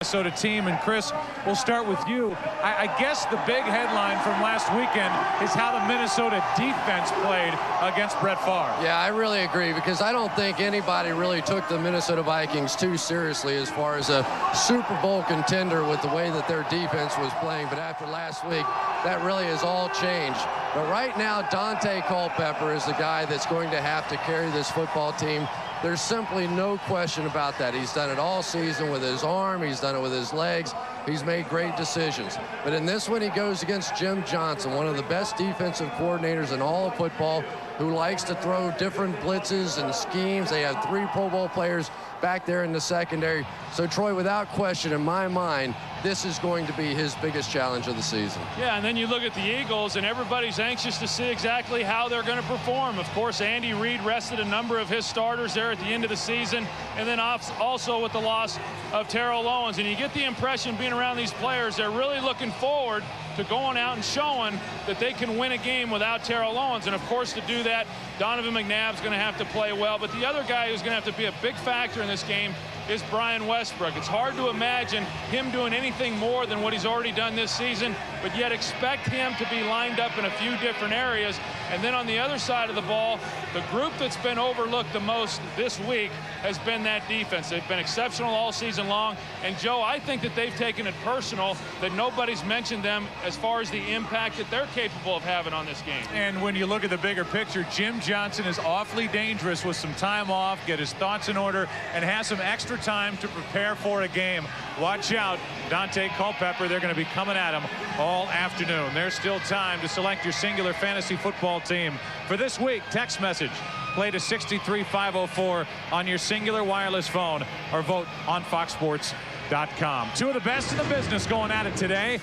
Minnesota team. And Cris, we'll start with you. I guess the big headline from last weekend is how the Minnesota defense played against Brett Favre. Yeah, I really agree, because I don't think anybody really took the Minnesota Vikings too seriously as far as a Super Bowl contender with the way that their defense was playing. But after last week, that really has all changed. But right now, Dante Culpepper is the guy that's going to have to carry this football team. There's simply no question about that. He's done it all season with his arm. He's done it with his legs. He's made great decisions. But in this one, he goes against Jim Johnson, one of the best defensive coordinators in all of football, who likes to throw different blitzes and schemes. They have 3 Pro Bowl players back there in the secondary. So, Troy, without question, in my mind, this is going to be his biggest challenge of the season. Yeah, and then you look at the Eagles, and everybody's anxious to see exactly how they're going to perform. Of course, Andy Reid rested a number of his starters there at the end of the season, and then also with the loss of Terrell Owens. And you get the impression, being around these players, they're really looking forward to going out and showing that they can win a game without Terrell Owens. And, of course, to do that, Donovan McNabb's going to have to play well. But the other guy who's going to have to be a big factor in this game is Brian Westbrook. It's hard to imagine him doing anything more than what he's already done this season, but yet expect him to be lined up in a few different areas. And then on the other side of the ball, the group that's been overlooked the most this week has been that defense. They've been exceptional all season long. And, Joe, I think that they've taken it personal that nobody's mentioned them as far as the impact that they're capable of having on this game. And when you look at the bigger picture, Jim Johnson is awfully dangerous with some time off, get his thoughts in order, and has some extra time to prepare for a game. Watch out, Dante Culpepper. They're going to be coming at him all afternoon. There's still time to select your singular fantasy football team for this week. Text message, play to 63504 on your singular wireless phone, or vote on foxsports.com. Two of the best in the business going at it today.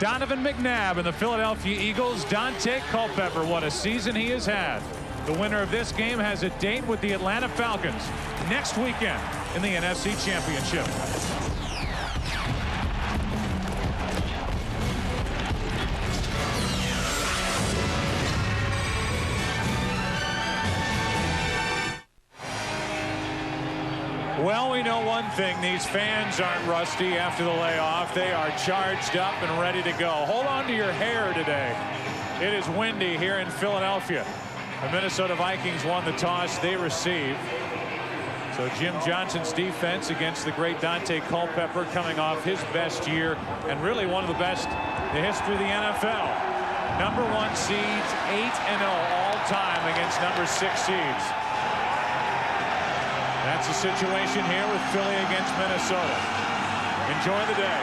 Donovan McNabb and the Philadelphia Eagles. Dante Culpepper, what a season he has had. The winner of this game has a date with the Atlanta Falcons next weekend in the NFC Championship. Well, we know one thing. These fans aren't rusty after the layoff. They are charged up and ready to go. Hold on to your hair today. It is windy here in Philadelphia. The Minnesota Vikings won the toss. They receive. So Jim Johnson's defense against the great Dante Culpepper, coming off his best year and really one of the best in the history of the NFL. Number 1 seeds, 8-0 all time against number 6 seeds. That's the situation here with Philly against Minnesota. Enjoy the day.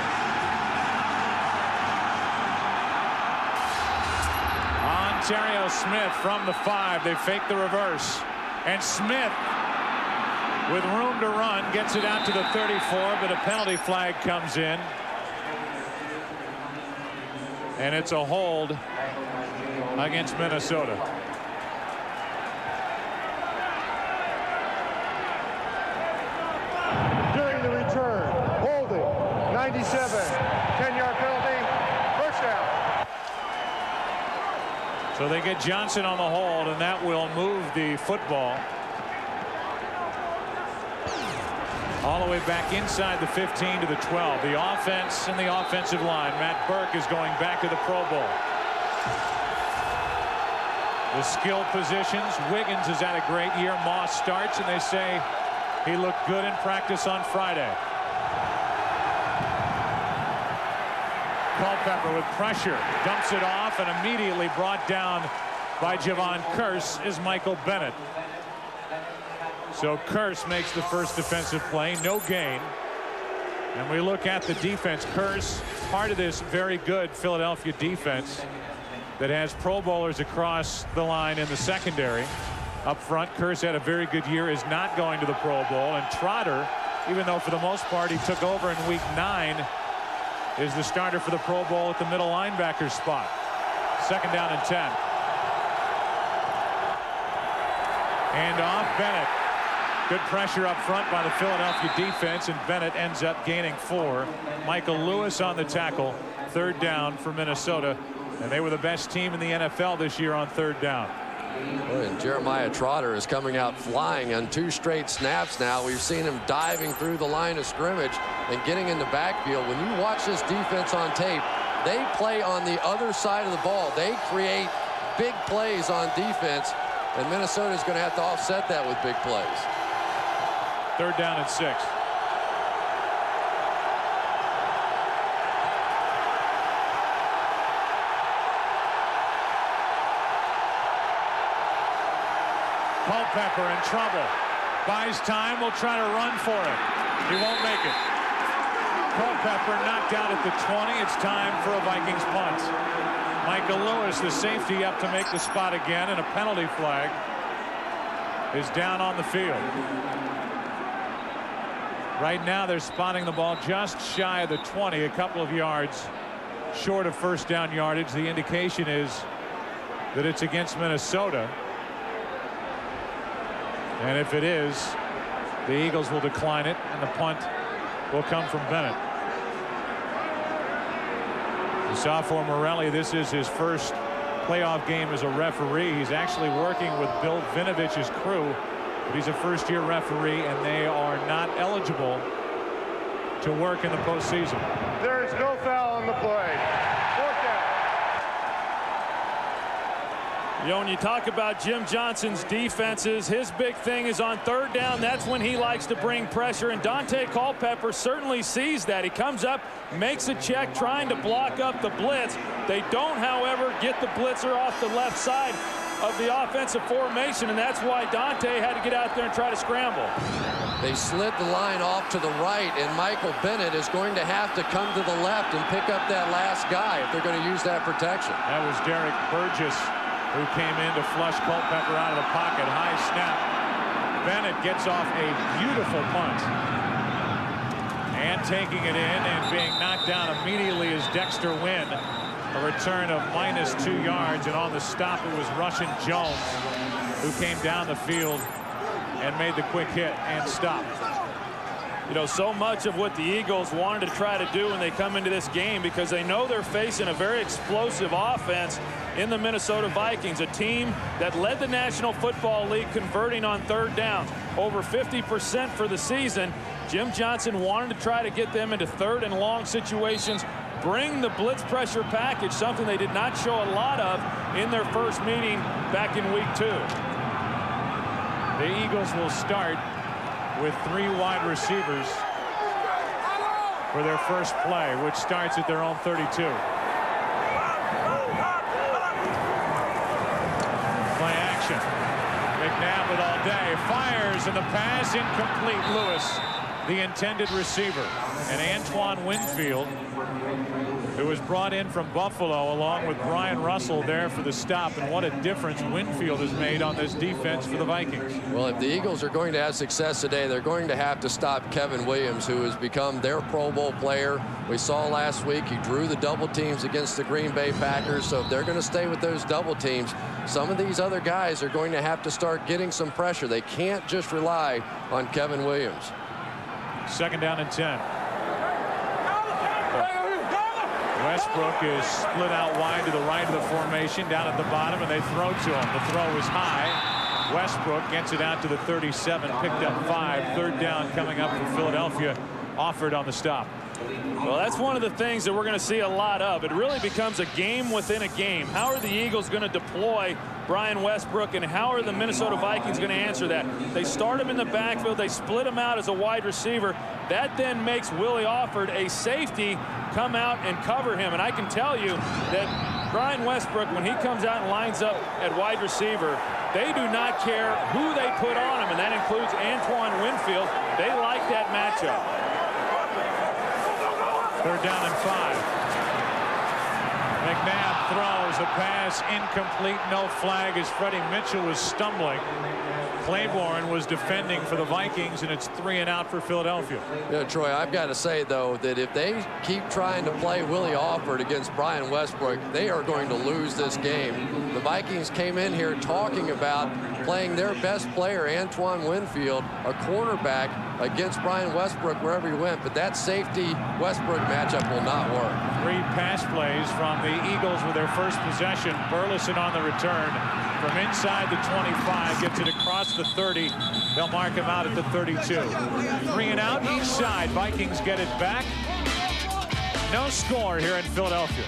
Ontario Smith from the 5. They fake the reverse. And Smith, with room to run, gets it out to the 34, but a penalty flag comes in. And it's a hold against Minnesota. During the return, holding, 97, 10-yard penalty, first down. So they get Johnson on the hold, and that will move the football all the way back inside the 15 to the 12. The offense and the offensive line. Matt Burke is going back to the Pro Bowl. The skill positions. Wiggins has had a great year. Moss starts, and they say he looked good in practice on Friday. Culpepper with pressure, dumps it off, and immediately brought down by Javon Cris is Michael Bennett. So Cris makes the first defensive play, no gain. And we look at the defense. Cris, part of this very good Philadelphia defense that has Pro Bowlers across the line in the secondary. Up front, Cris had a very good year, is not going to the Pro Bowl. And Trotter, even though for the most part he took over in week 9, is the starter for the Pro Bowl at the middle linebacker spot. 2nd down and 10. And off Bennett. Good pressure up front by the Philadelphia defense, and Bennett ends up gaining 4. Michael Lewis on the tackle. 3rd down for Minnesota. And they were the best team in the NFL this year on 3rd down. And Jeremiah Trotter is coming out flying on 2 straight snaps now. We've seen him diving through the line of scrimmage. and getting in the backfield. When you watch this defense on tape, they play on the other side of the ball. They create big plays on defense, and Minnesota's going to have to offset that with big plays. 3rd down and 6. Culpepper in trouble. Buys time, will try to run for it. He won't make it. Culpepper knocked out at the 20. It's time for a Vikings punt. Michael Lewis, the safety, up to make the spot again, and a penalty flag is down on the field. Right now they're spotting the ball just shy of the 20, a couple of yards short of 1st down yardage. The indication is that it's against Minnesota. And if it is, the Eagles will decline it, and the punt will come from Bennett. The sophomore Morelli, this is his first playoff game as a referee. He's actually working with Bill Vinovich's crew, but he's a first-year referee, and they are not eligible to work in the postseason. There is no foul on the play. 4th down. You know, when you talk about Jim Johnson's defenses, his big thing is on 3rd down. That's when he likes to bring pressure, and Dante Culpepper certainly sees that. He comes up, makes a check, trying to block up the blitz. They don't, however, get the blitzer off the left side of the offensive formation, and that's why Dante had to get out there and try to scramble. They slid the line off to the right, and Michael Bennett is going to have to come to the left and pick up that last guy if they're going to use that protection. That was Derek Burgess, who came in to flush Culpepper out of the pocket. High snap. Bennett gets off a beautiful punt. And taking it in and being knocked down immediately is Dexter Wynn. A return of -2 yards, and on the stop it was Russian Jones who came down the field and made the quick hit and stop. You know, so much of what the Eagles wanted to try to do when they come into this game, because they know they're facing a very explosive offense in the Minnesota Vikings, a team that led the National Football League converting on 3rd downs, over 50% for the season. Jim Johnson wanted to try to get them into 3rd and long situations, bring the blitz pressure package, something they did not show a lot of in their first meeting back in week 2. The Eagles will start with 3 wide receivers for their first play, which starts at their own 32. Play action. McNabb with all day, fires, and the pass incomplete. Lewis, the intended receiver, and Antoine Winfield, who was brought in from Buffalo along with Brian Russell there for the stop. And what a difference Winfield has made on this defense for the Vikings. Well, if the Eagles are going to have success today, they're going to have to stop Kevin Williams, who has become their Pro Bowl player. We saw last week he drew the double teams against the Green Bay Packers. So if they're going to stay with those double teams, some of these other guys are going to have to start getting some pressure. They can't just rely on Kevin Williams. 2nd down and 10. Westbrook is split out wide to the right of the formation, down at the bottom, and they throw to him. The throw is high. Westbrook gets it out to the 37, picked up 5. 3rd down coming up for Philadelphia, offered on the stop. Well, that's one of the things that we're going to see a lot of. It really becomes a game within a game. How are the Eagles going to deploy Brian Westbrook, and how are the Minnesota Vikings going to answer that? They start him in the backfield. They split him out as a wide receiver. That then makes Willie Offord, a safety, come out and cover him. And I can tell you that Brian Westbrook, when he comes out and lines up at wide receiver, they do not care who they put on him, and that includes Antoine Winfield. They like that matchup. 3rd down and 5. McNabb throws a pass incomplete, no flag as Freddie Mitchell was stumbling. Claiborne was defending for the Vikings, and it's 3 and out for Philadelphia. Yeah, Troy, I've got to say, though, that if they keep trying to play Willie Offord against Brian Westbrook, they are going to lose this game. The Vikings came in here talking about playing their best player, Antoine Winfield, a cornerback, against Brian Westbrook wherever he went, but that safety Westbrook matchup will not work. 3 pass plays from the Eagles with their first possession. Burleson on the return from inside the 25, gets it across the 30 They'll mark him out at the 32. 3 and out each side. Vikings get it back. No score here in Philadelphia.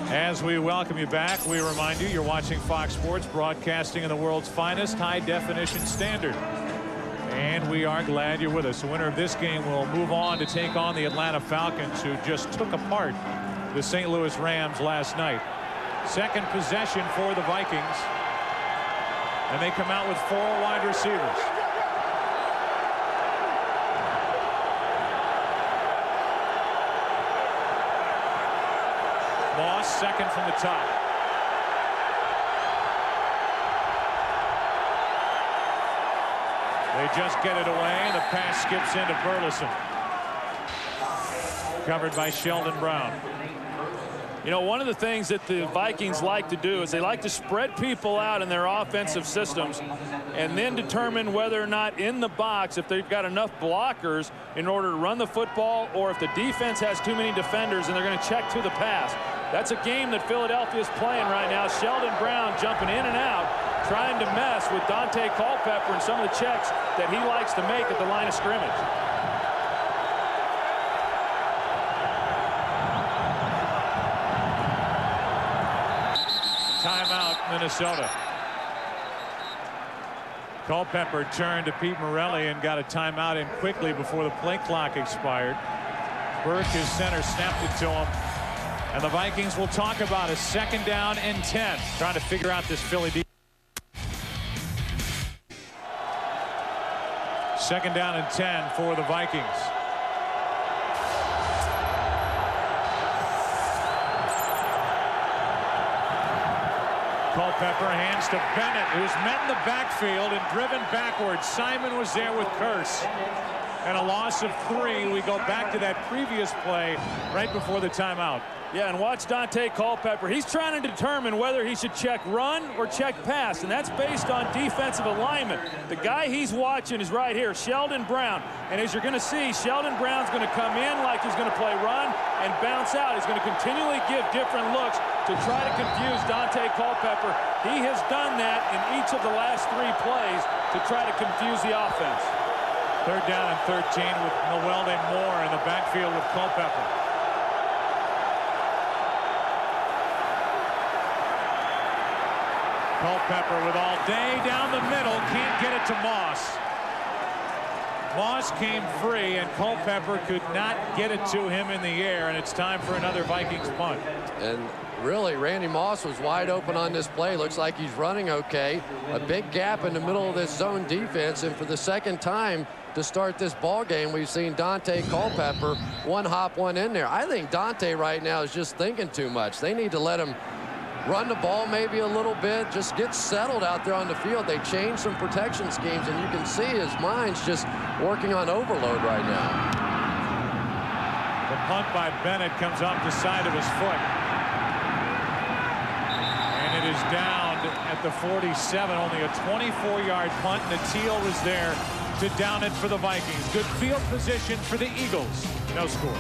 As we welcome you back, we remind you you're watching Fox Sports, broadcasting in the world's finest high-definition standard. And we are glad you're with us. The winner of this game will move on to take on the Atlanta Falcons, who just took apart the St. Louis Rams last night. Second possession for the Vikings. And they come out with 4 wide receivers. Moss, second from the top. They just get it away, and the pass skips into Burleson. Covered by Sheldon Brown. You know, one of the things that the Vikings like to do is they like to spread people out in their offensive systems and then determine whether or not in the box, if they've got enough blockers in order to run the football, or if the defense has too many defenders and they're going to check to the pass. That's a game that Philadelphia is playing right now. Sheldon Brown jumping in and out, trying to mess with Dante Culpepper and some of the checks that he likes to make at the line of scrimmage. Timeout, Minnesota. Culpepper turned to Pete Morelli and got a timeout in quickly before the play clock expired. Burke, his center, snapped it to him. And the Vikings will talk about a 2nd down and 10. Trying to figure out this Philly defense. 2nd down and 10 for the Vikings. Culpepper hands to Bennett, who's met in the backfield and driven backwards. Simon was there with Cris. And a loss of 3. We go back to that previous play right before the timeout. Yeah, and watch Dante Culpepper. He's trying to determine whether he should check run or check pass, and that's based on defensive alignment. The guy he's watching is right here, Sheldon Brown. And as you're going to see, Sheldon Brown's going to come in like he's going to play run and bounce out. He's going to continually give different looks to try to confuse Dante Culpepper. He has done that in each of the last 3 plays to try to confuse the offense. 3rd down and 13 with Noelde Moore in the backfield with Culpepper. Culpepper with all day down the middle, can't get it to Moss. Moss came free, and Culpepper could not get it to him in the air, and it's time for another Vikings punt. And really, Randy Moss was wide open on this play. Looks like he's running okay. A big gap in the middle of this zone defense, and for the 2nd time to start this ball game, we've seen Dante Culpepper one hop one in there. I think Dante right now is just thinking too much. They need to let him run the ball maybe a little bit, just get settled out there on the field. They changed some protection schemes, and you can see his mind's just working on overload right now. The punt by Bennett comes off the side of his foot. And it is down at the 47, only a 24-yard punt, and Teal was there to down it for the Vikings. Good field position for the Eagles. No score.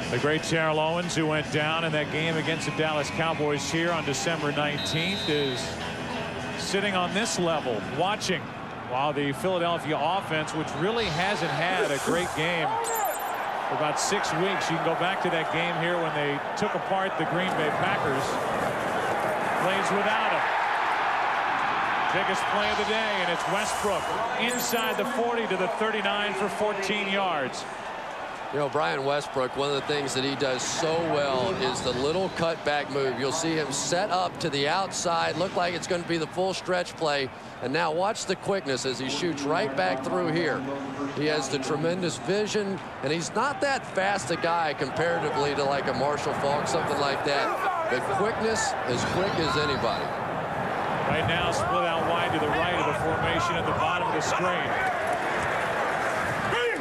The great Terrell Owens, who went down in that game against the Dallas Cowboys here on December 19th, is sitting on this level watching while the Philadelphia offense, which really hasn't had a great game for about 6 weeks. You can go back to that game here when they took apart the Green Bay Packers. Plays without him. Biggest play of the day, and it's Westbrook inside the 40 to the 39 for 14 yards. You know, Brian Westbrook, one of the things that he does so well is the little cutback move. You'll see him set up to the outside, look like it's going to be the full stretch play. And now watch the quickness as he shoots right back through here. He has the tremendous vision, and he's not that fast a guy comparatively to like a Marshall Faulk, something like that. But quickness, as quick as anybody. Right now, split out wide to the right of the formation at the bottom of the screen.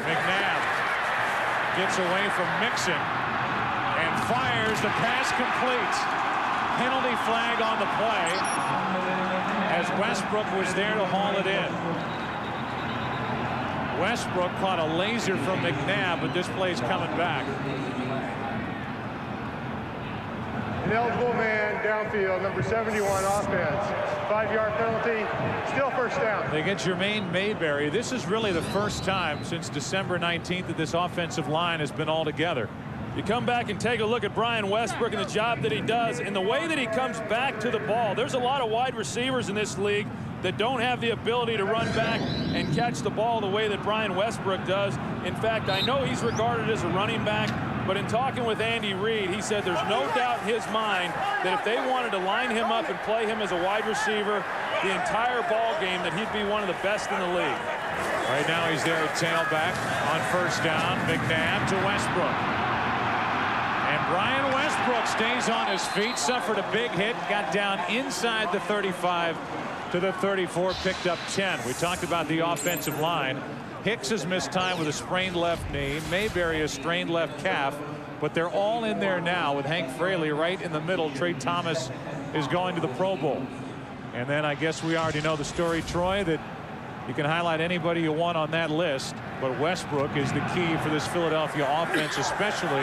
McNabb gets away from Mixon and fires. The pass complete. Penalty flag on the play as Westbrook was there to haul it in. Westbrook caught a laser from McNabb, but this play's coming back. An eligible man downfield, number 71, offense. 5-yard penalty, still first down. They get Jermaine Mayberry. This is really the first time since December 19th that this offensive line has been all together. You come back and take a look at Brian Westbrook and the job that he does and the way that he comes back to the ball. There's a lot of wide receivers in this league that don't have the ability to run back and catch the ball the way that Brian Westbrook does. In fact, I know he's regarded as a running back, but in talking with Andy Reid, he said there's no doubt in his mind that if they wanted to line him up and play him as a wide receiver the entire ball game, that he'd be one of the best in the league. Right now he's there at tailback on first down. McNabb to Westbrook. And Brian Westbrook stays on his feet, suffered a big hit, got down inside the 35 to the 34, picked up 10. We talked about the offensive line. Hicks has missed time with a sprained left knee. Mayberry a strained left calf. But they're all in there now with Hank Fraley right in the middle. Trey Thomas is going to the Pro Bowl. And then I guess we already know the story, Troy, that you can highlight anybody you want on that list. But Westbrook is the key for this Philadelphia offense, especially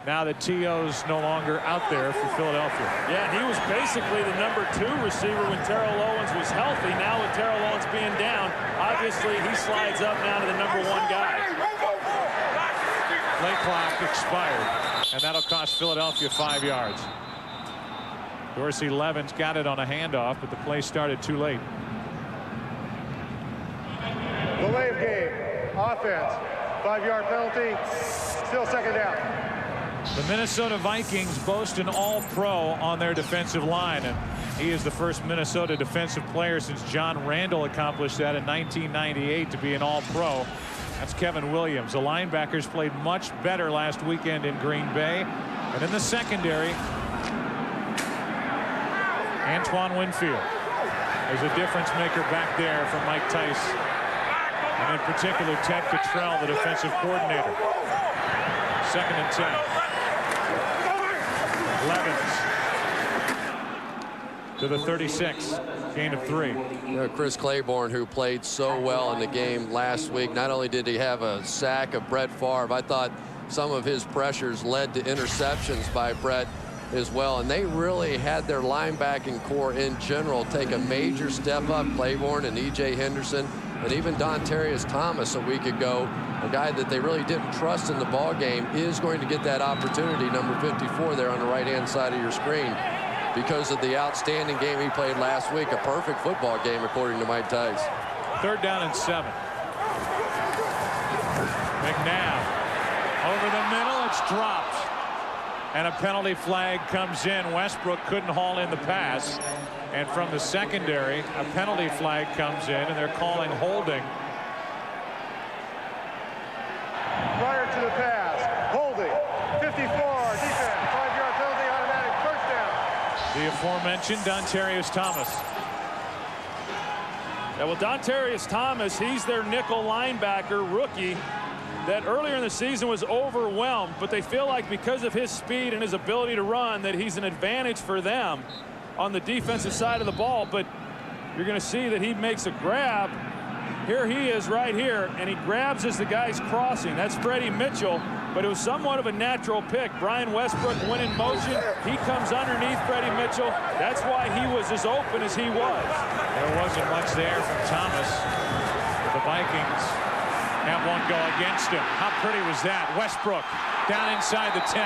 now that T.O.'s no longer out there for Philadelphia. Yeah, he was basically the number 2 receiver when Terrell Owens was healthy. Now with Terrell Owens being down, obviously he slides up now to the number 1 guy. Play clock expired, and that'll cost Philadelphia 5 yards. Dorsey Levens got it on a handoff, but the play started too late. Delay of game. Offense. 5-yard penalty. Still second down. The Minnesota Vikings boast an all-pro on their defensive line, and he is the first Minnesota defensive player since John Randall accomplished that in 1998 to be an all-pro. That's Kevin Williams. The linebackers played much better last weekend in Green Bay. And in the secondary, Antoine Winfield is a difference maker back there for Mike Tice. And in particular, Ted Cottrell, the defensive coordinator. 2nd and 10. Levens to the 36. Gain of 3. You know, Chris Claiborne, who played so well in the game last week, not only did he have a sack of Brett Favre, I thought some of his pressures led to interceptions by Brett as well. And they really had their linebacking core in general take a major step up. Claiborne and E.J. Henderson, and even Dontarius Thomas a week ago, a guy that they really didn't trust in the ball game, is going to get that opportunity, number 54 there on the right-hand side of your screen, because of the outstanding game he played last week. A perfect football game, according to Mike Tice. 3rd down and 7. McNabb over the middle. It's dropped. And a penalty flag comes in. Westbrook couldn't haul in the pass. And from the secondary, a penalty flag comes in, and they're calling holding. Prior to the pass, holding, 54, defense, 5-yard penalty, automatic first down. The aforementioned Dontarius Thomas. Yeah, well, Dontarius Thomas, he's their nickel linebacker, rookie, that earlier in the season was overwhelmed, but they feel like because of his speed and his ability to run that he's an advantage for them on the defensive side of the ball. But you're going to see that he makes a grab. Here he is right here, and he grabs as the guy's crossing. That's Freddie Mitchell, but it was somewhat of a natural pick. Brian Westbrook went in motion. He comes underneath Freddie Mitchell. That's why he was as open as he was. There wasn't much there from Thomas. But the Vikings have one go against him. How pretty was that? Westbrook down inside the 10.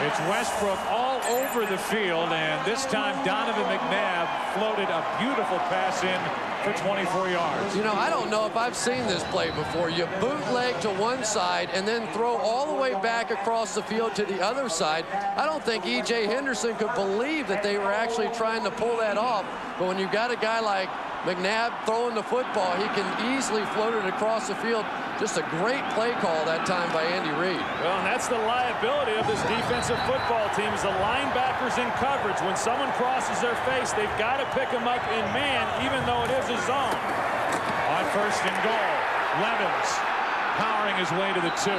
It's Westbrook all over the field, and this time Donovan McNabb floated a beautiful pass in for 24 yards. You know, I don't know if I've seen this play before. You bootleg to one side and then throw all the way back across the field to the other side. I don't think E.J. Henderson could believe that they were actually trying to pull that off. But when you've got a guy like McNabb throwing the football, he can easily float it across the field. Just a great play call that time by Andy Reid. Well, and that's the liability of this defensive football team, is the linebackers in coverage. When someone crosses their face, they've got to pick them up in man, even though it is a zone. On 1st and goal, Levens powering his way to the 2.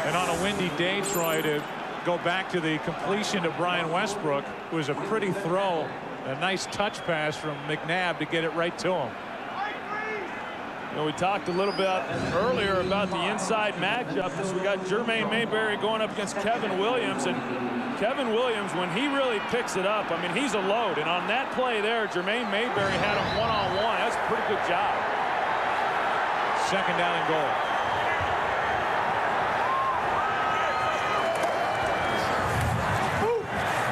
And on a windy day, Troy, to go back to the completion to Brian Westbrook, it was a pretty throw. A nice touch pass from McNabb to get it right to him. You know, we talked a little bit earlier about the inside matchup. We got Jermaine Mayberry going up against Kevin Williams, and Kevin Williams, when he really picks it up, I mean, he's a load. And on that play there, Jermaine Mayberry had him one-on-one. That's a pretty good job. Second down and goal.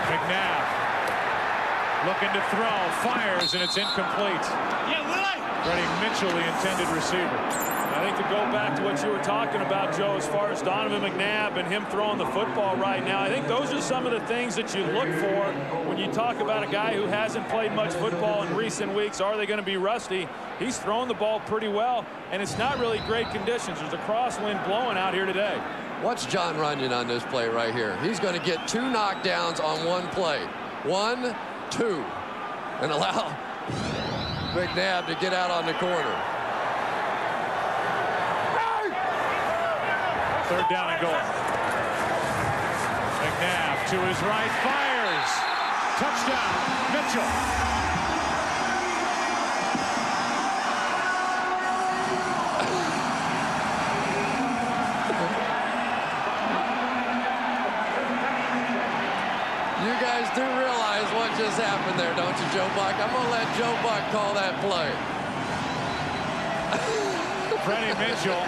McNabb looking to throw, fires, and it's incomplete. Freddie Mitchell, the intended receiver. I think to go back to what you were talking about, Joe, as far as Donovan McNabb and him throwing the football right now, I think those are some of the things that you look for when you talk about a guy who hasn't played much football in recent weeks. Are they going to be rusty? He's throwing the ball pretty well, and it's not really great conditions. There's a crosswind blowing out here today. Watch John Runyon on this play right here. He's going to get 2 knockdowns on one play. 1, 2, and allow McNabb to get out on the corner. Third down and goal. McNabb to his right, fires. Touchdown, Mitchell. You guys do realize what just happened there, don't you, Joe Buck? I'm going to let Joe Buck call that play. Freddie Mitchell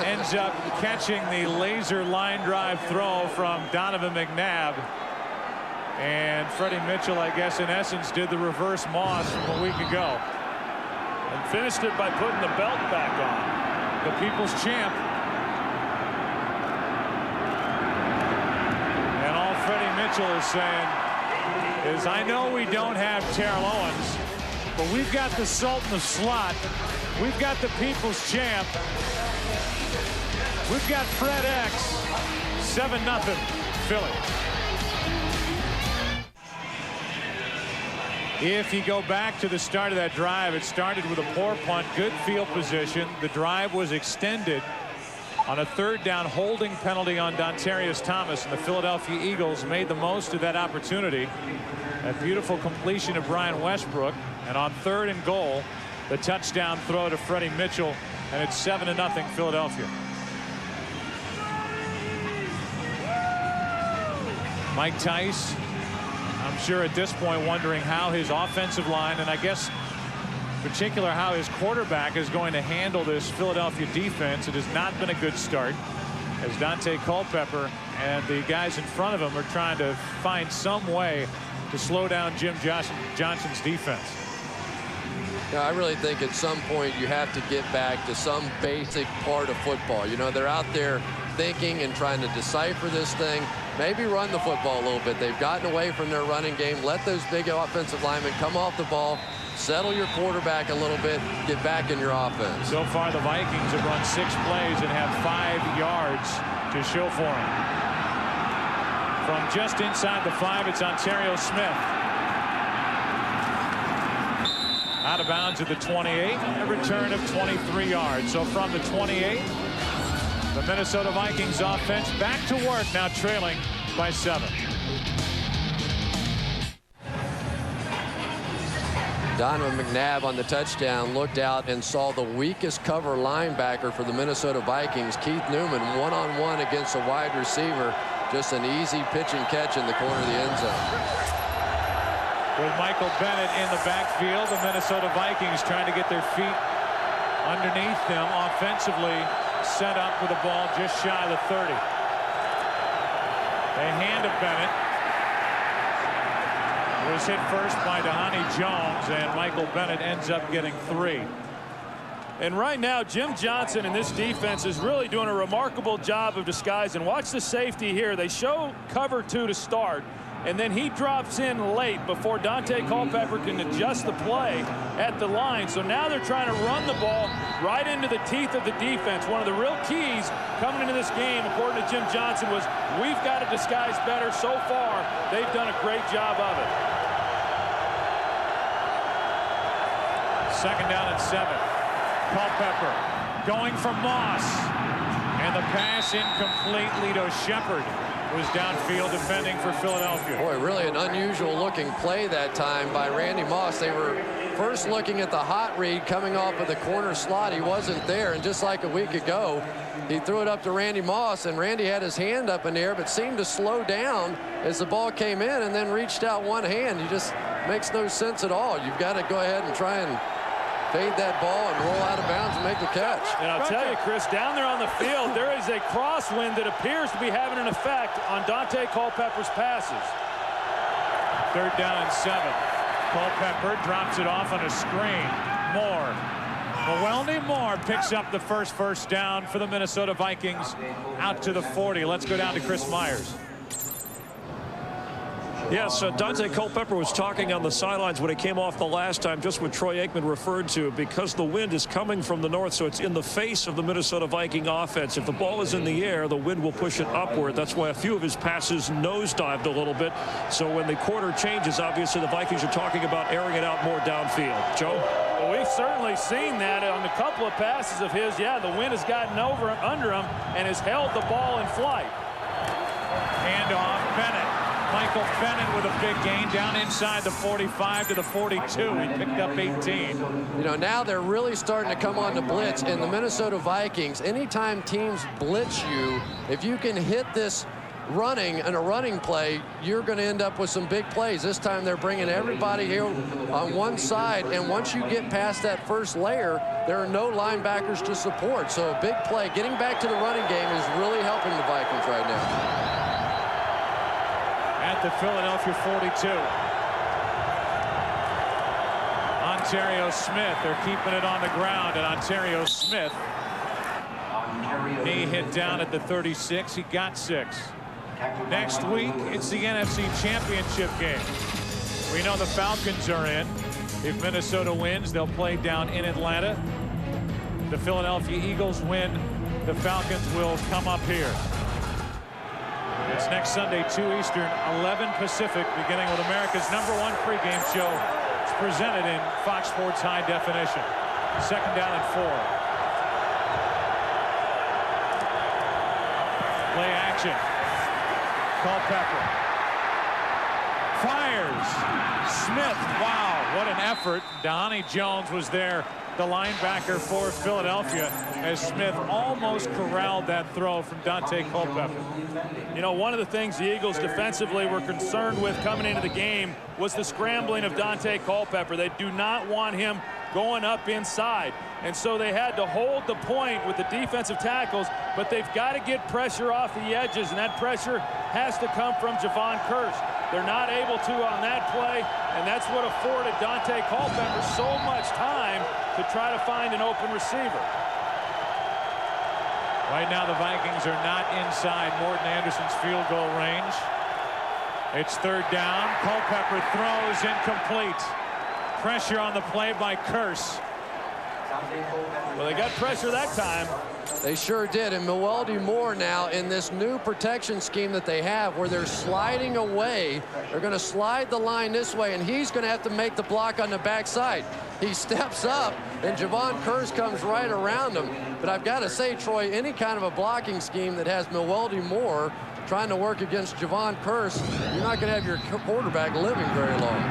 ends up catching the laser line drive throw from Donovan McNabb. And Freddie Mitchell, I guess, in essence, did the reverse Moss from a week ago. And finished it by putting the belt back on. The people's champ. And all Freddie Mitchell is saying is, I know we don't have Terrell Owens, but we've got the Sultan of Slot. We've got the people's champ. We've got Fred X. 7-0 Philly. If you go back to the start of that drive, it started with a poor punt, good field position. The drive was extended on a third down holding penalty on Dontarius Thomas, and the Philadelphia Eagles made the most of that opportunity. A beautiful completion of Brian Westbrook, and on 3rd and goal, the touchdown throw to Freddie Mitchell, and it's 7-0 Philadelphia. Mike Tice, I'm sure at this point wondering how his offensive line, and I guess in particular how his quarterback is going to handle this Philadelphia defense. It has not been a good start, as Dante Culpepper and the guys in front of him are trying to find some way to slow down Jim Johnson's defense. Yeah, I really think at some point you have to get back to some basic part of football. You know, they're out there thinking and trying to decipher this thing. Maybe run the football a little bit. They've gotten away from their running game. Let those big offensive linemen come off the ball. Settle your quarterback a little bit. Get back in your offense. So far, the Vikings have run 6 plays and have 5 yards to show for them. From just inside the 5, it's Ontario Smith. Out of bounds at the 28, a return of 23 yards. So from the 28, the Minnesota Vikings offense back to work, now trailing by 7. Donovan McNabb on the touchdown looked out and saw the weakest cover linebacker for the Minnesota Vikings, Keith Newman, one-on-one against a wide receiver. Just an easy pitch and catch in the corner of the end zone. With Michael Bennett in the backfield, the Minnesota Vikings trying to get their feet underneath them offensively, set up with the ball just shy of the 30. They hand to Bennett. It was hit first by Dhani Jones, and Michael Bennett ends up getting 3. And right now, Jim Johnson and this defense is really doing a remarkable job of disguise. And watch the safety here. They show cover 2 to start, and then he drops in late before Dante Culpepper can adjust the play at the line. So now they're trying to run the ball right into the teeth of the defense. One of the real keys coming into this game, according to Jim Johnson, was we've got to disguise better. So far, they've done a great job of it. Second down and 7. Culpepper going for Moss, and the pass incomplete. Lito Shepard was downfield defending for Philadelphia. Boy, really an unusual looking play that time by Randy Moss. They were First looking at the hot read coming off of the corner slot, he wasn't there, and just like a week ago, he threw it up to Randy Moss, and Randy had his hand up in the air, but seemed to slow down as the ball came in and then reached out one hand. He just makes no sense at all. You've got to go ahead and try and fade that ball and roll out of bounds and make the catch. And I'll tell you, Chris, down there on the field, there is a crosswind that appears to be having an effect on Dante Culpepper's passes. 3rd down and 7. Culpepper drops it off on a screen. Moore. Moore picks up the first down for the Minnesota Vikings out to the 40. Let's go down to Chris Myers. Yes, Dante Culpepper was talking on the sidelines when he came off the last time, just what Troy Aikman referred to, because the wind is coming from the north, so it's in the face of the Minnesota Viking offense. If the ball is in the air, the wind will push it upward. That's why a few of his passes nosedived a little bit. So when the quarter changes, obviously the Vikings are talking about airing it out more downfield. Joe? Well, we've certainly seen that on a couple of passes of his. Yeah, the wind has gotten under him and has held the ball in flight. Handoff, Bennett. Michael Bennett with a big gain down inside the 45 to the 42. He picked up 18. You know, now they're really starting to come on to blitz, and the Minnesota Vikings, anytime teams blitz you, if you can hit this running in a running play, you're going to end up with some big plays. This time they're bringing everybody here on one side, and once you get past that first layer, there are no linebackers to support. So a big play, getting back to the running game is really helping the Vikings right now. At the Philadelphia 42. Ontario Smith, they're keeping it on the ground, and Ontario Smith, knee hit down at the 36. He got 6. Next week, it's the NFC Championship game. We know the Falcons are in. If Minnesota wins, they'll play down in Atlanta. The Philadelphia Eagles win, the Falcons will come up here. It's next Sunday, 2 Eastern, 11 Pacific, beginning with America's #1 pregame show. It's presented in Fox Sports High Definition. 2nd down and 4. Play action. Culpepper fires. Smith. Wow, what an effort. Donnie Jones was there, the linebacker for Philadelphia, as Smith almost corralled that throw from Dante Culpepper. You know, one of the things the Eagles defensively were concerned with coming into the game was the scrambling of Dante Culpepper. They do not want him going up inside. And so they had to hold the point with the defensive tackles, but they've got to get pressure off the edges, and that pressure has to come from Javon Cris. They're not able to on that play, and that's what afforded Dante Culpepper so much time to try to find an open receiver. Right now the Vikings are not inside Morton Anderson's field goal range. It's 3rd down. Culpepper throws incomplete. Pressure on the play by Cris. Well, they got pressure that time. They sure did. And Milwaldy Moore now in this new protection scheme that they have, where they're sliding away. They're going to slide the line this way, and he's going to have to make the block on the backside. He steps up, and Javon Cris comes right around him. But I've got to say, Troy, any kind of a blocking scheme that has Milwaldy Moore trying to work against Javon Cris, you're not going to have your quarterback living very long.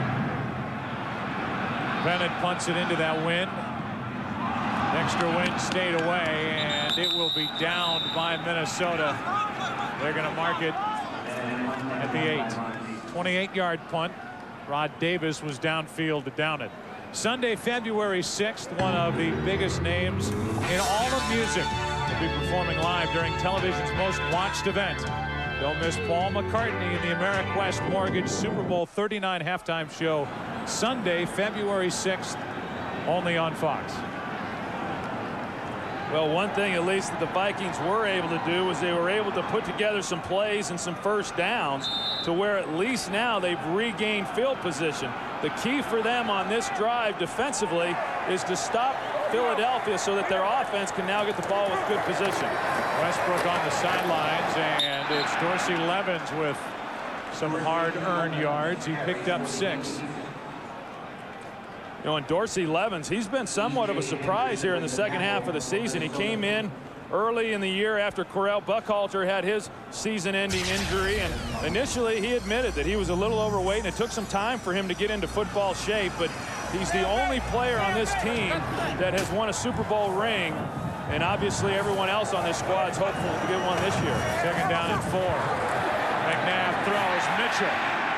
Bennett punts it into that wind. Extra wind stayed away, and it will be downed by Minnesota. They're going to mark it at the 8. 28-yard punt. Rod Davis was downfield to down it. Sunday, February 6th, one of the biggest names in all of music will be performing live during television's most watched event. Don't miss Paul McCartney in the AmeriQuest Mortgage Super Bowl 39 halftime show Sunday, February 6th, only on Fox. Well, one thing at least that the Vikings were able to do was they were able to put together some plays and some first downs to where at least now they've regained field position. The key for them on this drive defensively is to stop Philadelphia so that their offense can now get the ball with good position. Westbrook on the sidelines, and it's Dorsey Levens with some hard-earned yards. He picked up 6. You know, and Dorsey Levens, he's been somewhat of a surprise here in the second half of the season. He came in early in the year after Correll Buckhalter had his season-ending injury, and initially he admitted that he was a little overweight, and it took some time for him to get into football shape, but He's the only player on this team that has won a Super Bowl ring, and obviously everyone else on this squad is hopeful to get one this year. 2nd down and 4. McNabb throws. Mitchell,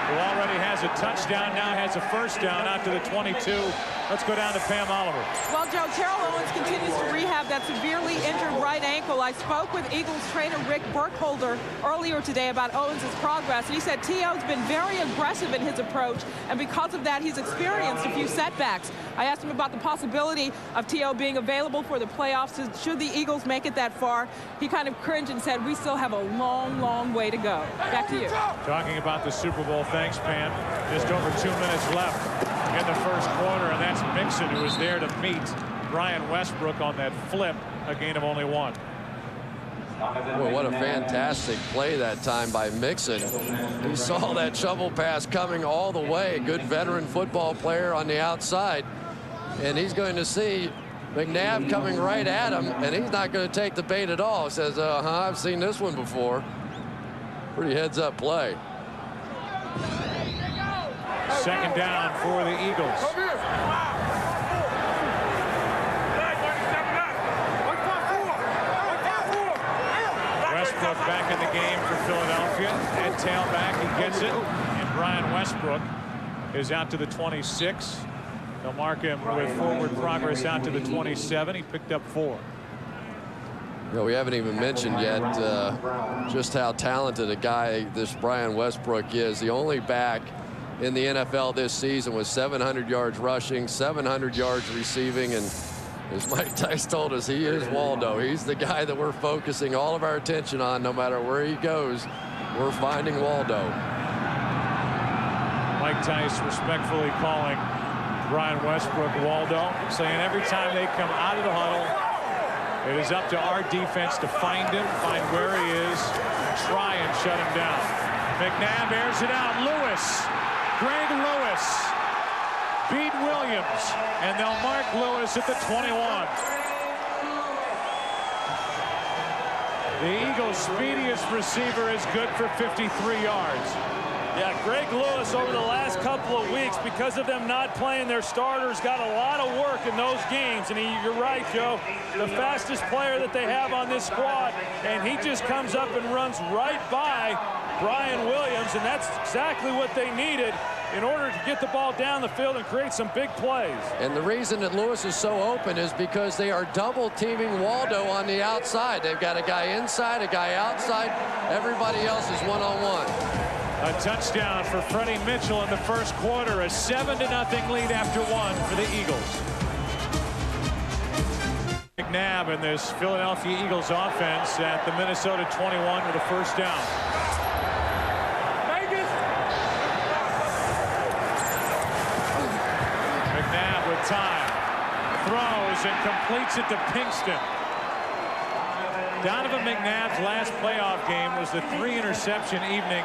who already has a touchdown, now has a 1st down out to the 22. Let's go down to Pam Oliver. Well, Joe, Terrell Owens continues to rehab that severely injured right ankle. I spoke with Eagles trainer Rick Burkholder earlier today about Owens' progress, and he said T.O.'s been very aggressive in his approach, and because of that, he's experienced a few setbacks. I asked him about the possibility of T.O. being available for the playoffs should the Eagles make it that far. He kind of cringed and said, we still have a long, long way to go. Back to you. Talking about the Super Bowl, thanks, Pam. Just over 2 minutes left in the 1st quarter, and that's Mixon, who was there to meet Brian Westbrook on that flip, a gain of only 1. Well, what a fantastic play that time by Mixon. He saw that shovel pass coming all the way. Good veteran football player on the outside. And he's going to see McNabb coming right at him, and he's not going to take the bait at all. Says, I've seen this one before. Pretty heads-up play. 2nd down for the Eagles. Westbrook back in the game for Philadelphia. Head tailback, he gets it. And Brian Westbrook is out to the 26. They'll mark him with forward progress out to the 27. He picked up 4. You know, we haven't even mentioned yet just how talented a guy this Brian Westbrook is. The only back in the NFL this season with 700 yards rushing, 700 yards receiving, and as Mike Tice told us, he is Waldo. He's the guy that we're focusing all of our attention on. No matter where he goes, we're finding Waldo. Mike Tice respectfully calling Brian Westbrook Waldo, saying every time they come out of the huddle, it is up to our defense to find him, find where he is, and try and shut him down. McNabb airs it out. Greg Lewis beat Williams, and they'll mark Lewis at the 21. The Eagles' speediest receiver is good for 53 yards. Yeah, Greg Lewis over the last couple of weeks, because of them not playing their starters, got a lot of work in those games. And you're right, Joe, the fastest player that they have on this squad, and he just comes up and runs right by Brian Williams, and that's exactly what they needed in order to get the ball down the field and create some big plays. And the reason that Lewis is so open is because they are double teaming Waldo on the outside. They've got a guy inside, a guy outside. Everybody else is one-on-one. A touchdown for Freddie Mitchell in the 1st quarter. A 7-0 lead after 1 for the Eagles. McNabb in this Philadelphia Eagles offense at the Minnesota 21 with a 1st down. McNabb with time. Throws and completes it to Pinkston. Donovan McNabb's last playoff game was the 3-interception evening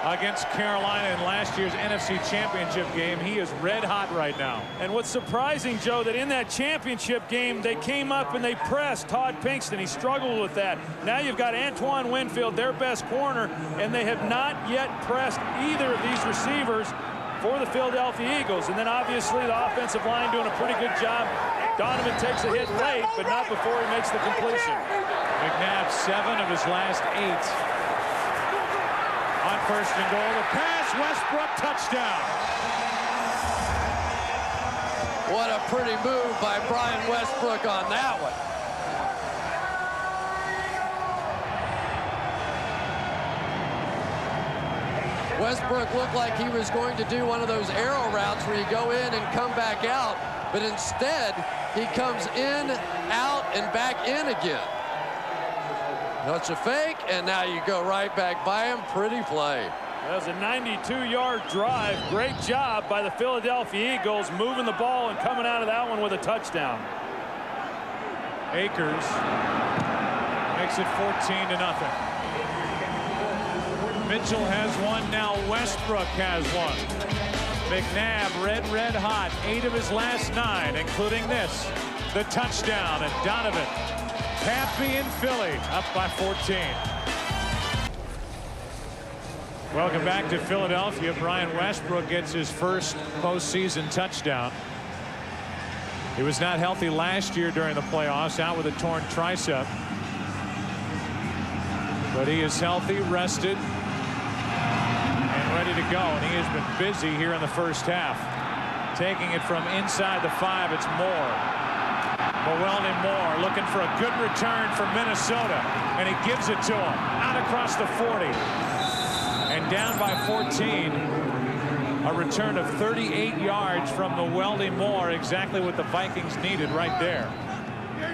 against Carolina in last year's NFC Championship game. He is red hot right now. And what's surprising, Joe, that in that championship game, they came up and they pressed Todd Pinkston. He struggled with that. Now you've got Antoine Winfield, their best corner, and they have not yet pressed either of these receivers for the Philadelphia Eagles. And then obviously the offensive line doing a pretty good job. Donovan takes a hit late, but not before he makes the completion. McNabb 7 of his last 8. On 1st and goal, the pass, Westbrook, touchdown. What a pretty move by Brian Westbrook on that one. Westbrook looked like he was going to do one of those arrow routes where you go in and come back out, but instead he comes in, out, and back in again. That's a fake, and now you go right back by him. Pretty play. That was a 92-yard drive. Great job by the Philadelphia Eagles moving the ball and coming out of that one with a touchdown. Akers makes it 14-0. Mitchell has one. Now Westbrook has one. McNabb red hot. 8 of his last 9, including this. The touchdown, and Donovan happy in Philly, up by 14. Welcome back to Philadelphia. Brian Westbrook gets his first postseason touchdown. He was not healthy last year during the playoffs, out with a torn tricep. But he is healthy, rested, and ready to go. And he has been busy here in the first half. Taking it from inside the 5, it's Moore. Moore looking for a good return from Minnesota. And he gives it to him. Out across the 40. And down by 14. A return of 38 yards from Moore. Exactly what the Vikings needed right there.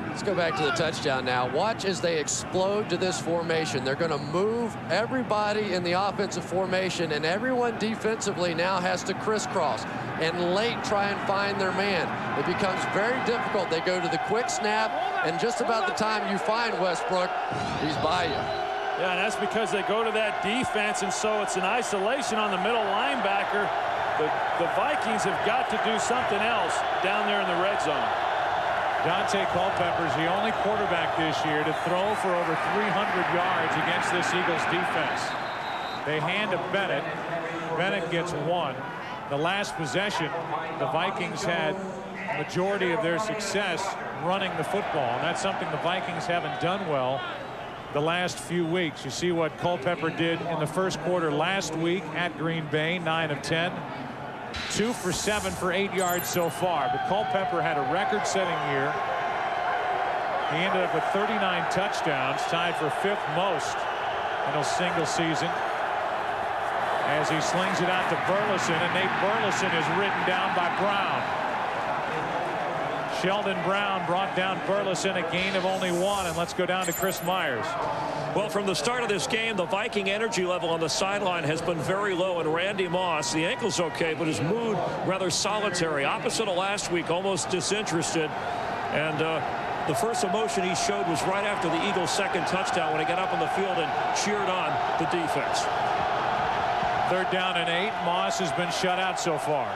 Let's go back to the touchdown now. Watch as they explode to this formation. They're going to move everybody in the offensive formation, and everyone defensively now has to crisscross and late try and find their man. It becomes very difficult. They go to the quick snap, and just about the time you find Westbrook, he's by you. Yeah, and that's because they go to that defense, and so it's an isolation on the middle linebacker. The Vikings have got to do something else down there in the red zone. Dante Culpepper is the only quarterback this year to throw for over 300 yards against this Eagles defense. They hand to Bennett. Bennett gets 1. The last possession, the Vikings had the majority of their success running the football, and that's something the Vikings haven't done well the last few weeks. You see what Culpepper did in the first quarter last week at Green Bay, 9 of 10. 2 for 7 for 8 yards so far. But Culpepper had a record-setting year. He ended up with 39 touchdowns, tied for 5th most in a single season. As he slings it out to Burleson, and Nate Burleson is ridden down by Brown. Sheldon Brown brought down Burleson, a gain of only 1. And let's go down to Chris Myers. Well, from the start of this game, the Viking energy level on the sideline has been very low, and Randy Moss, the ankle's okay, but his mood rather solitary. Opposite of last week, almost disinterested. And the first emotion he showed was right after the Eagles' second touchdown when he got up on the field and cheered on the defense. 3rd down and 8. Moss has been shut out so far.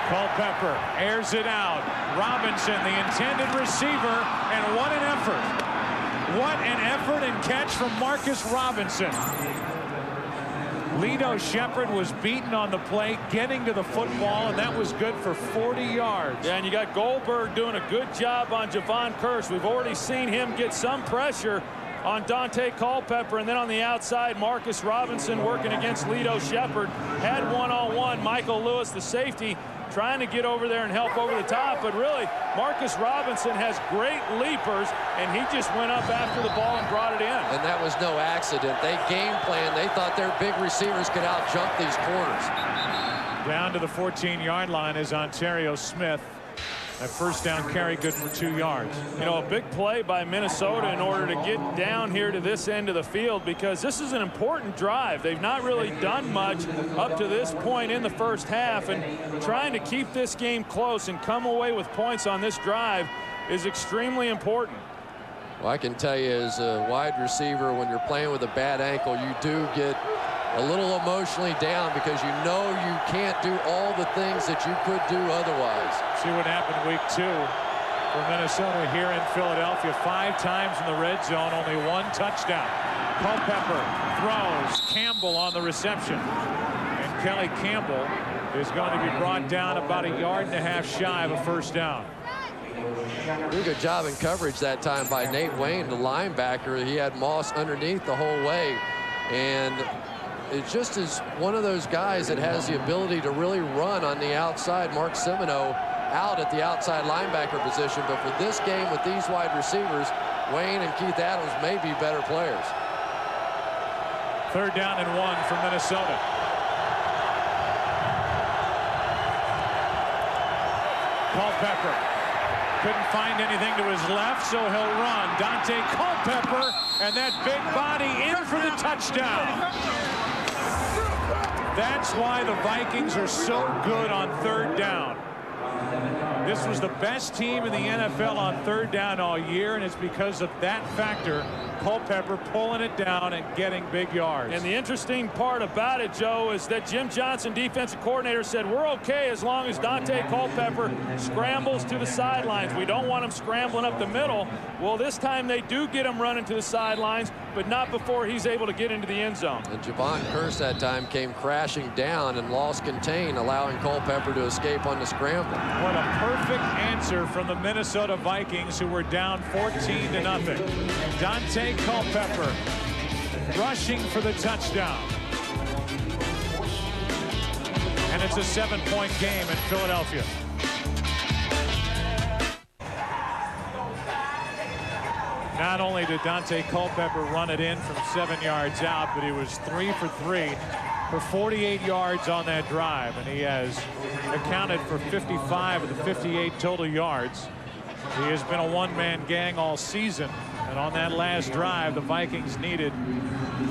Culpepper airs it out. Robinson, the intended receiver, and what an effort. What an effort and catch from Marcus Robinson. Lito Shepherd was beaten on the play, getting to the football, and that was good for 40 yards. Yeah, and you got Goldberg doing a good job on Javon Curse. We've already seen him get some pressure on Dante Culpepper, and then on the outside, Marcus Robinson working against Lito Shepherd. Had one-on-one. Michael Lewis, the safety, trying to get over there and help over the top, but really Marcus Robinson has great leapers, and he just went up after the ball and brought it in. And that was no accident. They game planned. They thought their big receivers could out-jump these corners. Down to the 14-yard line is Ontario Smith. That first down carry good for 2 yards. You know, a big play by Minnesota in order to get down here to this end of the field, because this is an important drive. They've not really done much up to this point in the first half, and trying to keep this game close and come away with points on this drive is extremely important. Well, I can tell you, as a wide receiver, when you're playing with a bad ankle, you do get a little emotionally down because you know you can't do all the things that you could do otherwise. See what happened week 2 for Minnesota here in Philadelphia. 5 times in the red zone, only 1 touchdown. Culpepper throws. Campbell on the reception. And Kelly Campbell is going to be brought down about 1.5 yards shy of a first down. Did a good job in coverage that time by Nate Wayne, the linebacker. He had Moss underneath the whole way, and it just is one of those guys that has the ability to really run on the outside. Mark Semino out at the outside linebacker position, but for this game with these wide receivers, Wayne and Keith Adams may be better players. 3rd down and 1 for Minnesota. Culpepper couldn't find anything to his left, so he'll run. Dante Culpepper, and that big body in for the touchdown. That's why the Vikings are so good on 3rd down. This was the best team in the NFL on 3rd down all year, and it's because of that factor Culpepper pulling it down and getting big yards. And the interesting part about it, Joe, is that Jim Johnson, defensive coordinator, said we're okay as long as Dante Culpepper scrambles to the sidelines. We don't want him scrambling up the middle. Well, this time they do get him running to the sidelines, but not before he's able to get into the end zone. And Javon Cris that time came crashing down and lost contain, allowing Culpepper to escape on the scramble. What a perfect answer from the Minnesota Vikings, who were down 14-0. Dante Culpepper rushing for the touchdown. And it's a 7-point game in Philadelphia. Not only did Dante Culpepper run it in from 7 yards out, but he was 3 for 3 for 48 yards on that drive, and he has accounted for 55 of the 58 total yards. He has been a one-man gang all season, and on that last drive, the Vikings needed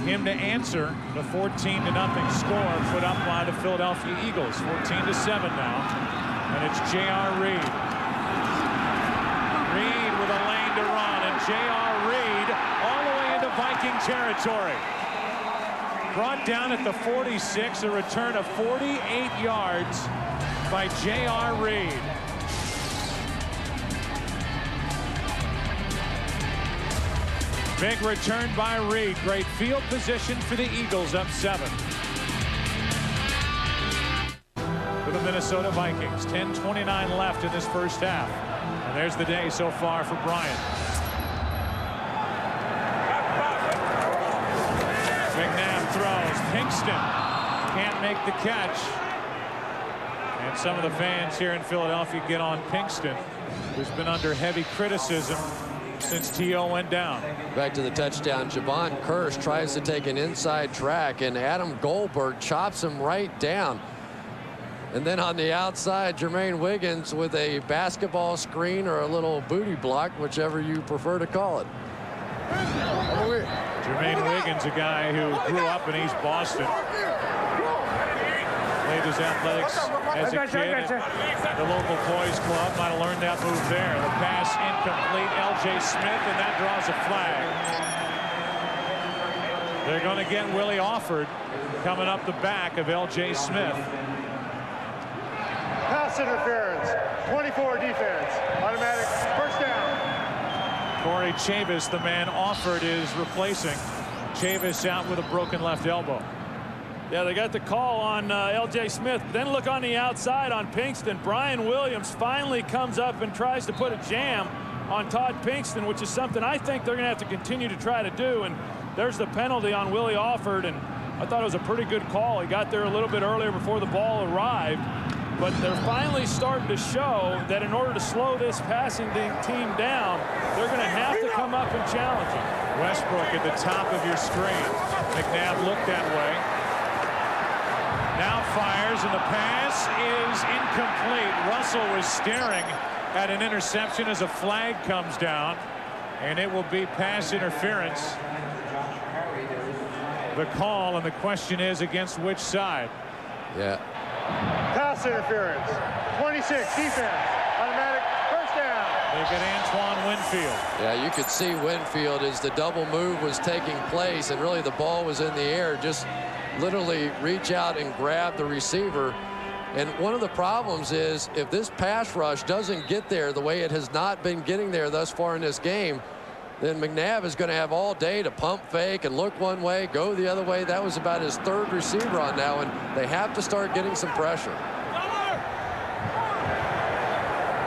him to answer the 14-0 score put up by the Philadelphia Eagles. 14-7 now, and it's J.R. Reed. Reed with a lane to run, and J.R. Reed all the way into Viking territory. Brought down at the 46, a return of 48 yards by J.R. Reed. Big return by Reed. Great field position for the Eagles, up 7. For the Minnesota Vikings, 10:29 left in this first half. And there's the day so far for Bryant. McNabb throws. Pinkston can't make the catch. And some of the fans here in Philadelphia get on Pinkston, who's been under heavy criticism since T.O. went down. Back to the touchdown. Javon Cris tries to take an inside track, and Adam Goldberg chops him right down. And then on the outside, Jermaine Wiggins with a basketball screen or a little booty block, whichever you prefer to call it. Jermaine Wiggins, a guy who grew up in East Boston. Played his athletics as a kid. The local boys club might have learned that move there. The pass incomplete. L.J. Smith, and that draws a flag. They're going to get Willie Offord coming up the back of L.J. Smith. Pass interference. 24 defense. Automatic first down. Corey Chavis, the man Offord is replacing. Chavis out with a broken left elbow. Yeah, they got the call on L.J. Smith. Then look on the outside on Pinkston. Brian Williams finally comes up and tries to put a jam on Todd Pinkston, which is something I think they're going to have to continue to try to do. And there's the penalty on Willie Offord, and I thought it was a pretty good call. He got there a little bit earlier before the ball arrived. But they're finally starting to show that in order to slow this passing team down, they're going to have to come up and challenge it. Westbrook at the top of your screen. McNabb looked that way. Now fires, and the pass is incomplete. Russell was staring at an interception as a flag comes down, and it will be pass interference. The call, and the question is against which side? Yeah. Pass interference. 26 defense. Automatic first down. They get Antoine Winfield. Yeah, you could see Winfield as the double move was taking place, and really the ball was in the air. Just literally reach out and grab the receiver. And one of the problems is if this pass rush doesn't get there the way it has not been getting there thus far in this game, then McNabb is going to have all day to pump fake and look one way, go the other way. That was about his third receiver on now, and they have to start getting some pressure.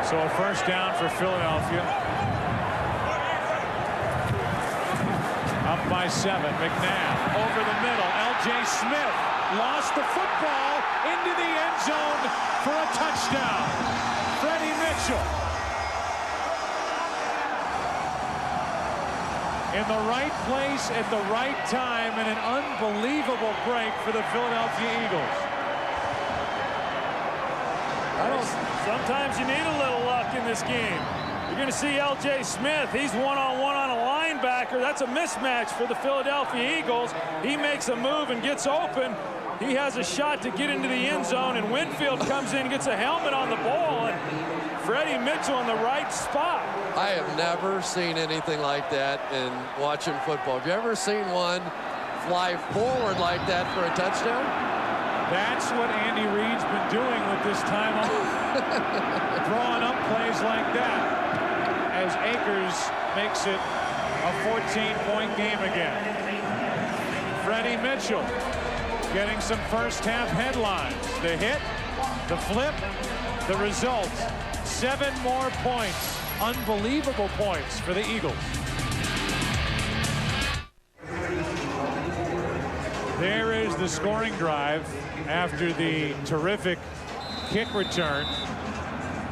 So a first down for Philadelphia. Up by 7. McNabb over the middle. L.J. Smith lost the football into the end zone for a touchdown. Freddie Mitchell. In the right place at the right time, and an unbelievable break for the Philadelphia Eagles. Sometimes you need a little luck in this game. You're going to see L.J. Smith. He's one-on-one on a linebacker. That's a mismatch for the Philadelphia Eagles. He makes a move and gets open. He has a shot to get into the end zone, and Winfield comes in and gets a helmet on the ball, and Freddie Mitchell in the right spot. I have never seen anything like that in watching football. Have you ever seen one fly forward like that for a touchdown? That's what Andy Reid's been doing with this time off. Drawing up plays like that as Akers makes it a 14-point game again. Freddie Mitchell getting some first-half headlines. The hit, the flip, the result. 7 more points. Unbelievable points for the Eagles. There is the scoring drive after the terrific kick return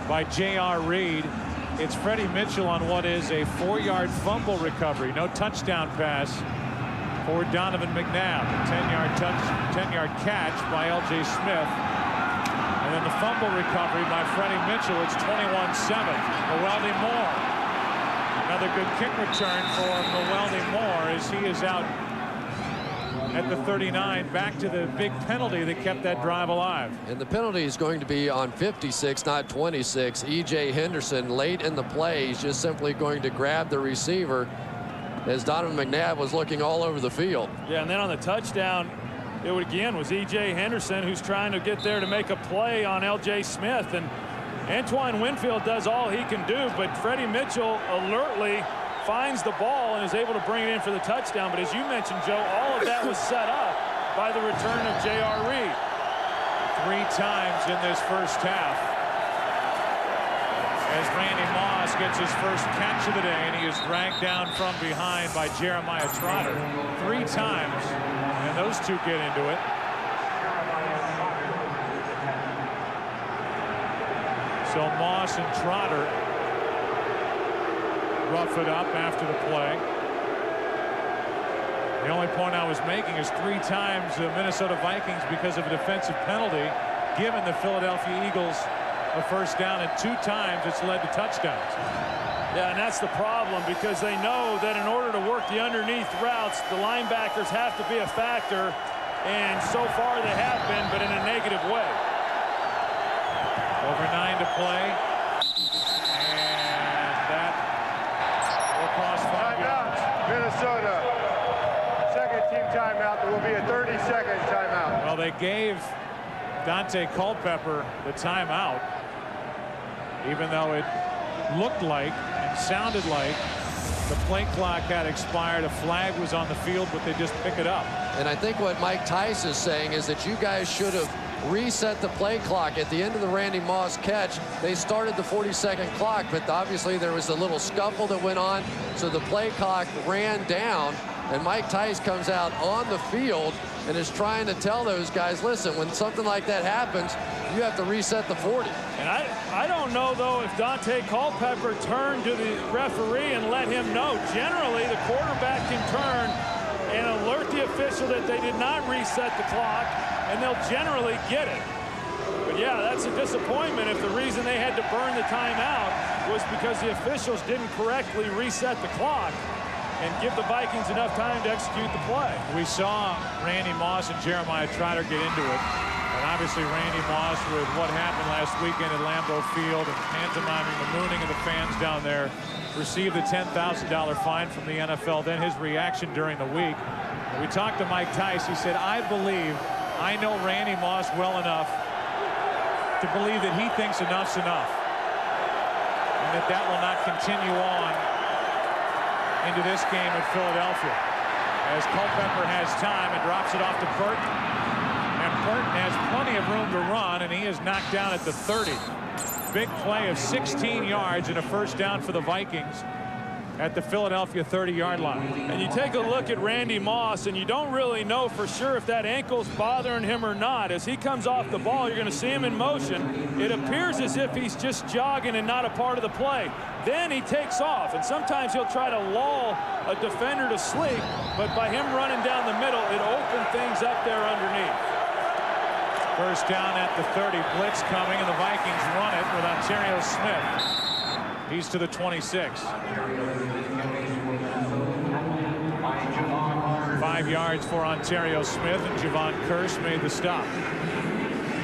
by J.R. Reid. It's Freddie Mitchell on what is a 4-yard fumble recovery. No touchdown pass for Donovan McNabb. 10-yard catch by L.J. Smith. And then the fumble recovery by Freddie Mitchell. It's 21-7. Mwelde Moore. Another good kick return for Mwelde Moore as he is out at the 39, back to the big penalty that kept that drive alive. And the penalty is going to be on 56, not 26. E.J. Henderson late in the play. He's just simply going to grab the receiver as Donovan McNabb was looking all over the field. Yeah, and then on the touchdown, it was E.J. Henderson who's trying to get there to make a play on L.J. Smith. And Antoine Winfield does all he can do, but Freddie Mitchell alertly finds the ball and is able to bring it in for the touchdown. But as you mentioned, Joe, all of that was set up by the return of J.R. Reid. 3 times in this first half as Randy Moss gets his first catch of the day, and he is dragged down from behind by Jeremiah Trotter. 3 times, and those two get into it. So Moss and Trotter rough it up after the play. The only point I was making is 3 times the Minnesota Vikings, because of a defensive penalty, given the Philadelphia Eagles a first down, and 2 times it's led to touchdowns. Yeah, and that's the problem, because they know that in order to work the underneath routes, the linebackers have to be a factor, and so far they have been, but in a negative way. Over 9 to play. Timeout, Minnesota. Second team timeout. There will be a 30-second timeout. Well, they gave Dante Culpepper the timeout, even though it looked like and sounded like the play clock had expired. A flag was on the field, but they just pick it up. And I think what Mike Tice is saying is that you guys should have reset the play clock. At the end of the Randy Moss catch, they started the 40-second clock, but obviously there was a little scuffle that went on, so the play clock ran down, and Mike Tice comes out on the field and is trying to tell those guys, listen, when something like that happens, you have to reset the 40. And I don't know, though, if Dante Culpepper turned to the referee and let him know. Generally, the quarterback can turn and alert the official that they did not reset the clock, and they'll generally get it. But yeah, that's a disappointment if the reason they had to burn the timeout was because the officials didn't correctly reset the clock and give the Vikings enough time to execute the play. We saw Randy Moss and Jeremiah Trotter get into it. And obviously Randy Moss, with what happened last weekend at Lambeau Field and pantomiming the mooning of the fans down there, received a $10,000 fine from the NFL. Then his reaction during the week. We talked to Mike Tice. He said, I know Randy Moss well enough to believe that he thinks enough's enough, and that will not continue on into this game at Philadelphia. As Culpepper has time and drops it off to Burton. And Burton has plenty of room to run, and he is knocked down at the 30. Big play of 16 yards and a first down for the Vikings at the Philadelphia 30-yard line. And you take a look at Randy Moss, and you don't really know for sure if that ankle's bothering him or not. As he comes off the ball, you're going to see him in motion. It appears as if he's just jogging and not a part of the play. Then he takes off, and sometimes he'll try to lull a defender to sleep, but by him running down the middle, it opened things up there underneath. First down at the 30, blitz coming, and the Vikings run it with Ontario Smith. He's to the 26. 5 yards for Ontario Smith, and Javon Curse made the stop.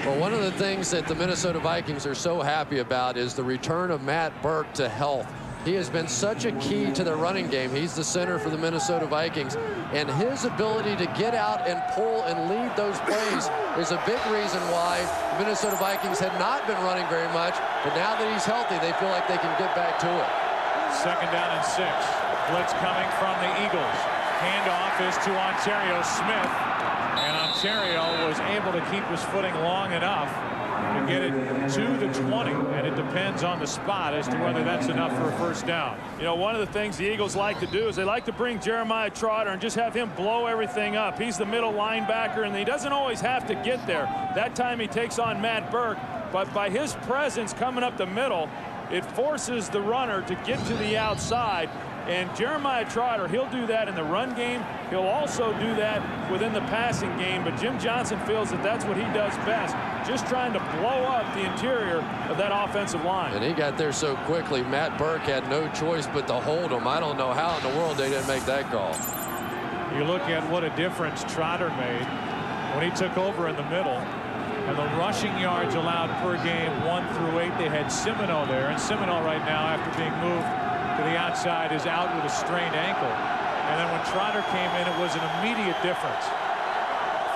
Well, one of the things that the Minnesota Vikings are so happy about is the return of Matt Burke to health. He has been such a key to their running game. He's the center for the Minnesota Vikings, and his ability to get out and pull and lead those plays is a big reason why the Minnesota Vikings had not been running very much, but now that he's healthy, they feel like they can get back to it. 2nd down and 6. Blitz coming from the Eagles. Handoff is to Ontario Smith, and Ontario was able to keep his footing long enough to get it to the 20, and it depends on the spot as to whether that's enough for a first down. You know, one of the things the Eagles like to do is they like to bring Jeremiah Trotter and just have him blow everything up. He's the middle linebacker, and he doesn't always have to get there. That time he takes on Matt Burke, but by his presence coming up the middle, it forces the runner to get to the outside. And Jeremiah Trotter, he'll do that in the run game. He'll also do that within the passing game. But Jim Johnson feels that that's what he does best, just trying to blow up the interior of that offensive line. And he got there so quickly, Matt Burke had no choice but to hold him. I don't know how in the world they didn't make that call. You look at what a difference Trotter made when he took over in the middle. And the rushing yards allowed per game 1 through 8. They had Semino there, and Semino right now, after being moved to the outside, is out with a strained ankle. And then when Trotter came in, it was an immediate difference.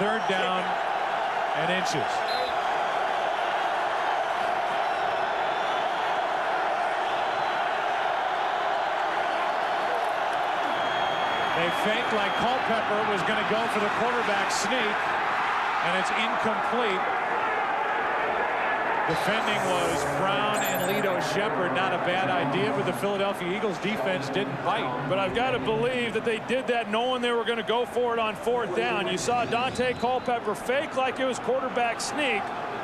3rd down and inches. They faked like Culpepper was going to go for the quarterback sneak, and it's incomplete. Defending was Brown and Lito Shepherd. Not a bad idea, but the Philadelphia Eagles defense didn't bite. But I've got to believe that they did that knowing they were going to go for it on 4th down. You saw Dante Culpepper fake like it was quarterback sneak,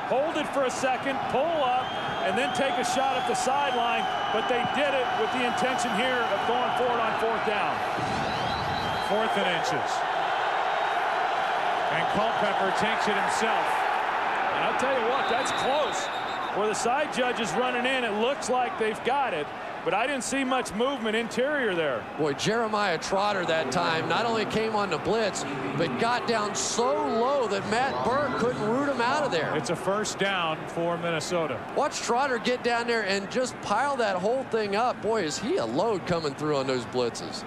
hold it for a second, pull up, and then take a shot at the sideline. But they did it with the intention here of going for it on 4th down. 4th and inches. And Culpepper takes it himself. And I'll tell you what, that's close. Where the side judge is running in, it looks like they've got it, but I didn't see much movement interior there. Boy, Jeremiah Trotter that time not only came on the blitz, but got down so low that Matt Burke couldn't root him out of there. It's a first down for Minnesota. Watch Trotter get down there and just pile that whole thing up. Boy, is he a load coming through on those blitzes.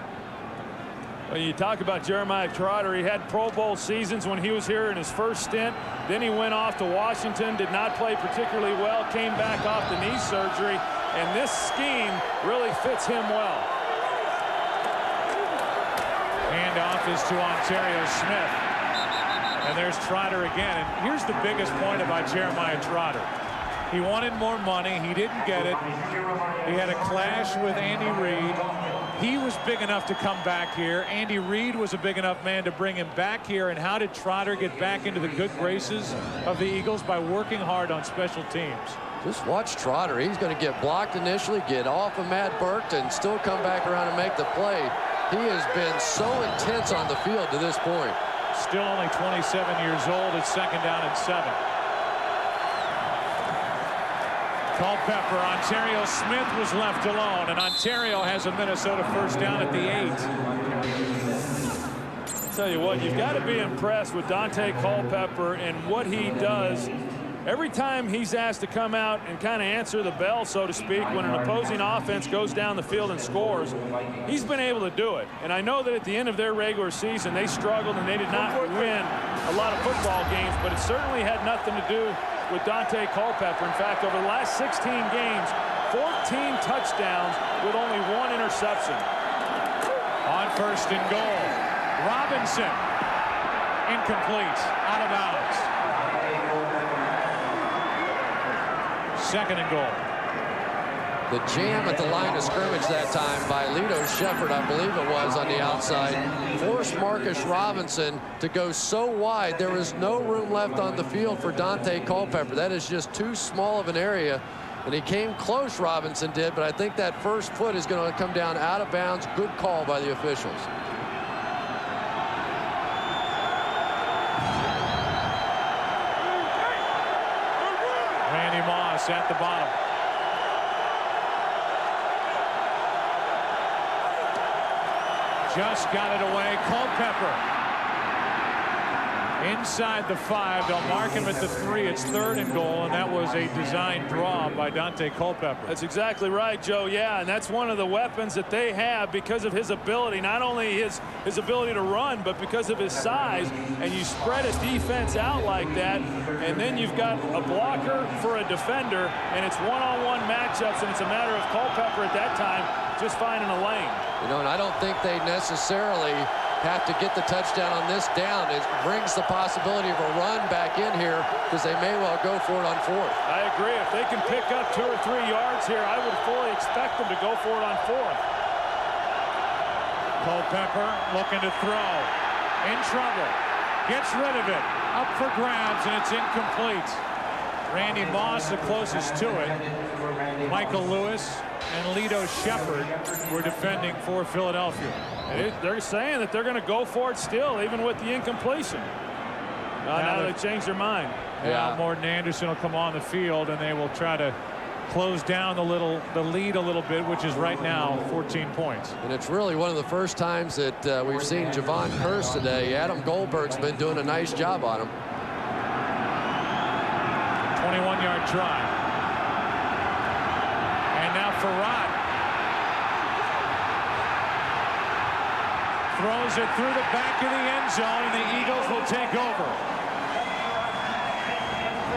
Well, you talk about Jeremiah Trotter. He had Pro Bowl seasons when he was here in his first stint. Then he went off to Washington, did not play particularly well, came back off the knee surgery, and this scheme really fits him well. Handoff is to Ontario Smith. And there's Trotter again. And here's the biggest point about Jeremiah Trotter. He wanted more money. He didn't get it. He had a clash with Andy Reid. He was big enough to come back here. Andy Reid was a big enough man to bring him back here. And how did Trotter get back into the good graces of the Eagles? By working hard on special teams. Just watch Trotter. He's going to get blocked initially, get off of Matt Burke, and still come back around and make the play. He has been so intense on the field to this point. Still only 27 years old. It's 2nd down and 7. Culpepper, Ontario Smith was left alone, and Ontario has a Minnesota first down at the 8. I'll tell you what, you've got to be impressed with Dante Culpepper and what he does. Every time he's asked to come out and kind of answer the bell, so to speak, when an opposing offense goes down the field and scores, he's been able to do it. And I know that at the end of their regular season, they struggled and they did not win a lot of football games, but it certainly had nothing to do with Dante Culpepper. In fact, over the last 16 games, 14 touchdowns with only 1 interception. On 1st and goal, Robinson, incomplete, out of bounds. 2nd and goal. The jam at the line of scrimmage that time by Lito Shepherd, I believe it was, on the outside, forced Marcus Robinson to go so wide there was no room left on the field for Dante Culpepper. That is just too small of an area. And he came close, Robinson did, but I think that first foot is going to come down out of bounds. Good call by the officials. Randy Moss at the bottom. Just got it away. Culpepper inside the 5. They'll mark him at the 3. It's 3rd and goal, and that was a design draw by Dante Culpepper. That's exactly right, Joe. Yeah, and that's one of the weapons that they have because of his ability, not only his ability to run, but because of his size. And you spread a defense out like that, and then you've got a blocker for a defender, and it's one-on-one matchups, and it's a matter of Culpepper at that time just finding a lane. You know, and I don't think they necessarily have to get the touchdown on this down. It brings the possibility of a run back in here because they may well go for it on 4th. I agree. If they can pick up 2 or 3 yards here, I would fully expect them to go for it on 4th. Culpepper looking to throw. In trouble. Gets rid of it. Up for grabs, and it's incomplete. Randy Moss the closest to it. Michael Lewis and Lito Shepard were defending for Philadelphia. They're saying that they're going to go for it still, even with the incompletion. Now they changed their mind. Yeah, Morton Anderson will come on the field, and they will try to close down the lead a little bit, which is right now 14 points. And it's really one of the first times that we've seen Javon Curse today. Adam Goldberg's been doing a nice job on him. 21-yard try. And now Farad throws it through the back of the end zone, and the Eagles will take over.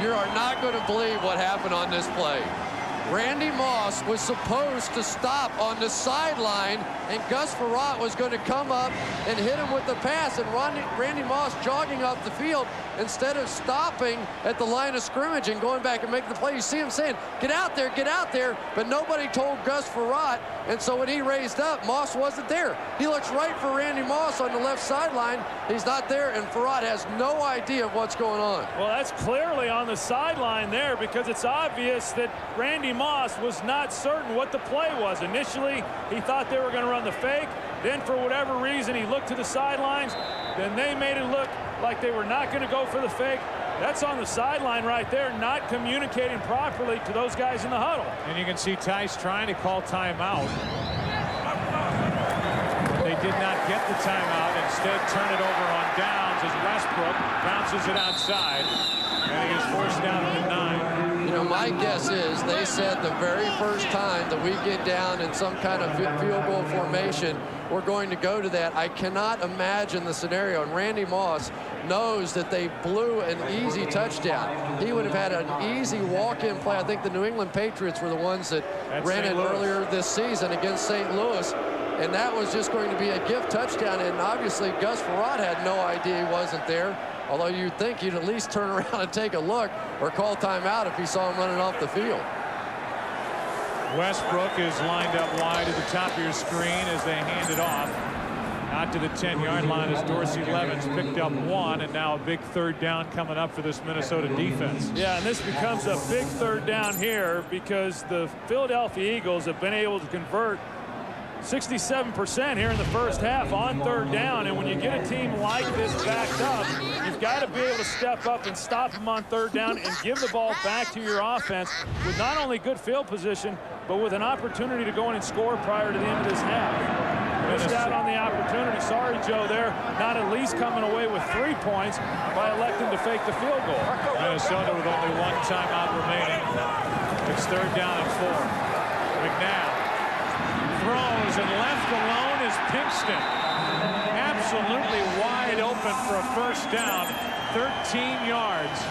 You are not going to believe what happened on this play. Randy Moss was supposed to stop on the sideline, and Gus Farad was going to come up and hit him with the pass, and Randy Moss jogging up the field instead of stopping at the line of scrimmage and going back and making the play. You see him saying, get out there, but nobody told Gus Farad, and so when he raised up, Moss wasn't there. He looks right for Randy Moss on the left sideline. He's not there, and Farad has no idea of what's going on. Well, that's clearly on the sideline there because it's obvious that Randy Moss was not certain what the play was. Initially, he thought they were going to run the fake. Then, for whatever reason, he looked to the sidelines. Then they made it look like they were not going to go for the fake. That's on the sideline right there, not communicating properly to those guys in the huddle. And you can see Tice trying to call timeout. They did not get the timeout. Instead, turn it over on downs as Westbrook bounces it outside. And he is forced down to the 9. You know, my guess is they said the very first time that we get down in some kind of field goal formation, we're going to go to that. I cannot imagine the scenario. And Randy Moss knows that they blew an easy touchdown. He would have had an easy walk-in play. I think the New England Patriots were the ones that ran it earlier this season against St. Louis. And that was just going to be a gift touchdown. And obviously, Gus Farad had no idea he wasn't there. Although you'd think he'd at least turn around and take a look or call timeout if he saw him running off the field. Westbrook is lined up wide at the top of your screen as they hand it off. Out to the 10-yard line as Dorsey Levens picked up 1, and now a big 3rd down coming up for this Minnesota defense. Yeah, and this becomes a big 3rd down here because the Philadelphia Eagles have been able to convert 67% here in the first half on 3rd down, and when you get a team like this backed up, you've got to be able to step up and stop them on 3rd down and give the ball back to your offense with not only good field position, but with an opportunity to go in and score prior to the end of this half. Missed out on the opportunity. Sorry, Joe, they're not at least coming away with 3 points by electing to fake the field goal. Minnesota with only 1 timeout remaining. It's 3rd down and 4. McNabb throws, and left alone is Pinkston. Absolutely wide open for a 1st down, 13 yards.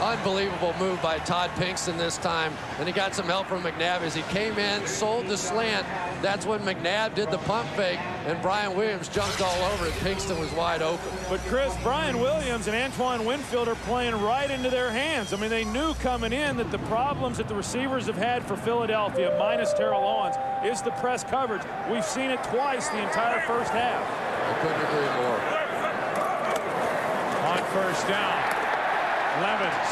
Unbelievable move by Todd Pinkston this time, and he got some help from McNabb as he came in, sold the slant. That's when McNabb did the pump fake, and Brian Williams jumped all over it. Pinkston was wide open. But Chris, Brian Williams and Antoine Winfield are playing right into their hands. I mean, they knew coming in that the problems that the receivers have had for Philadelphia, minus Terrell Owens, is the press coverage. We've seen it twice the entire first half. I couldn't agree more. On 1st down, Levens.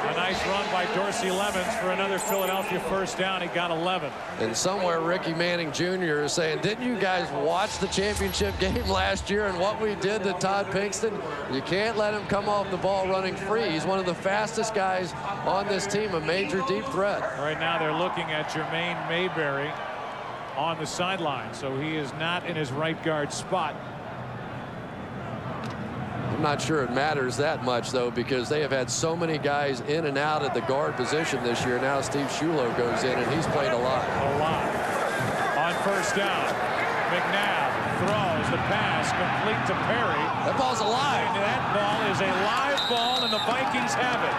A nice run by Dorsey Levens for another Philadelphia 1st down. He got 11. And somewhere Ricky Manning Jr. is saying, didn't you guys watch the championship game last year and what we did to Todd Pinkston? You can't let him come off the ball running free. He's one of the fastest guys on this team, a major deep threat. Right now they're looking at Jermaine Mayberry on the sideline, so he is not in his right guard spot. I'm not sure it matters that much, though, because they have had so many guys in and out at the guard position this year. Now Steve Shulo goes in, and he's played a lot. On first down, McNabb throws the pass complete to Perry. That ball's alive. And that ball is a live ball, and the Vikings have it.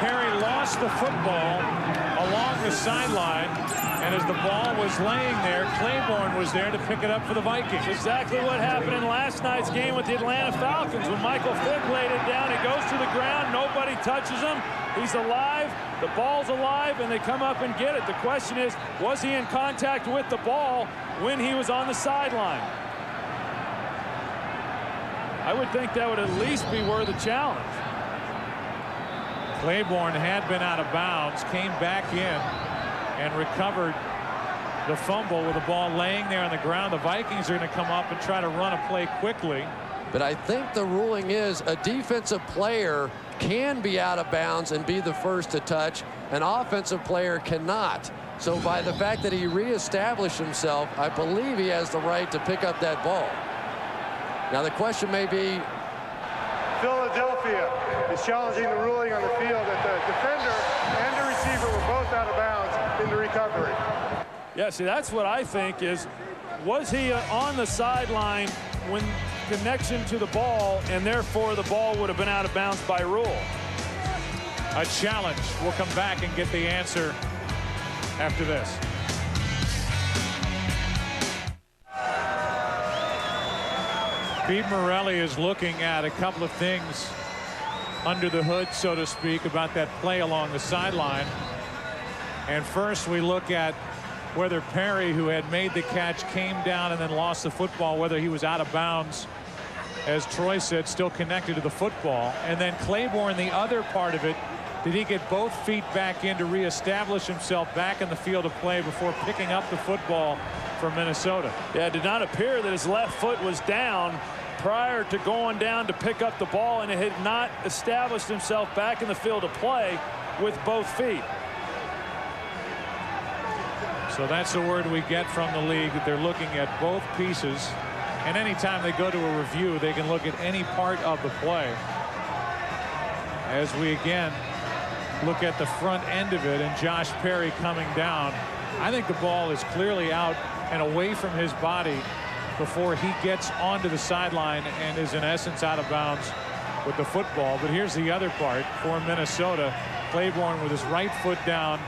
Perry lost the football along the sideline, and as the ball was laying there, Claiborne was there to pick it up for the Vikings. Exactly what happened in last night's game with the Atlanta Falcons. When Michael Vick laid it down, he goes to the ground, nobody touches him. He's alive, the ball's alive, and they come up and get it. The question is, was he in contact with the ball when he was on the sideline? I would think that would at least be worth a challenge. Claiborne had been out of bounds, came back in and recovered the fumble with the ball laying there on the ground. The Vikings are going to come up and try to run a play quickly. But I think the ruling is a defensive player can be out of bounds and be the first to touch. An offensive player cannot. So by the fact that he reestablished himself, I believe he has the right to pick up that ball. Now the question may be, Philadelphia is challenging the ruling on the field that the defender and the receiver were both out of bounds in the recovery. Yeah, see, that's what I think is, was he on the sideline when connection to the ball, and therefore the ball would have been out of bounds by rule? A challenge. We'll come back and get the answer after this. Pete Morelli is looking at a couple of things under the hood, so to speak, about that play along the sideline. And first we look at whether Perry, who had made the catch, came down and then lost the football, whether he was out of bounds, as Troy said, still connected to the football. And then Claiborne, the other part of it, did he get both feet back in to reestablish himself back in the field of play before picking up the football for Minnesota? Yeah, it did not appear that his left foot was down prior to going down to pick up the ball, and it had not established himself back in the field of play with both feet. So that's the word we get from the league, that they're looking at both pieces, and anytime they go to a review, they can look at any part of the play. As we again look at the front end of it, and Josh Perry coming down, I think the ball is clearly out and away from his body before he gets onto the sideline and is in essence out of bounds with the football. But here's the other part for Minnesota. Claiborne with his right foot down,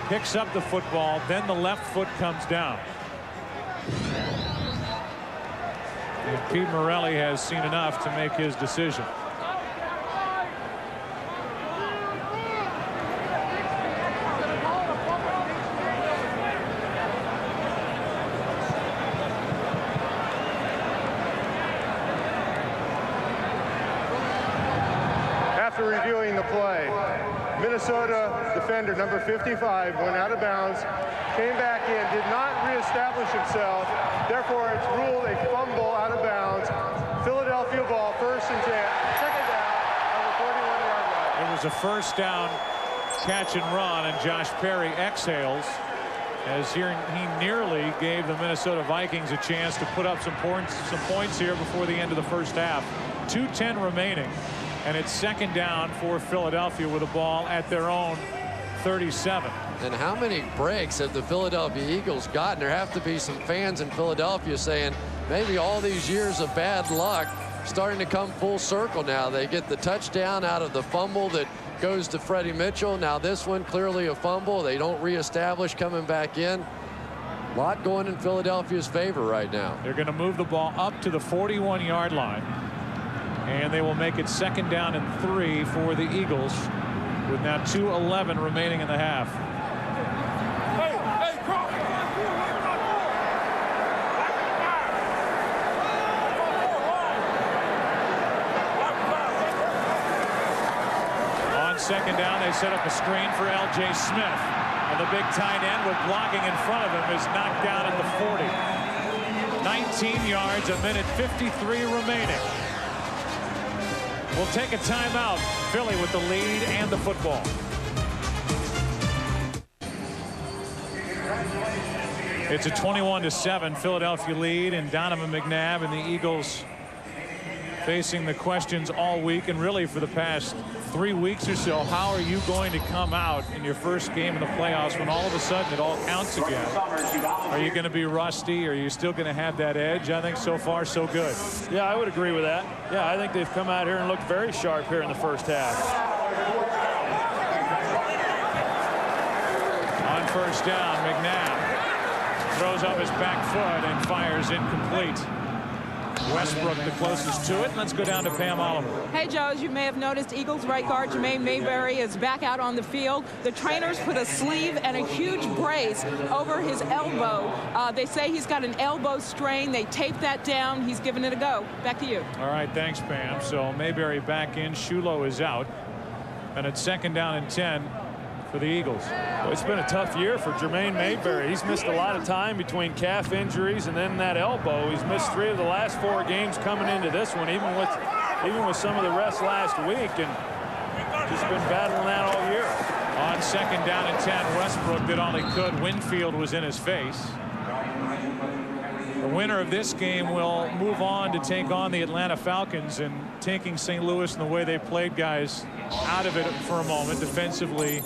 picks up the football, then the left foot comes down. And Pete Morelli has seen enough to make his decision. After reviewing the play, Minnesota defender number 55 went out of bounds, came back in, did not reestablish himself. Therefore, it's ruled a fumble out of bounds. Philadelphia ball, first and 10, second down on the 41-yard line. It was a first down catch and run, and Josh Perry exhales as he nearly gave the Minnesota Vikings a chance to put up some points here before the end of the first half. 2:10 remaining. And it's second down for Philadelphia with a ball at their own 37. And how many breaks have the Philadelphia Eagles gotten? There have to be some fans in Philadelphia saying maybe all these years of bad luck starting to come full circle now. They get the touchdown out of the fumble that goes to Freddie Mitchell. Now this one clearly a fumble. They don't reestablish coming back in. A lot going in Philadelphia's favor right now. They're going to move the ball up to the 41-yard line. And they will make it second down and 3 for the Eagles with now 2:11 remaining in the half. On second down, they set up a screen for L.J. Smith. And the big tight end with blocking in front of him is knocked down at the 40. 19 yards, a minute 53 remaining. We'll take a timeout. Philly with the lead and the football. It's a 21-7 Philadelphia lead, and Donovan McNabb and the Eagles facing the questions all week and really for the past 3 weeks or so. How are you going to come out in your first game in the playoffs when all of a sudden it all counts again? Are you going to be rusty? Are you still going to have that edge? I think so far so good. Yeah, I would agree with that. Yeah, I think they've come out here and looked very sharp here in the first half. On first down, McNabb throws up his back foot and fires incomplete. Westbrook the closest to it. Let's go down to Pam Oliver. Hey, Joe, as you may have noticed, Eagles right guard Jermaine Mayberry is back out on the field. The trainers put a sleeve and a huge brace over his elbow. They say he's got an elbow strain. They taped that down. He's giving it a go. Back to you. All right, thanks, Pam. So Mayberry back in. Shulo is out. And it's 2nd down and 10 for the Eagles. Well, it's been a tough year for Jermaine Mayberry. He's missed a lot of time between calf injuries and then that elbow. He's missed 3 of the last 4 games coming into this one, even with some of the rest last week, and just been battling that all year. On 2nd down and 10, Westbrook did all he could. Winfield was in his face. The winner of this game will move on to take on the Atlanta Falcons, and taking St. Louis and the way they played guys out of it for a moment defensively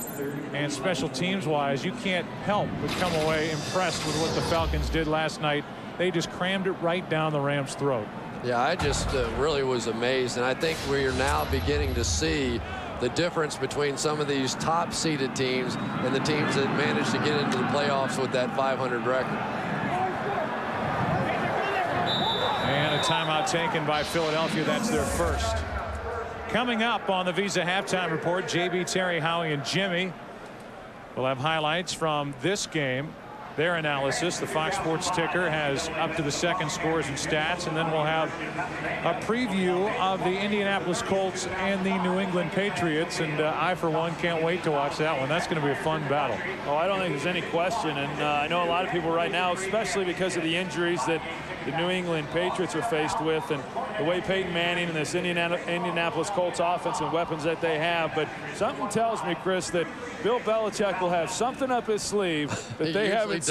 and special teams wise, you can't help but come away impressed with what the Falcons did last night. They just crammed it right down the Rams' throat. Yeah, I just really was amazed, and I think we're now beginning to see the difference between some of these top-seeded teams and the teams that managed to get into the playoffs with that 500 record. And a timeout taken by Philadelphia. That's their first. Coming up on the Visa Halftime Report, JB, Terry, Howie, and Jimmy will have highlights from this game. Their analysis. The Fox Sports ticker has up to the second scores and stats, and then we'll have a preview of the Indianapolis Colts and the New England Patriots, and I for one can't wait to watch that one. That's going to be a fun battle. Oh, I don't think there's any question, and I know a lot of people right now, especially because of the injuries that the New England Patriots are faced with and the way Peyton Manning and this Indianapolis Colts offense and weapons that they have. But something tells me, Chris, that Bill Belichick will have something up his sleeve that they haven't seen.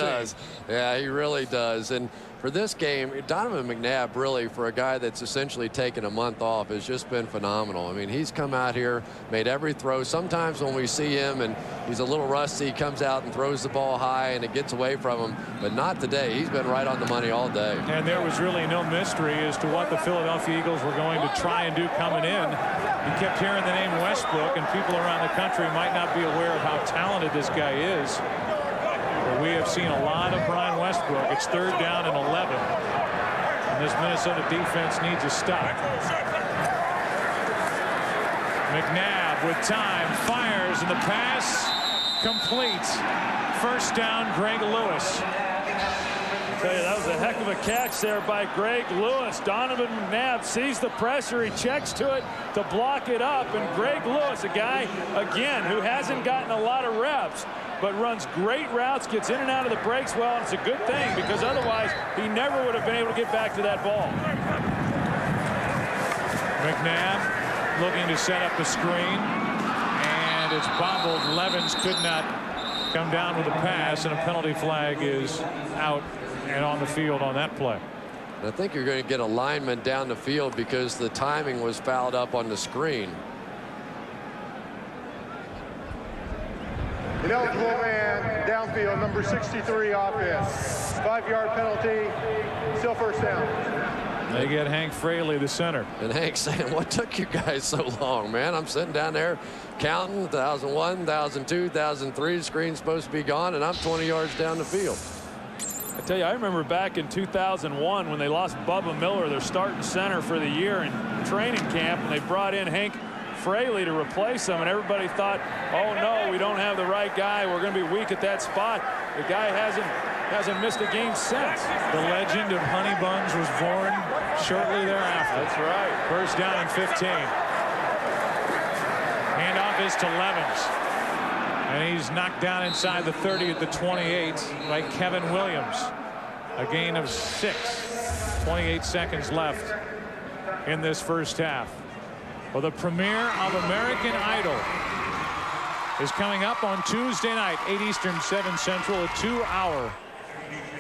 Yeah, he really does. And for this game, Donovan McNabb, really, for a guy that's essentially taken a month off, has just been phenomenal. I mean, he's come out here, made every throw. Sometimes when we see him and he's a little rusty, he comes out and throws the ball high and it gets away from him. But not today. He's been right on the money all day. And there was really no mystery as to what the Philadelphia Eagles were going to try and do coming in. You kept hearing the name Westbrook, and people around the country might not be aware of how talented this guy is. But we have seen a lot of Brian Westbrook. It's 3rd down and 11. And this Minnesota defense needs a stop. McNabb with time fires, and the pass complete. 1st down, Greg Lewis. I tell you, that was a heck of a catch there by Greg Lewis. Donovan McNabb sees the pressure. He checks to it to block it up. And Greg Lewis, a guy, again, who hasn't gotten a lot of reps, but runs great routes, gets in and out of the breaks well, and it's a good thing because otherwise he never would have been able to get back to that ball. McNabb looking to set up the screen, and it's bobbled. Levens could not come down with a pass, and a penalty flag is out and on the field on that play. I think you're going to get a lineman down the field because the timing was fouled up on the screen. Ineligible man, downfield, number 63 offense. 5-yard penalty, still 1st down. They get Hank Fraley, the center. And Hank saying, what took you guys so long, man? I'm sitting down there counting 1,001, 1,002, 1,003. The screen's supposed to be gone, and I'm 20 yards down the field. I tell you, I remember back in 2001 when they lost Bubba Miller, their starting center for the year in training camp, and they brought in Hank Fraley to replace him, and everybody thought, oh no, we don't have the right guy, we're going to be weak at that spot. The guy hasn't missed a game since. The legend of Honey Buns was born shortly thereafter. That's right. 1st down and 15. Handoff is to Levens, and he's knocked down inside the 30 at the 28 by Kevin Williams. A gain of 6. 28 seconds left in this first half. Well, the premiere of American Idol is coming up on Tuesday night, 8 Eastern, 7 Central, a 2-hour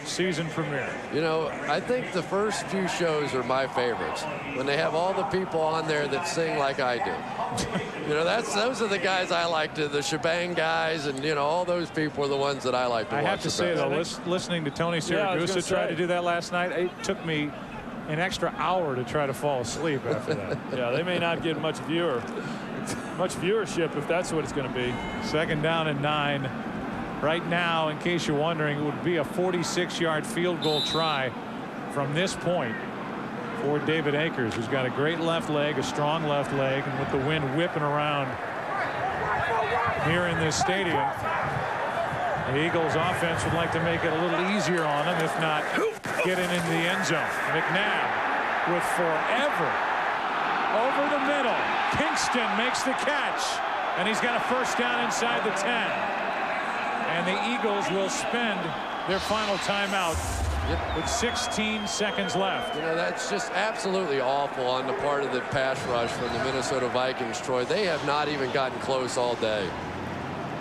season premiere? You know, I think the first few shows are my favorites. When they have all the people on there that sing like I do. You know, those are the guys I like to, the shebang guys, and, you know, all those people are the ones that I like to watch. I have to say, though, listening to Tony Siragusa try to do that last night, it took me an extra hour to try to fall asleep after that. Yeah, they may not get much viewership if that's what it's going to be. 2nd down and 9. Right now, in case you're wondering, it would be a 46-yard field goal try from this point for David Akers, who's got a great left leg, a strong left leg, and with the wind whipping around here in this stadium, the Eagles offense would like to make it a little easier on him, if not getting into the end zone. McNabb with forever over the middle. Kingston makes the catch, and he's got a first down inside the 10. And the Eagles will spend their final timeout with 16 seconds left. You know, that's just absolutely awful on the part of the pass rush from the Minnesota Vikings, Troy. They have not even gotten close all day.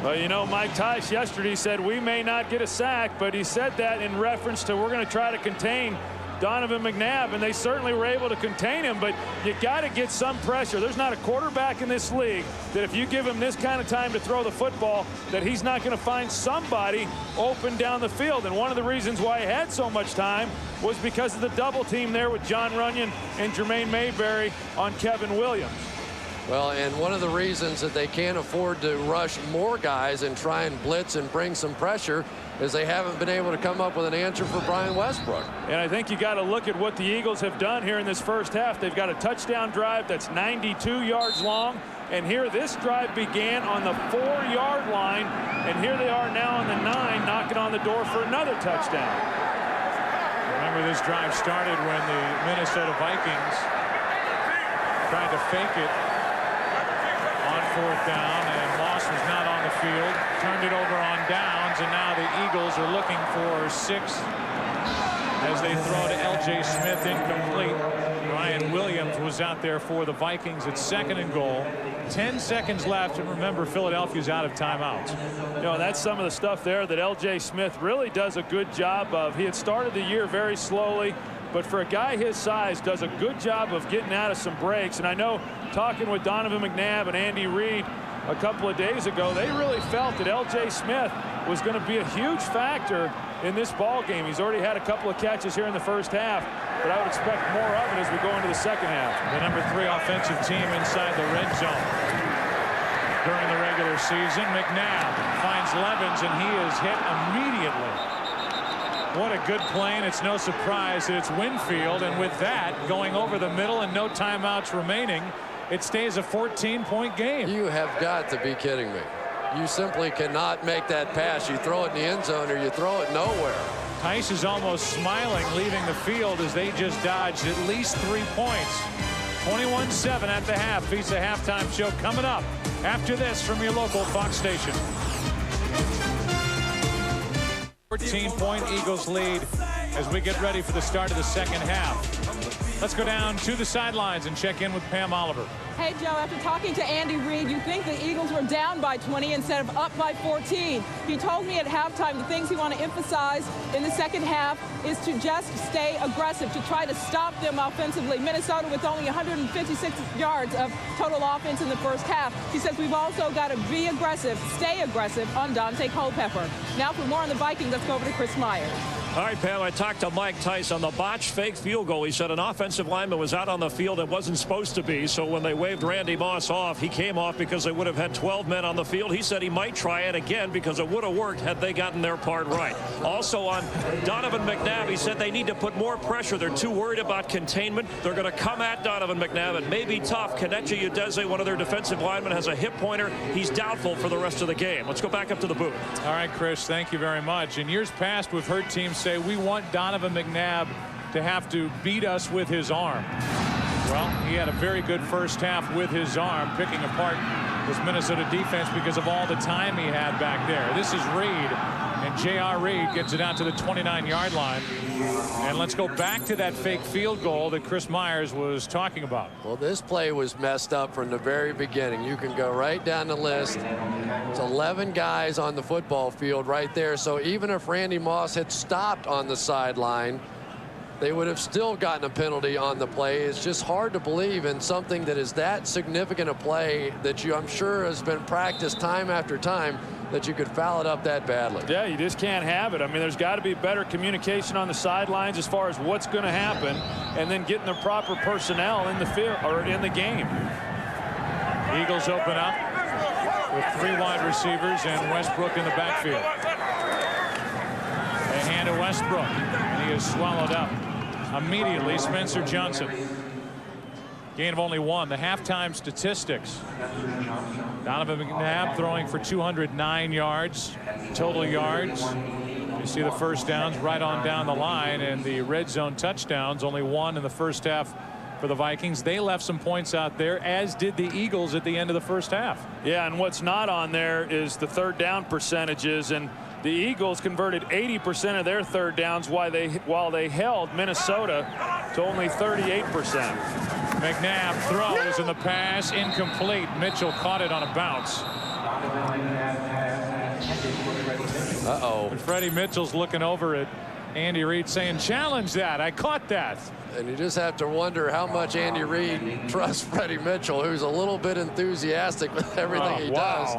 Well, you know, Mike Tice yesterday said we may not get a sack, but he said that in reference to we're going to try to contain Donovan McNabb, and they certainly were able to contain him, but you got to get some pressure. There's not a quarterback in this league that if you give him this kind of time to throw the football, that he's not going to find somebody open down the field. And one of the reasons why he had so much time was because of the double team there with John Runyon and Jermaine Mayberry on Kevin Williams. Well, and one of the reasons that they can't afford to rush more guys and try and blitz and bring some pressure is they haven't been able to come up with an answer for Brian Westbrook. And I think you got to look at what the Eagles have done here in this first half. They've got a touchdown drive that's 92 yards long. And here this drive began on the 4-yard line. And here they are now on the 9, knocking on the door for another touchdown. Remember, this drive started when the Minnesota Vikings tried to fake it on 4th down, and Moss was not on the field. Turned it over on downs, and now the Eagles are looking for 6 as they throw to L.J. Smith, incomplete. Ryan Williams was out there for the Vikings at 2nd and goal. 10 seconds left, and remember, Philadelphia's out of timeouts. You know, that's some of the stuff there that L.J. Smith really does a good job of. He had started the year very slowly, but for a guy his size, does a good job of getting out of some breaks. And I know, talking with Donovan McNabb and Andy Reid a couple of days ago, they really felt that L.J. Smith was going to be a huge factor in this ball game. He's already had a couple of catches here in the first half, but I would expect more of it as we go into the second half. The number 3 offensive team inside the red zone during the regular season. McNabb finds Levens, and he is hit immediately. What a good play, and it's no surprise that it's Winfield, and with that going over the middle and no timeouts remaining, it stays a 14-point game. You have got to be kidding me. You simply cannot make that pass. You throw it in the end zone or you throw it nowhere. Tice is almost smiling leaving the field as they just dodged at least 3 points. 21-7 at the half. Feats a halftime show coming up after this from your local Fox station. 14-point Eagles lead as we get ready for the start of the second half. Let's go down to the sidelines and check in with Pam Oliver. Hey, Joe, after talking to Andy Reid, you think the Eagles were down by 20 instead of up by 14. He told me at halftime the things he want to emphasize in the second half is to just stay aggressive, to try to stop them offensively. Minnesota with only 156 yards of total offense in the first half. He says we've also got to be aggressive, stay aggressive on Dante Culpepper. Now for more on the Vikings, let's go over to Chris Myers. All right, Pam, I talked to Mike Tice on the botched fake field goal. He said an offensive lineman was out on the field and wasn't supposed to be, so when they waved Randy Moss off, he came off because they would have had 12 men on the field. He said he might try it again because it would have worked had they gotten their part right. Also on Donovan McNabb, he said they need to put more pressure. They're too worried about containment. They're going to come at Donovan McNabb. It may be tough. Kenechi Udeze, one of their defensive linemen, has a hip pointer. He's doubtful for the rest of the game. Let's go back up to the booth. All right, Chris, thank you very much. In years past, we've heard teams say we want Donovan McNabb to have to beat us with his arm. Well, he had a very good first half with his arm, picking apart this Minnesota defense because of all the time he had back there. This is Reed, and J.R. Reed gets it out to the 29-yard line. And let's go back to that fake field goal that Chris Myers was talking about. Well, this play was messed up from the very beginning. You can go right down the list. It's 11 guys on the football field right there. So even if Randy Moss had stopped on the sideline, they would have still gotten a penalty on the play. It's just hard to believe in something that is that significant a play that I'm sure has been practiced time after time, that you could foul it up that badly. Yeah, you just can't have it. I mean, there's got to be better communication on the sidelines as far as what's going to happen, and then getting the proper personnel in the field or in the game. Eagles open up with 3 wide receivers and Westbrook in the backfield. They hand to Westbrook, and he is swallowed up immediately. Spencer Johnson. Gain of only 1. The halftime statistics. Donovan McNabb throwing for 209 yards. Total yards. You see the first downs right on down the line, and the red zone touchdowns, only 1 in the first half for the Vikings. They left some points out there, as did the Eagles at the end of the first half. Yeah, and what's not on there is the third down percentages, and the Eagles converted 80% of their third downs while they held Minnesota to only 38%. McNabb throws, and the pass incomplete. Mitchell caught it on a bounce. Uh-oh. And Freddie Mitchell's looking over at Andy Reid saying, challenge that. I caught that. And you just have to wonder how much Andy Reid trusts Freddie Mitchell, who's a little bit enthusiastic with everything he does.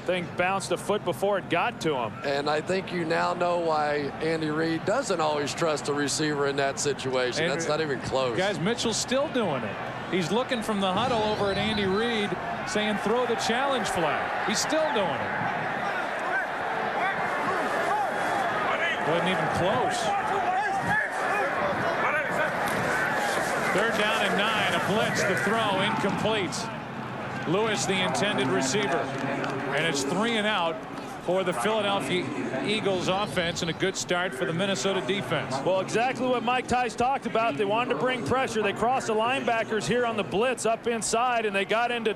Thing bounced a foot before it got to him. And I think you now know why Andy Reid doesn't always trust a receiver in that situation. That's not even close. Guys, Mitchell's still doing it. He's looking from the huddle over at Andy Reid saying throw the challenge flag. He's still doing it. Wasn't even close. 3rd down and 9. A blitz, the throw incomplete. Lewis, the intended receiver. And it's 3 and out for the Philadelphia Eagles offense, and a good start for the Minnesota defense. Well, exactly what Mike Tice talked about. They wanted to bring pressure. They crossed the linebackers here on the blitz up inside, and they got into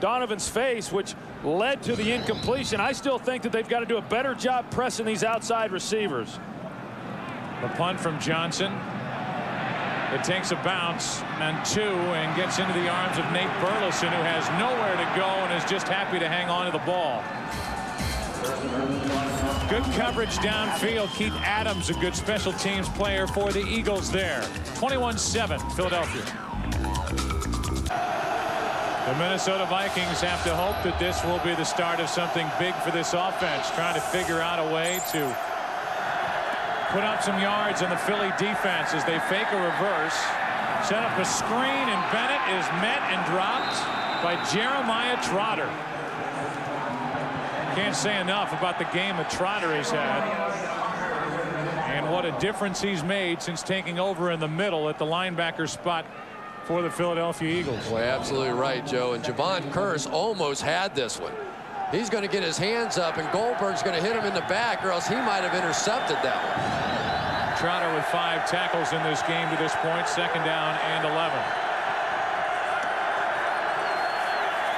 Donovan's face, which led to the incompletion. I still think that they've got to do a better job pressing these outside receivers. The punt from Johnson. It takes a bounce and 2 and gets into the arms of Nate Burleson, who has nowhere to go and is just happy to hang on to the ball. Good coverage downfield. Keith Adams, a good special teams player for the Eagles there. 21-7 Philadelphia. The Minnesota Vikings have to hope that this will be the start of something big for this offense, trying to figure out a way to put up some yards in the Philly defense as they fake a reverse, set up a screen, and Bennett is met and dropped by Jeremiah Trotter. Can't say enough about the game that Trotter has had and what a difference he's made since taking over in the middle at the linebacker spot for the Philadelphia Eagles. Well, absolutely right, Joe. And Javon Cris almost had this one. He's going to get his hands up, and Goldberg's going to hit him in the back, or else he might have intercepted that one. Trotter with 5 tackles in this game to this point. 2nd down and 11.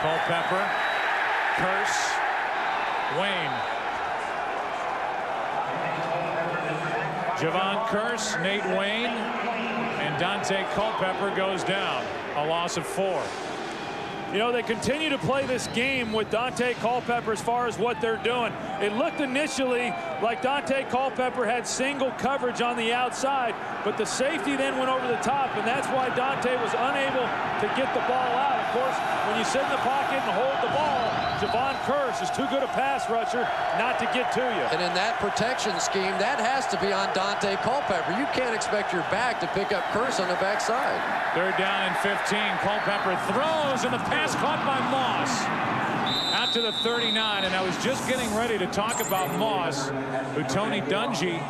Culpepper, Cris, Wayne. Javon Cris, Nate Wayne, and Dante Culpepper goes down. A loss of 4. You know, they continue to play this game with Dante Culpepper as far as what they're doing. It looked initially like Dante Culpepper had single coverage on the outside, but the safety then went over the top, and that's why Dante was unable to get the ball out. Of course, when you sit in the pocket and hold the ball, Javon Cris is too good a pass rusher not to get to you. And in that protection scheme, that has to be on Dante Culpepper. You can't expect your back to pick up Cris on the backside. 3rd down and 15. Culpepper throws, and the pass caught by Moss. Out to the 39, and I was just getting ready to talk about Moss, who Tony Dungy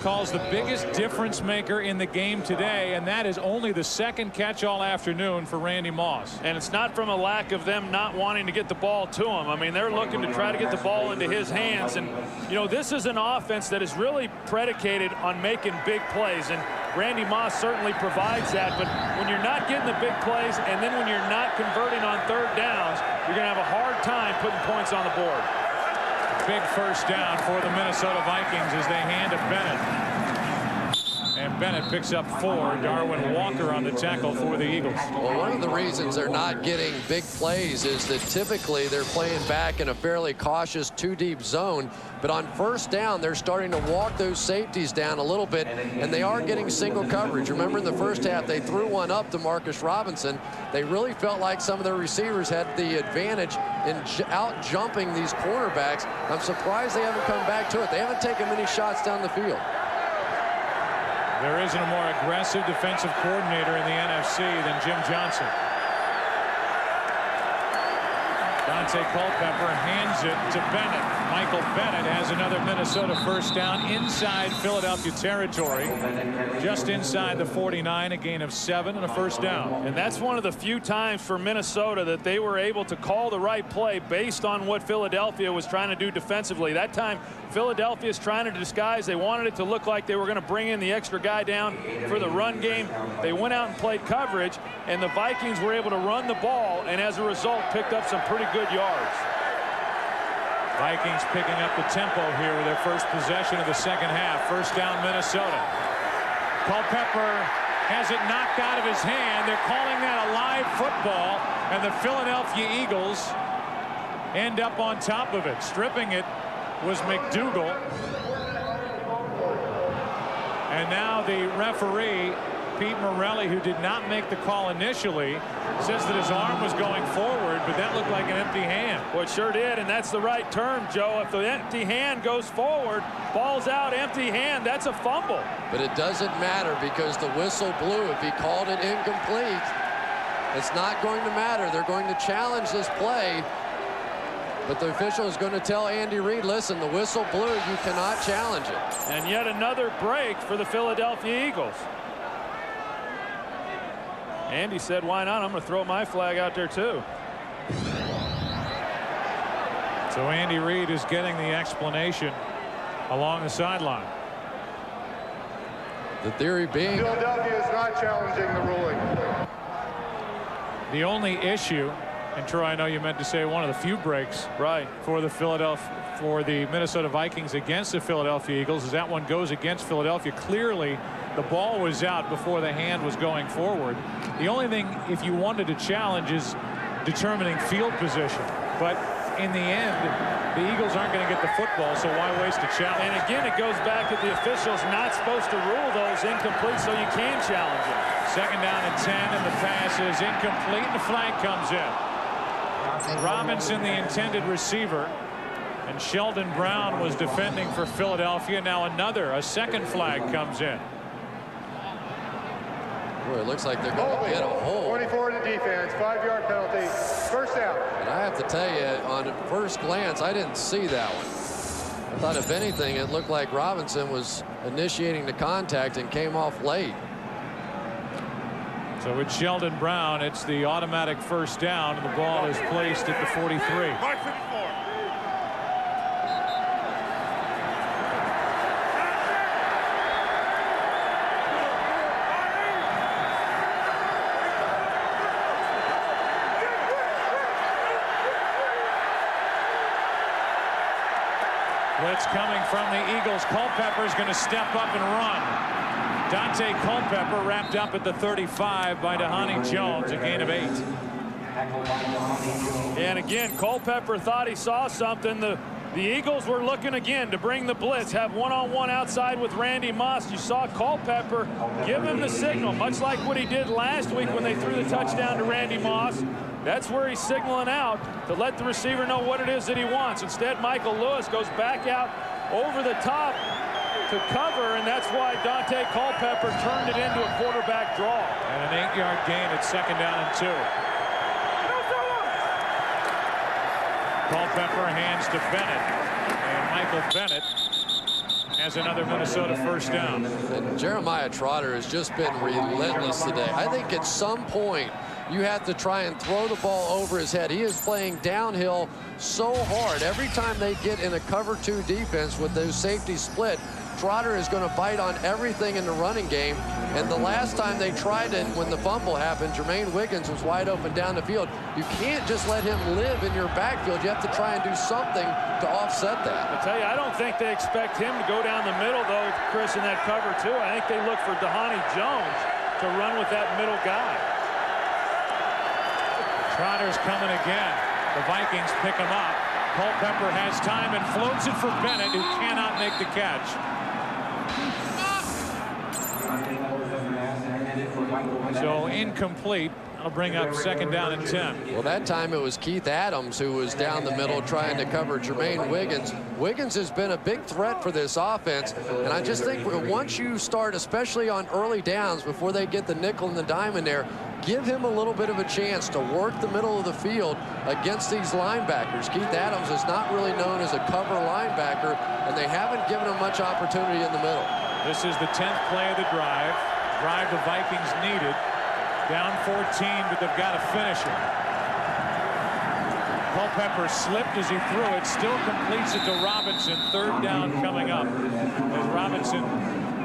calls the biggest difference maker in the game today, and that is only the 2nd catch all afternoon for Randy Moss. And it's not from a lack of them not wanting to get the ball to him. I mean, they're looking to try to get the ball into his hands, and you know, this is an offense that is really predicated on making big plays, and Randy Moss certainly provides that, but when you're not getting the big plays and then when you're not converting on third downs, you're going to have a hard time putting points on the board. Big first down for the Minnesota Vikings as they hand to Bennett. And Bennett picks up 4. Darwin Walker on the tackle for the Eagles. Well, one of the reasons they're not getting big plays is that typically they're playing back in a fairly cautious 2-deep zone. But on first down, they're starting to walk those safeties down a little bit, and they are getting single coverage. Remember in the first half, they threw one up to Marcus Robinson. They really felt like some of their receivers had the advantage in out-jumping these cornerbacks. I'm surprised they haven't come back to it. They haven't taken many shots down the field. There isn't a more aggressive defensive coordinator in the NFC than Jim Johnson. Dante Culpepper hands it to Bennett. Michael Bennett has another Minnesota first down inside Philadelphia territory. Just inside the 49, a gain of 7 and a first down. And that's one of the few times for Minnesota that they were able to call the right play based on what Philadelphia was trying to do defensively. That time, Philadelphia is trying to disguise. They wanted it to look like they were going to bring in the extra guy down for the run game. They went out and played coverage, and the Vikings were able to run the ball, and as a result, picked up some pretty good yards. Vikings picking up the tempo here with their first possession of the second half. First down, Minnesota. Culpepper has it knocked out of his hand. They're calling that a live football, and the Philadelphia Eagles end up on top of it. Stripping it was McDougal. And now the referee, Pete Morelli, who did not make the call initially, says that his arm was going forward, but that looked like an empty hand. Well, it sure did, and that's the right term, Joe. If the empty hand goes forward, ball's out, empty hand, that's a fumble. But it doesn't matter because the whistle blew. If he called it incomplete, it's not going to matter. They're going to challenge this play. But the official is going to tell Andy Reid, listen, the whistle blew, you cannot challenge it. And yet another break for the Philadelphia Eagles. Andy said, why not? I'm going to throw my flag out there too. So Andy Reid is getting the explanation along the sideline. The theory being Philadelphia is not challenging the ruling. The only issue, and Troy, I know you meant to say one of the few breaks right for the Minnesota Vikings against the Philadelphia Eagles, is that one goes against Philadelphia. Clearly the ball was out before the hand was going forward. The only thing, if you wanted to challenge, is determining field position. But in the end, the Eagles aren't going to get the football, so why waste a challenge? And again, it goes back that the official's not supposed to rule those incomplete, so you can challenge it. Second down and 10, and the pass is incomplete, and the flag comes in. Robinson, the intended receiver, and Sheldon Brown was defending for Philadelphia. Now a second flag comes in. Boy, it looks like they're going to get a hole. 24 to defense, 5-yard penalty, first down. And I have to tell you, on first glance, I didn't see that one. I thought, if anything, it looked like Robinson was initiating the contact and came off late. So with Sheldon Brown, it's the automatic first down, and the ball is placed at the 43. Blitz coming from the Eagles. Culpepper is going to step up and run. Dante Culpepper wrapped up at the 35 by Dhani Jones, a gain of 8. And again, Culpepper thought he saw something. The Eagles were looking again to bring the blitz, have one-on-one outside with Randy Moss. You saw Culpepper give him the signal, much like what he did last week when they threw the touchdown to Randy Moss. That's where he's signaling out to let the receiver know what it is that he wants. Instead, Michael Lewis goes back out over the top to cover, and that's why Dante Culpepper turned it into a quarterback draw. And an 8-yard gain at second down and 2. Culpepper hands to Bennett, and Michael Bennett has another Minnesota first down. And Jeremiah Trotter has just been relentless today. I think at some point you have to try and throw the ball over his head. He is playing downhill so hard. Every time they get in a cover 2 defense with those safeties split, Trotter is going to bite on everything in the running game. And the last time they tried it, when the fumble happened, Jermaine Wiggins was wide open down the field. You can't just let him live in your backfield. You have to try and do something to offset that. I tell you, I don't think they expect him to go down the middle, though, Chris, in that cover, too. I think they look for Dhani Jones to run with that middle guy. Trotter's coming again. The Vikings pick him up. Culpepper has time and floats it for Bennett, who cannot make the catch. So incomplete. That'll bring up 2nd down and 10. Well, that time it was Keith Adams who was down the middle trying to cover Jermaine Wiggins. Wiggins has been a big threat for this offense, and I just think once you start, especially on early downs before they get the nickel and the dime in there, give him a little bit of a chance to work the middle of the field against these linebackers. Keith Adams is not really known as a cover linebacker, and they haven't given him much opportunity in the middle. This is the 10th play of the drive. Drive the Vikings needed. Down 14, but they've got to finish it. Culpepper slipped as he threw it. Still completes it to Robinson. 3rd down coming up as Robinson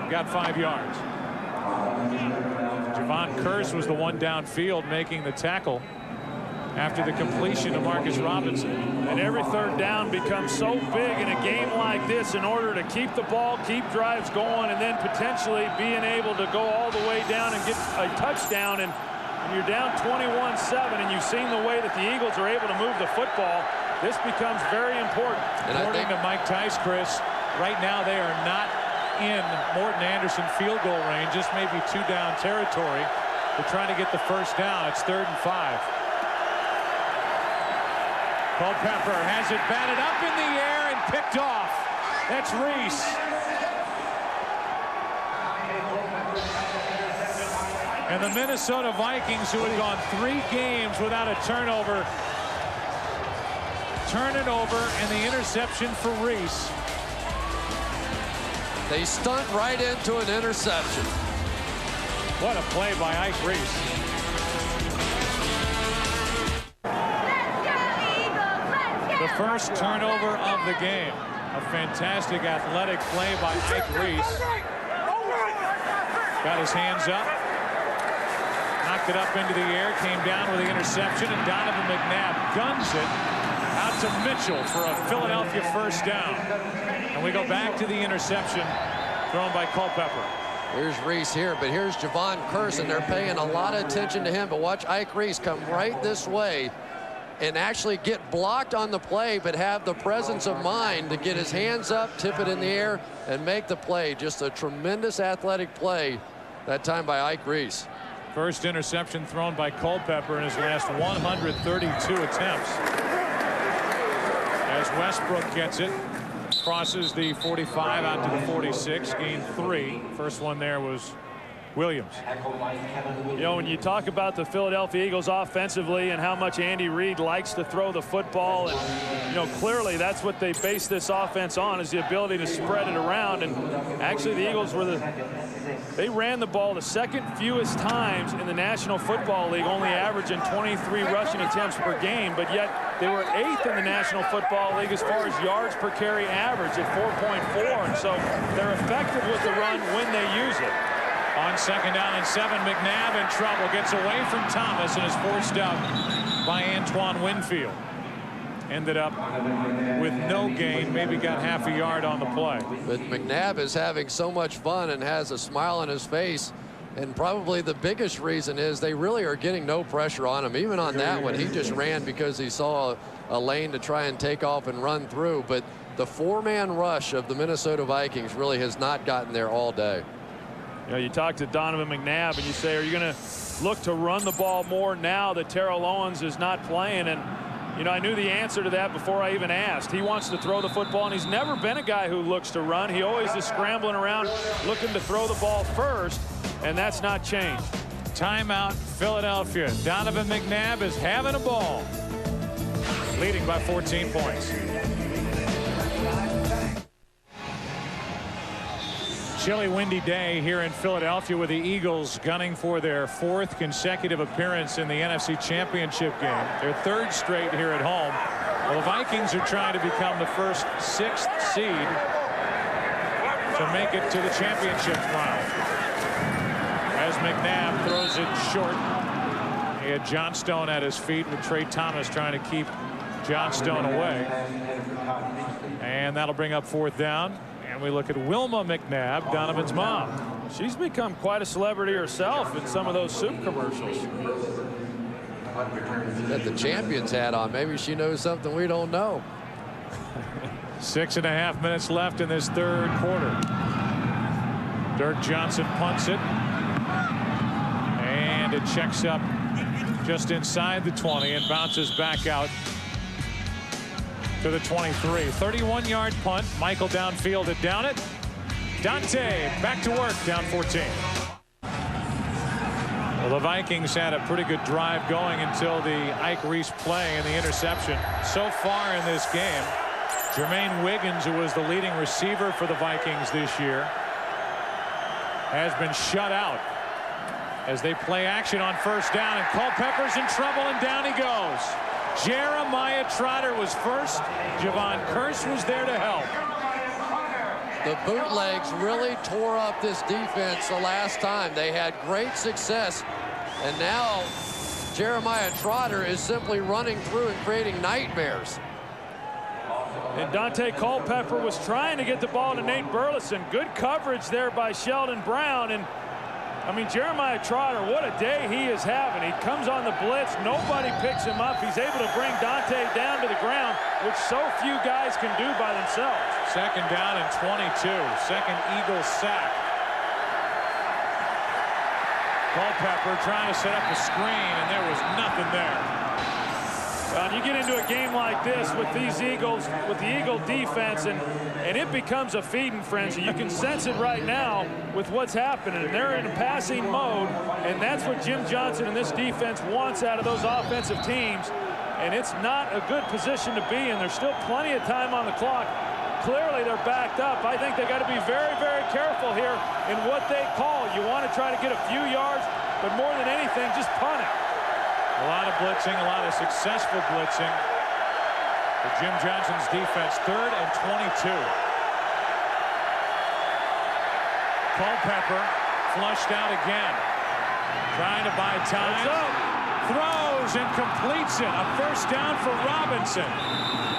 got 5 yards. Javon Cris was the one downfield making the tackle after the completion of Marcus Robinson. And every 3rd down becomes so big in a game like this in order to keep the ball, keep drives going, and then potentially being able to go all the way down and get a touchdown. And you're down 21-7, and you've seen the way that the Eagles are able to move the football. This becomes very important. And according to Mike Tice, Chris, right now they are not in Morton Anderson field goal range, just maybe 2-down territory. They're trying to get the 1st down. It's 3rd and 5. Culpepper has it batted up in the air and picked off. That's Reese. And the Minnesota Vikings, who had gone 3 games without a turnover, turn it over, and the interception for Reese. They stunt right into an interception. What a play by Ike Reese. The first turnover of the game. A fantastic athletic play by Ike Reese. Got his hands up. Knocked it up into the air. Came down with the interception. And Donovan McNabb guns it out to Mitchell for a Philadelphia 1st down. And we go back to the interception thrown by Culpepper. Here's Reese here, but here's Javon Cris, and they're paying a lot of attention to him. But watch Ike Reese come right this way and actually get blocked on the play, but have the presence of mind to get his hands up, tip it in the air, and make the play. Just a tremendous athletic play that time by Ike Reese. First interception thrown by Culpepper in his last 132 attempts. As Westbrook gets it, crosses the 45 out to the 46, gained 3. First one there was Williams. You know, when you talk about the Philadelphia Eagles offensively and how much Andy Reid likes to throw the football, and you know, clearly that's what they base this offense on, is the ability to spread it around. And actually the Eagles they ran the ball the 2nd fewest times in the National Football League, only averaging 23 rushing attempts per game, but yet they were 8th in the National Football League as far as yards per carry average at 4.4, and so they're effective with the run when they use it. On 2nd down and 7, McNabb in trouble, gets away from Thomas and is forced out by Antoine Winfield. Ended up with no gain, maybe got half a yard on the play. But McNabb is having so much fun and has a smile on his face, and probably the biggest reason is they really are getting no pressure on him. Even on that one, he just ran because he saw a lane to try and take off and run through. But the 4-man rush of the Minnesota Vikings really has not gotten there all day. You know, you talk to Donovan McNabb and you say, are you going to look to run the ball more now that Terrell Owens is not playing? And, you know, I knew the answer to that before I even asked. He wants to throw the football, and he's never been a guy who looks to run. He always is scrambling around looking to throw the ball first, and that's not changed. Timeout, Philadelphia. Donovan McNabb is having a ball, leading by 14 points. Chilly, windy day here in Philadelphia with the Eagles gunning for their 4th consecutive appearance in the NFC Championship game. Their 3rd straight here at home. Well, the Vikings are trying to become the first 6th seed to make it to the championship round. As McNabb throws it short. He had Johnstone at his feet with Trey Thomas trying to keep Johnstone away. And that'll bring up 4th down. And we look at Wilma McNabb, Donovan's mom. She's become quite a celebrity herself in some of those soup commercials. Got the champion's hat on. Maybe she knows something we don't know. 6.5 minutes left in this 3rd quarter. Dirk Johnson punts it. And it checks up just inside the 20 and bounces back out to the 23. 31-yard punt. Michael downfield to down it. Dante back to work, down 14. Well, the Vikings had a pretty good drive going until the Ike Reese play and the interception. So far in this game, Jermaine Wiggins, who was the leading receiver for the Vikings this year, has been shut out as they play action on 1st down, and Culpepper's in trouble, and down he goes. Jeremiah Trotter was first. Javon Curse was there to help. The bootlegs really tore up this defense the last time. They had great success, and now Jeremiah Trotter is simply running through and creating nightmares. And Dante Culpepper was trying to get the ball to Nate Burleson. Good coverage there by Sheldon Brown. And I mean, Jeremiah Trotter, what a day he is having. He comes on the blitz. Nobody picks him up. He's able to bring Dante down to the ground, which so few guys can do by themselves. 2nd down and 22. 2nd Eagles sack. Culpepper trying to set up a screen, and there was nothing there. You get into a game like this with these Eagles, with the Eagle defense, and it becomes a feeding frenzy. You can sense it right now with what's happening. They're in a passing mode, and that's what Jim Johnson and this defense wants out of those offensive teams. And it's not a good position to be in. There's still plenty of time on the clock. Clearly, they're backed up. I think they got to be very, very careful here in what they call. You want to try to get a few yards, but more than anything, just punt it. A lot of blitzing, a lot of successful blitzing for Jim Johnson's defense. 3rd and 22. Culpepper flushed out again. Trying to buy time. Throws and completes it. A 1st down for Robinson.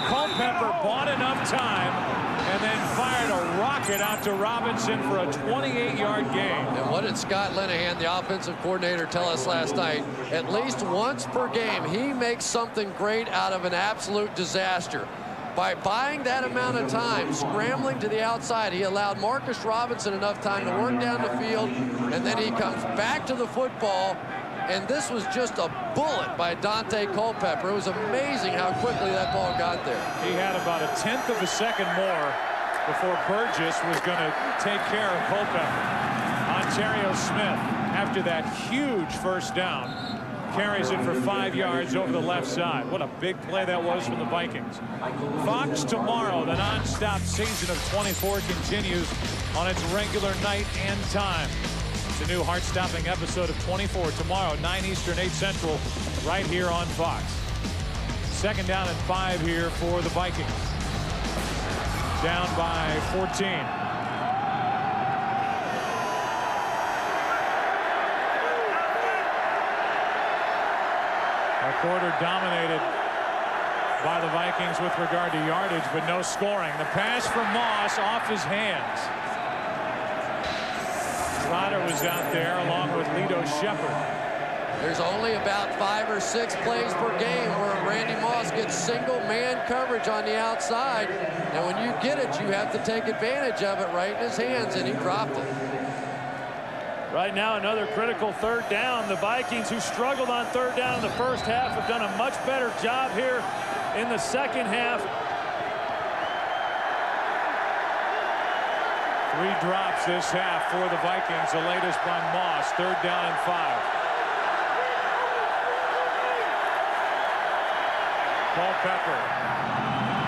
Culpepper bought enough time and then fired a rocket out to Robinson for a 28-yard gain. And what did Scott Linehan, the offensive coordinator, tell us last night? At least once per game, he makes something great out of an absolute disaster. By buying that amount of time, scrambling to the outside, he allowed Marcus Robinson enough time to work down the field, and then he comes back to the football, and this was just a bullet by Dante Culpepper. It was amazing how quickly that ball got there. He had about 1/10 of a second more before Burgess was going to take care of Culpepper. Ontario Smith, after that huge 1st down, carries it for 5 yards over the left side. What a big play that was from the Vikings. Fox tomorrow, the nonstop season of 24 continues on its regular night and time. It's a new heart-stopping episode of 24 tomorrow, 9 Eastern, 8 Central, right here on Fox. 2nd down and 5 here for the Vikings. Down by 14. A quarter dominated by the Vikings with regard to yardage, but no scoring. The pass from Moss off his hands. Trotter was out there along with Lito Shepherd. There's only about 5 or 6 plays per game where Randy Moss gets single man coverage on the outside. And when you get it, you have to take advantage of it right in his hands, and he dropped it. Right now, another critical 3rd down. The Vikings, who struggled on 3rd down in the 1st half, have done a much better job here in the 2nd half. 3 drops this half for the Vikings, the latest by Moss. 3rd down and 5. Culpepper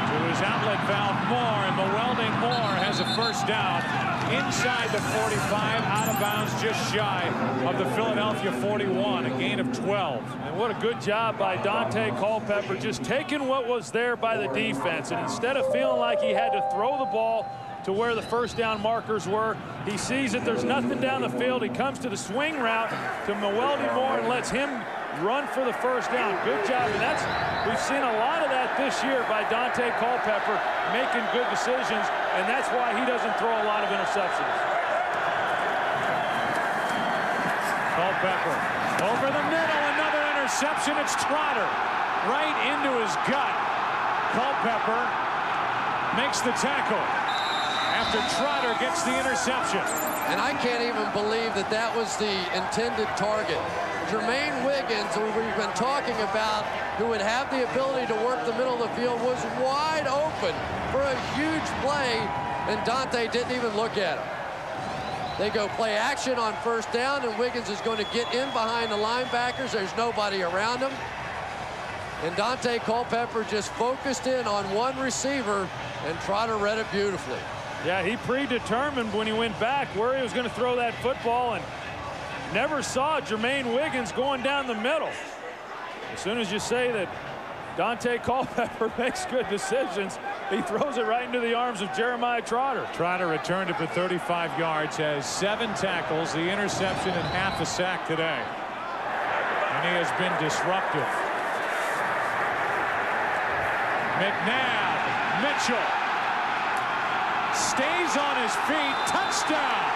to his outlet valve Moore, and Welding Moore has a 1st down inside the 45, out of bounds just shy of the Philadelphia 41, a gain of 12. And what a good job by Dante Culpepper, just taking what was there by the defense, and instead of feeling like he had to throw the ball to where the first down markers were. He sees that there's nothing down the field. He comes to the swing route to Mwelde Moore and lets him run for the first down. Good job. And we've seen a lot of that this year by Dante Culpepper, making good decisions, and that's why he doesn't throw a lot of interceptions. Culpepper over the middle, another interception. It's Trotter right into his gut. Culpepper makes the tackle after Trotter gets the interception. And I can't even believe that that was the intended target. Jermaine Wiggins, who we've been talking about, who would have the ability to work the middle of the field, was wide open for a huge play, and Dante didn't even look at him. They go play action on first down, and Wiggins is going to get in behind the linebackers. There's nobody around him. And Dante Culpepper just focused in on one receiver, and Trotter read it beautifully. Yeah, he predetermined when he went back where he was going to throw that football, and never saw Jermaine Wiggins going down the middle. As soon as you say that Dante Culpepper makes good decisions, he throws it right into the arms of Jeremiah Trotter. Trotter returned it for 35 yards, has 7 tackles, the interception, and half a sack today. And he has been disruptive. McNabb, Mitchell stays on his feet, touchdown.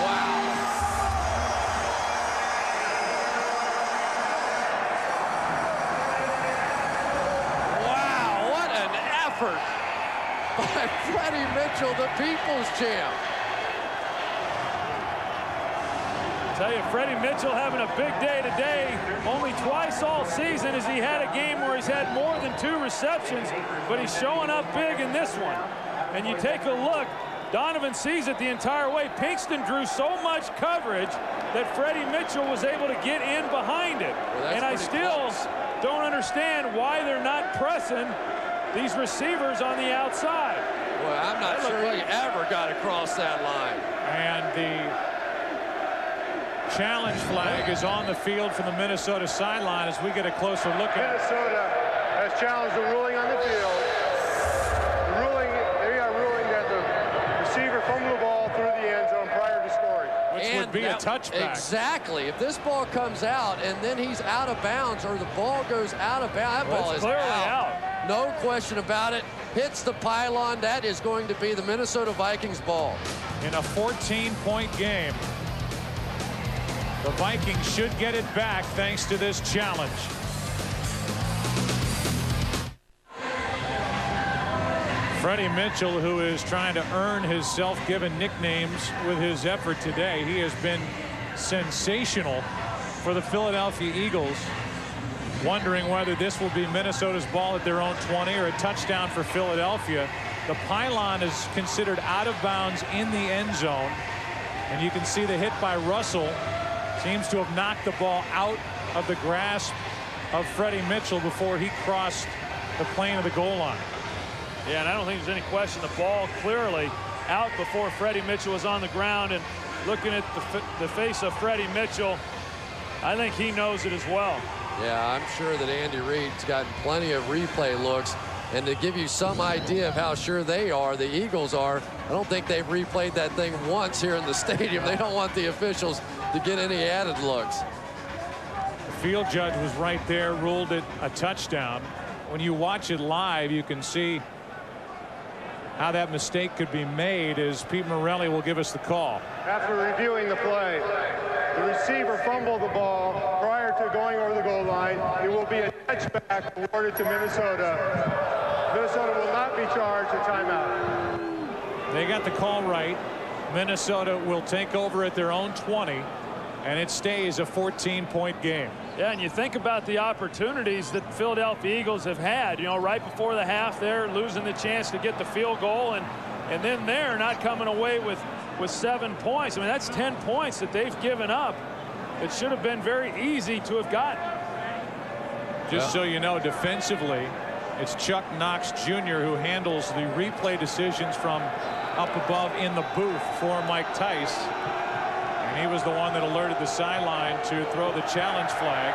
Wow. Wow, what an effort by Freddie Mitchell, the people's champ. Tell you, Freddie Mitchell having a big day today. Only twice all season has he had a game where he's had more than 2 receptions, but he's showing up big in this one. And you take a look, Donovan sees it the entire way. Pinkston drew so much coverage that Freddie Mitchell was able to get in behind it. Well, and I still don't understand why they're not pressing these receivers on the outside. Boy, I'm not sure he ever got across that line. And the challenge flag is on the field from the Minnesota sideline as we get a closer look at it. Minnesota has challenged the ruling on the field. They are ruling that the receiver fumbled the ball through the end zone prior to scoring. Which would be a touchback. Exactly. If this ball comes out and then he's out of bounds, or the ball goes out of bounds, that ball is clearly out. No question about it. Hits the pylon. That is going to be the Minnesota Vikings ball. In a 14-point game, the Vikings should get it back thanks to this challenge. Freddie Mitchell, who is trying to earn his self-given nicknames with his effort today. He has been sensational for the Philadelphia Eagles. Wondering whether this will be Minnesota's ball at their own 20 or a touchdown for Philadelphia. The pylon is considered out of bounds in the end zone. And you can see the hit by Russell seems to have knocked the ball out of the grasp of Freddie Mitchell before he crossed the plane of the goal line. Yeah, and I don't think there's any question. The ball clearly out before Freddie Mitchell was on the ground. And looking at the face of Freddie Mitchell, I think he knows it as well. Yeah, I'm sure that Andy Reid's gotten plenty of replay looks. And to give you some idea of how sure they are, the Eagles are, I don't think they've replayed that thing once here in the stadium. They don't want the officials to get any added looks. The field judge was right there, ruled it a touchdown. When you watch it live, you can see how that mistake could be made, as Pete Morelli will give us the call. After reviewing the play, the receiver fumbled the ball prior to going over the goal line. It will be a touchback awarded to Minnesota. Minnesota will not be charged a timeout. They got the call right. Minnesota will take over at their own 20, and it stays a 14-point game. Yeah, and you think about the opportunities that the Philadelphia Eagles have had. You know, right before the half, they're losing the chance to get the field goal, and then they're not coming away with 7 points. I mean, that's 10 points that they've given up. It should have been very easy to have gotten. Just so you know, defensively, it's Chuck Knox Jr. who handles the replay decisions from up above in the booth for Mike Tice. And he was the one that alerted the sideline to throw the challenge flag.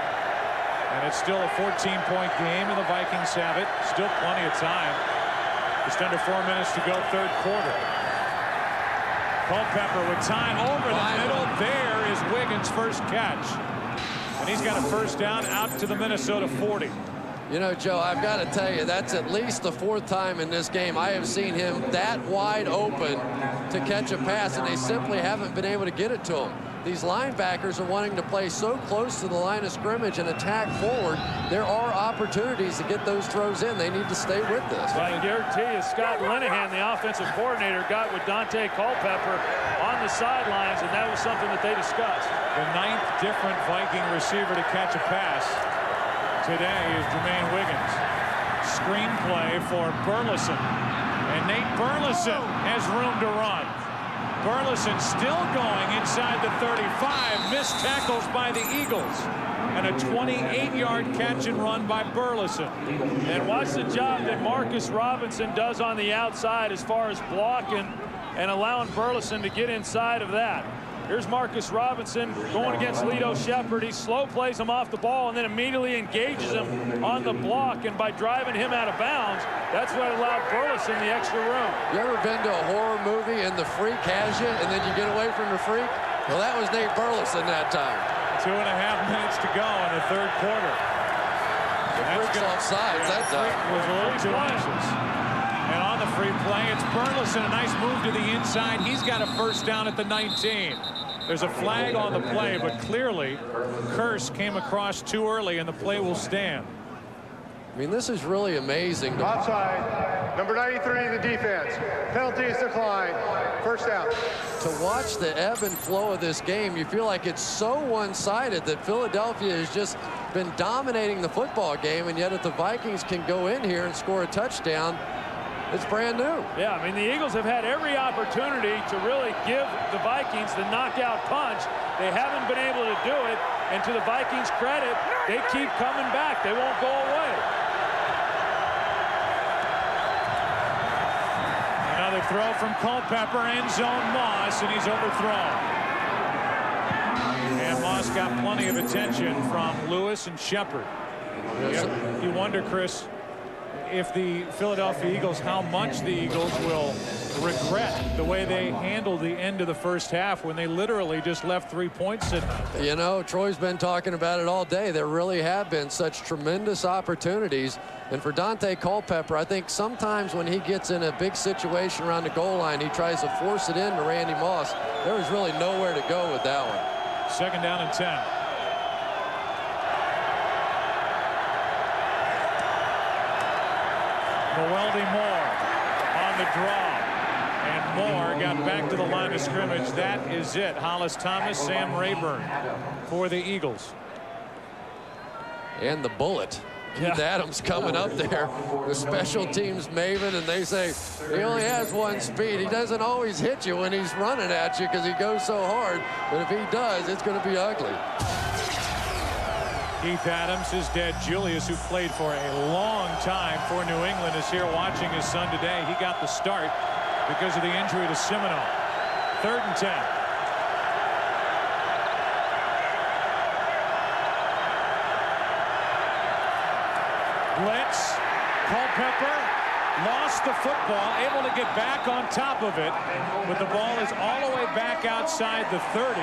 And it's still a 14-point game, and the Vikings have it. Still plenty of time. Just under 4 minutes to go, third quarter. Culpepper with time over the middle. There is Wiggins' first catch. And he's got a first down out to the Minnesota 40. You know, Joe, I've got to tell you, that's at least the 4th time in this game I have seen him that wide open to catch a pass, and they simply haven't been able to get it to him. These linebackers are wanting to play so close to the line of scrimmage and attack forward. There are opportunities to get those throws in. They need to stay with this. Well, I guarantee you, Scott Linehan, the offensive coordinator, got with Dante Culpepper on the sidelines, and that was something that they discussed. The 9th different Viking receiver to catch a pass today is Jermaine Wiggins. Screenplay for Burleson. And Nate Burleson has room to run. Burleson still going inside the 35. Missed tackles by the Eagles. And a 28-yard catch and run by Burleson. And watch the job that Marcus Robinson does on the outside as far as blocking and allowing Burleson to get inside of that. Here's Marcus Robinson going against Lito Shepherd. He slow plays him off the ball and then immediately engages him on the block. And by driving him out of bounds, that's what allowed Burleson the extra room. You ever been to a horror movie and the freak has you and then you get away from the freak? Well, that was Nate Burleson that time. 2.5 minutes to go in the third quarter. The freak's offside that time. Was a little too anxious. And on the free play, it's Burleson. A nice move to the inside. He's got a first down at the 19. There's a flag on the play, but clearly Cris came across too early, and the play will stand. I mean, this is really amazing. Offside. Number 93, the defense. Penalties declined. First down. To watch the ebb and flow of this game, you feel like it's so one-sided that Philadelphia has just been dominating the football game, and yet if the Vikings can go in here and score a touchdown, it's brand new. Yeah, I mean, the Eagles have had every opportunity to really give the Vikings the knockout punch. They haven't been able to do it, and to the Vikings' credit, they keep coming back. They won't go away. Another throw from Culpepper, end zone Moss, and he's overthrown. And Moss got plenty of attention from Lewis and Shepherd. You wonder, Cris, if the Philadelphia Eagles, how much the Eagles will regret the way they handled the end of the first half when they literally just left 3 points sitting out there. You know, Troy's been talking about it all day. There really have been such tremendous opportunities. And for Dante Culpepper, I think sometimes when he gets in a big situation around the goal line, he tries to force it into Randy Moss. There was really nowhere to go with that one. Second down and 10. Weldy Moore on the draw, and Moore got back to the line of scrimmage. That is it. Hollis Thomas, Sam Rayburn for the Eagles. And the bullet. Keith Adams coming up there, the special teams maven, and they say he only has one speed. He doesn't always hit you when he's running at you because he goes so hard, but if he does, it's going to be ugly. Keith Adams, his dad Julius, who played for a long time for New England, is here watching his son today. He got the start because of the injury to Semino. 3rd and 10. Blitz. Culpepper lost the football, able to get back on top of it, but the ball is all the way back outside the 30,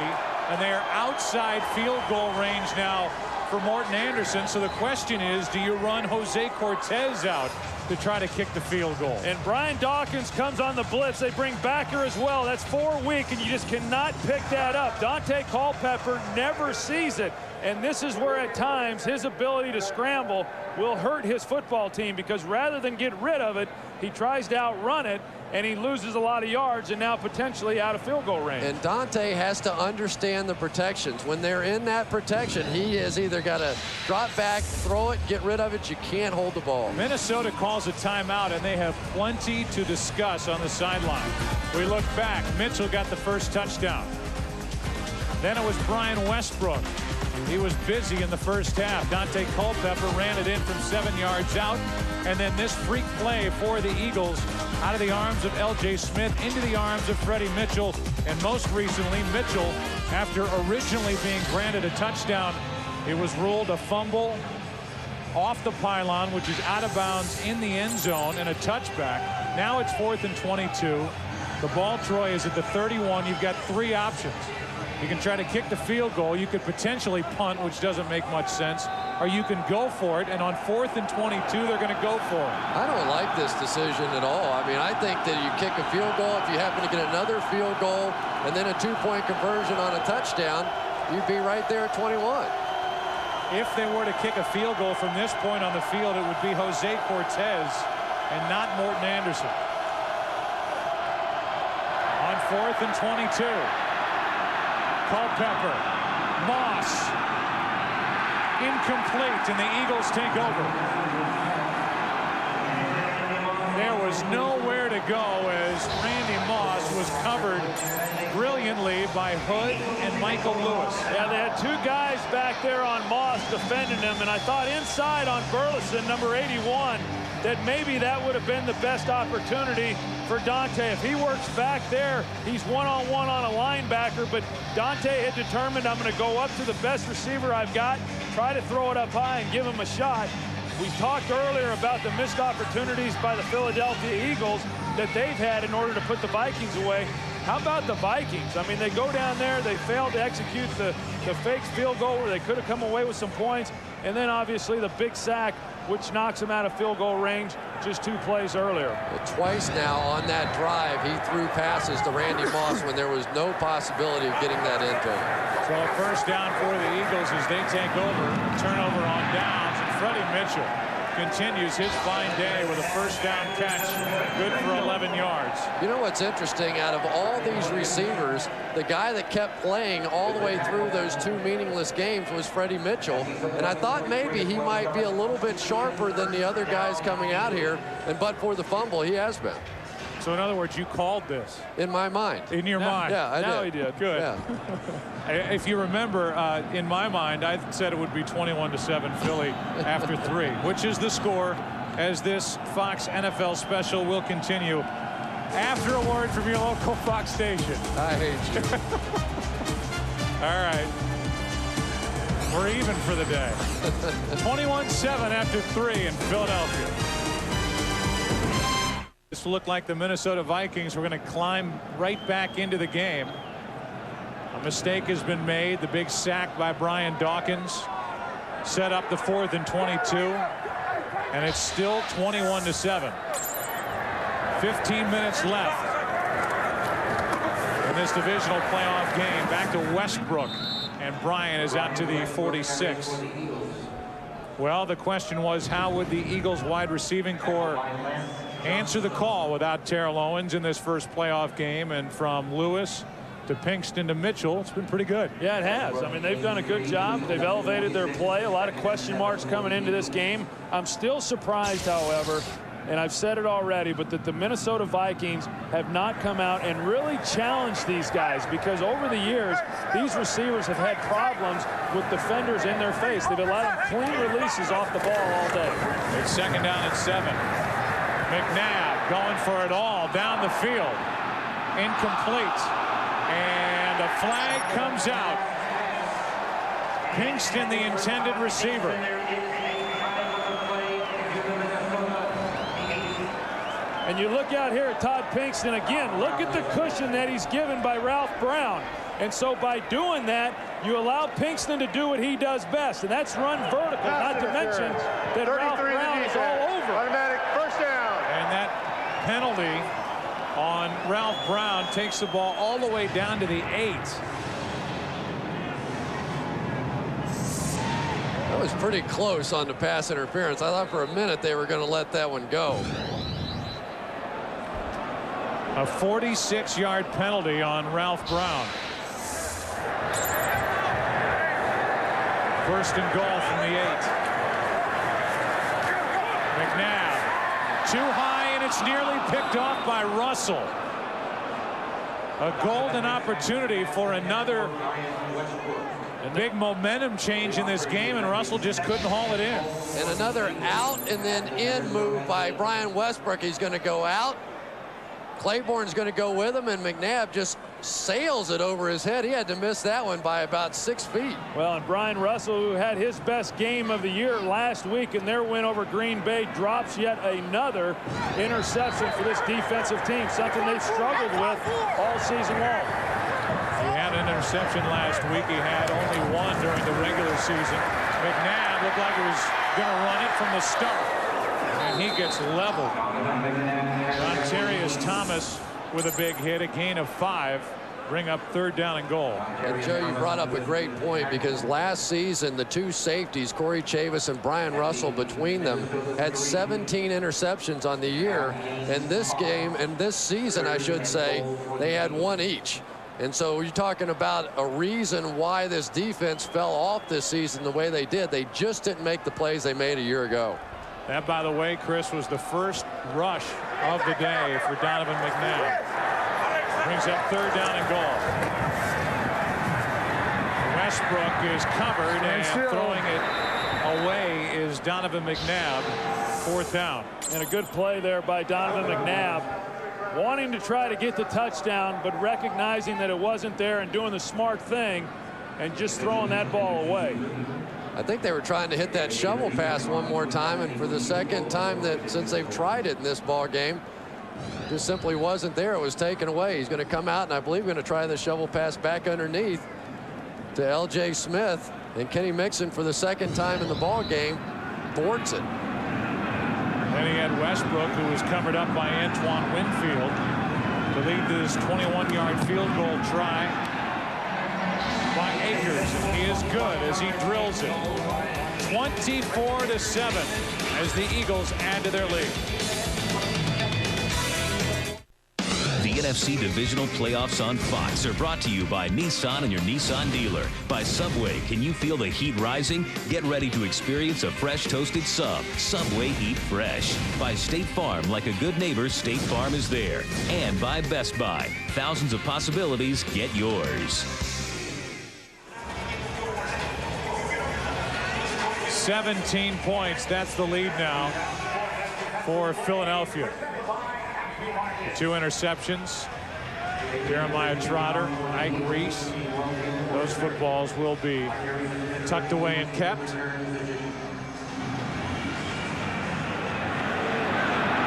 and they are outside field goal range now for Morton Anderson. So the question is, do you run Jose Cortez out to try to kick the field goal? And Brian Dawkins comes on the blitz. They bring Backer as well. That's 4 weak, and you just cannot pick that up. Dante Culpepper never sees it. And this is where at times his ability to scramble will hurt his football team, because rather than get rid of it, he tries to outrun it, and he loses a lot of yards and now potentially out of field goal range. And Dante has to understand the protections. When they're in that protection, he has either got to drop back, throw it, get rid of it. You can't hold the ball. Minnesota calls a timeout, and they have plenty to discuss on the sideline. We look back. Mitchell got the first touchdown. Then it was Brian Westbrook. He was busy in the first half. Dante Culpepper ran it in from 7 yards out. And then this freak play for the Eagles out of the arms of L.J. Smith into the arms of Freddie Mitchell. And most recently, Mitchell, after originally being granted a touchdown, it was ruled a fumble off the pylon, which is out of bounds in the end zone, and a touchback. Now it's 4th and 22. The ball, Troy, is at the 31. You've got 3 options. You can try to kick the field goal. You could potentially punt, which doesn't make much sense. Or you can go for it, and on 4th and 22, they're going to go for it. I don't like this decision at all. I mean, I think that you kick a field goal. If you happen to get another field goal and then a 2-point conversion on a touchdown, you'd be right there at 21. If they were to kick a field goal from this point on the field, it would be Jose Cortez and not Morton Anderson. On 4th and 22. Culpepper, Moss, incomplete, and the Eagles take over. There was nowhere to go as Randy Moss was covered brilliantly by Hood and Michael Lewis. Yeah, they had 2 guys back there on Moss defending him, and I thought inside on Burleson, number 81, that maybe that would have been the best opportunity for Dante. If he works back there, he's one-on-one on a linebacker, but Dante had determined, I'm going to go up to the best receiver I've got, try to throw it up high and give him a shot. We talked earlier about the missed opportunities by the Philadelphia Eagles that they've had in order to put the Vikings away. How about the Vikings? I mean, they go down there, they failed to execute the fake field goal where they could have come away with some points, and then obviously the big sack, which knocks him out of field goal range just 2 plays earlier. Well, twice now on that drive, he threw passes to Randy Moss when there was no possibility of getting that into him. So a first down for the Eagles as they take over. Turnover on downs, and Freddie Mitchell continues his fine day with a first down catch, good for 11 yards. You know what's interesting? Out of all these receivers, the guy that kept playing all the way through those 2 meaningless games was Freddie Mitchell. And I thought maybe he might be a little bit sharper than the other guys coming out here. And but for the fumble, he has been. So in other words, you called this. In my mind. In your mind. Yeah, I did. Now he did. Good. Yeah. If you remember, in my mind, I said it would be 21-7 Philly after 3, which is the score as this Fox NFL special will continue after a word from your local Fox station. I hate you. All right. We're even for the day. 21-7 after 3 in Philadelphia. This looked like the Minnesota Vikings were going to climb right back into the game. A mistake has been made. The big sack by Brian Dawkins set up the 4th and 22, and it's still 21-7. 15 minutes left in this divisional playoff game. Back to Westbrook, and Brian is out to the 46. Well, the question was, how would the Eagles wide receiving corps answer the call without Terrell Owens in this first playoff game? And from Lewis to Pinkston to Mitchell, it's been pretty good. Yeah, it has. I mean, they've done a good job. They've elevated their play. A lot of question marks coming into this game. I'm still surprised, however, and I've said it already, but that the Minnesota Vikings have not come out and really challenged these guys, because over the years, these receivers have had problems with defenders in their face. They've allowed them clean releases off the ball all day. It's 2nd down and 7. McNabb going for it all down the field. Incomplete. And a flag comes out. Pinkston, the intended receiver. And you look out here at Todd Pinkston again. Look at the cushion that he's given by Ralph Brown. And so by doing that, you allow Pinkston to do what he does best, and that's run vertical. Not to mention that Ralph Brown is all over. Automatic first down. And that penalty on Ralph Brown takes the ball all the way down to the 8. That was pretty close on the pass interference. I thought for a minute they were going to let that one go. A 46-yard penalty on Ralph Brown. First and goal from the 8. McNabb too high, and it's nearly picked off by Russell. A golden opportunity for another big momentum change in this game, and Russell just couldn't haul it in. And another out and then in move by Brian Westbrook. He's going to go out. Claiborne's going to go with him, and McNabb just sails it over his head. He had to miss that one by about 6 feet. Well, and Brian Russell, who had his best game of the year last week in their win over Green Bay, drops yet another interception for this defensive team, something they've struggled with all season long. He had an interception last week. He had only one during the regular season. McNabb looked like he was going to run it from the start, and he gets leveled. Montarius Thomas with a big hit, a gain of 5, bring up 3rd down and goal. And Joe, you brought up a great point, because last season the two safeties, Corey Chavis and Brian Russell, between them had 17 interceptions on the year. And this game, and this season I should say, they had 1 each. And so you're talking about a reason why this defense fell off this season the way they did. They just didn't make the plays they made a year ago. That, by the way, Chris, was the first rush of the day for Donovan McNabb. Brings up 3rd down and goal. Westbrook is covered, and throwing it away is Donovan McNabb. 4th down. And a good play there by Donovan McNabb, wanting to try to get the touchdown, but recognizing that it wasn't there and doing the smart thing and just throwing that ball away. I think they were trying to hit that shovel pass one more time, and for the second time that since they've tried it in this ball game, just simply wasn't there. It was taken away. He's going to come out, and I believe going to try the shovel pass back underneath to L.J. Smith, and Kenny Mixon, for the second time in the ball game, thwarts it. Then he had Westbrook, who was covered up by Antoine Winfield, to lead this 21-yard field goal try by Akers, and he is good as he drills it. 24-7 as the Eagles add to their lead. The NFC Divisional Playoffs on Fox are brought to you by Nissan and your Nissan dealer. By Subway, can you feel the heat rising? Get ready to experience a fresh toasted sub. Subway Eat Fresh. By State Farm, like a good neighbor, State Farm is there. And by Best Buy. Thousands of possibilities, get yours. 17 points, that's the lead now for Philadelphia. 2 interceptions. Jeremiah Trotter, Cris. Those footballs will be tucked away and kept.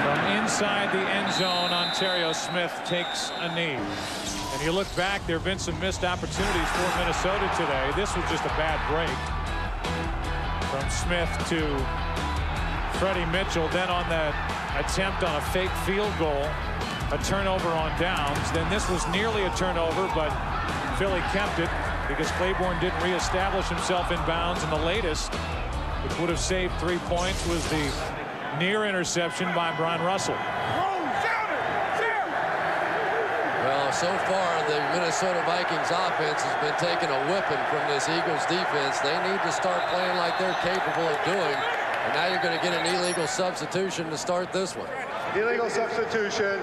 From inside the end zone, Ontario Smith takes a knee. And you look back, there have been some missed opportunities for Minnesota today. This was just a bad break. From Smith to Freddie Mitchell, then on that attempt on a fake field goal, a turnover on downs. Then this was nearly a turnover, but Philly kept it because Claiborne didn't reestablish himself in bounds. And the latest, which would have saved 3 points, was the near interception by Brian Russell. Well, so far the Minnesota Vikings offense has been taking a whipping from this Eagles defense. They need to start playing like they're capable of doing. And now you're going to get an illegal substitution to start this one. Illegal substitution.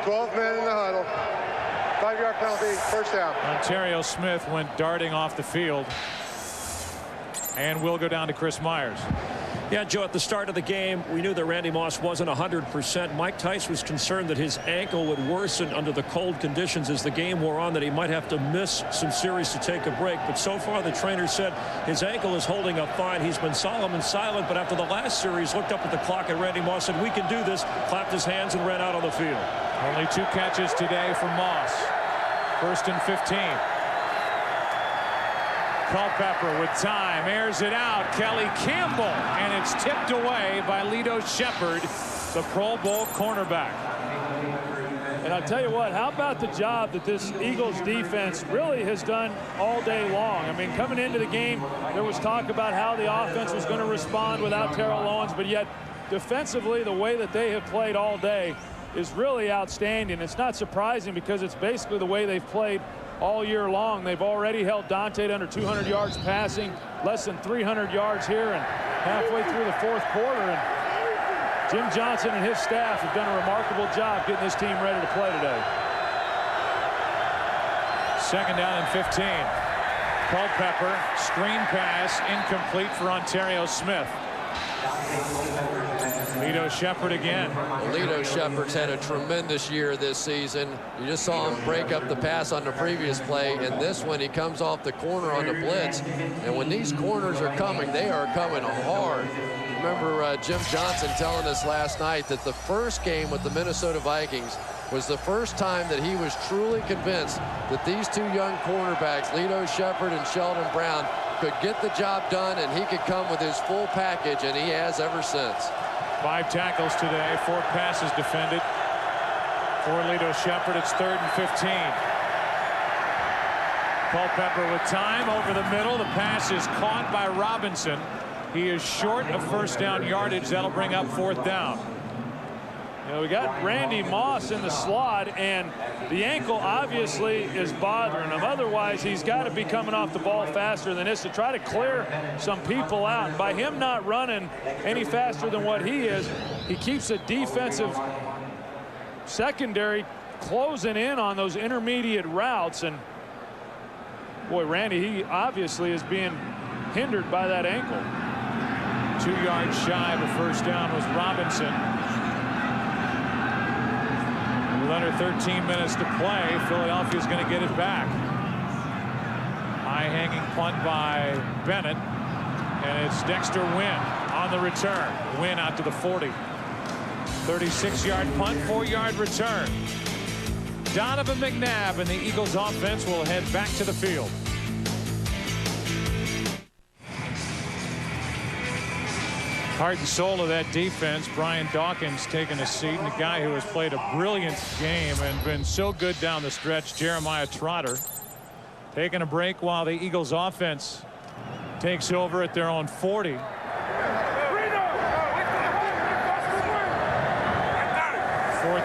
12 men in the huddle. 5-yard penalty, 1st down. Ontario Smith went darting off the field. And will go down to Chris Myers. Yeah, Joe, at the start of the game, we knew that Randy Moss wasn't 100%. Mike Tice was concerned that his ankle would worsen under the cold conditions as the game wore on, that he might have to miss some series to take a break. But so far, the trainer said his ankle is holding up fine. He's been solemn and silent, but after the last series, looked up at the clock and Randy Moss said, "We can do this," clapped his hands and ran out on the field. Only 2 catches today for Moss. 1st and 15. Culpepper with time, airs it out. Kelly Campbell, and it's tipped away by Lito Shepherd, the Pro Bowl cornerback. And I'll tell you what, how about the job that this Eagles defense really has done all day long? I mean, coming into the game, there was talk about how the offense was going to respond without Terrell Owens, but yet defensively, the way that they have played all day is really outstanding. It's not surprising because it's basically the way they've played all year long. They've already held Dante to under 200 yards passing, less than 300 yards here, and halfway through the 4th quarter. And Jim Johnson and his staff have done a remarkable job getting this team ready to play today. 2nd down and 15. Culpepper, screen pass, incomplete for Ontario Smith. Lito Shepherd again. Lito Shepherd's had a tremendous year this season. You just saw him break up the pass on the previous play, and this one he comes off the corner on the blitz. And when these corners are coming, they are coming hard. Remember Jim Johnson telling us last night that the first game with the Minnesota Vikings was the first time that he was truly convinced that these two young cornerbacks, Lito Shepherd and Sheldon Brown, could get the job done, and he could come with his full package, and he has ever since. 5 tackles today, 4 passes defended for Lito Shepherd. It's 3rd and 15. Culpepper with time over the middle. The pass is caught by Robinson. He is short of first down yardage. That'll bring up 4th down. You know, we got Randy Moss in the slot, and the ankle obviously is bothering him. Otherwise, he's got to be coming off the ball faster than this to try to clear some people out. And by him not running any faster than what he is, he keeps a defensive secondary closing in on those intermediate routes. And boy, Randy, he obviously is being hindered by that ankle. 2 yards shy of a first down was Robinson. With under 13 minutes to play, Philadelphia's going to get it back. High-hanging punt by Bennett, and it's Dexter Wynn on the return. Wynn out to the 40. 36-yard punt, 4-yard return. Donovan McNabb and the Eagles offense will head back to the field. Heart and soul of that defense, Brian Dawkins taking a seat, and a guy who has played a brilliant game and been so good down the stretch, Jeremiah Trotter, taking a break while the Eagles offense takes over at their own 40. 4th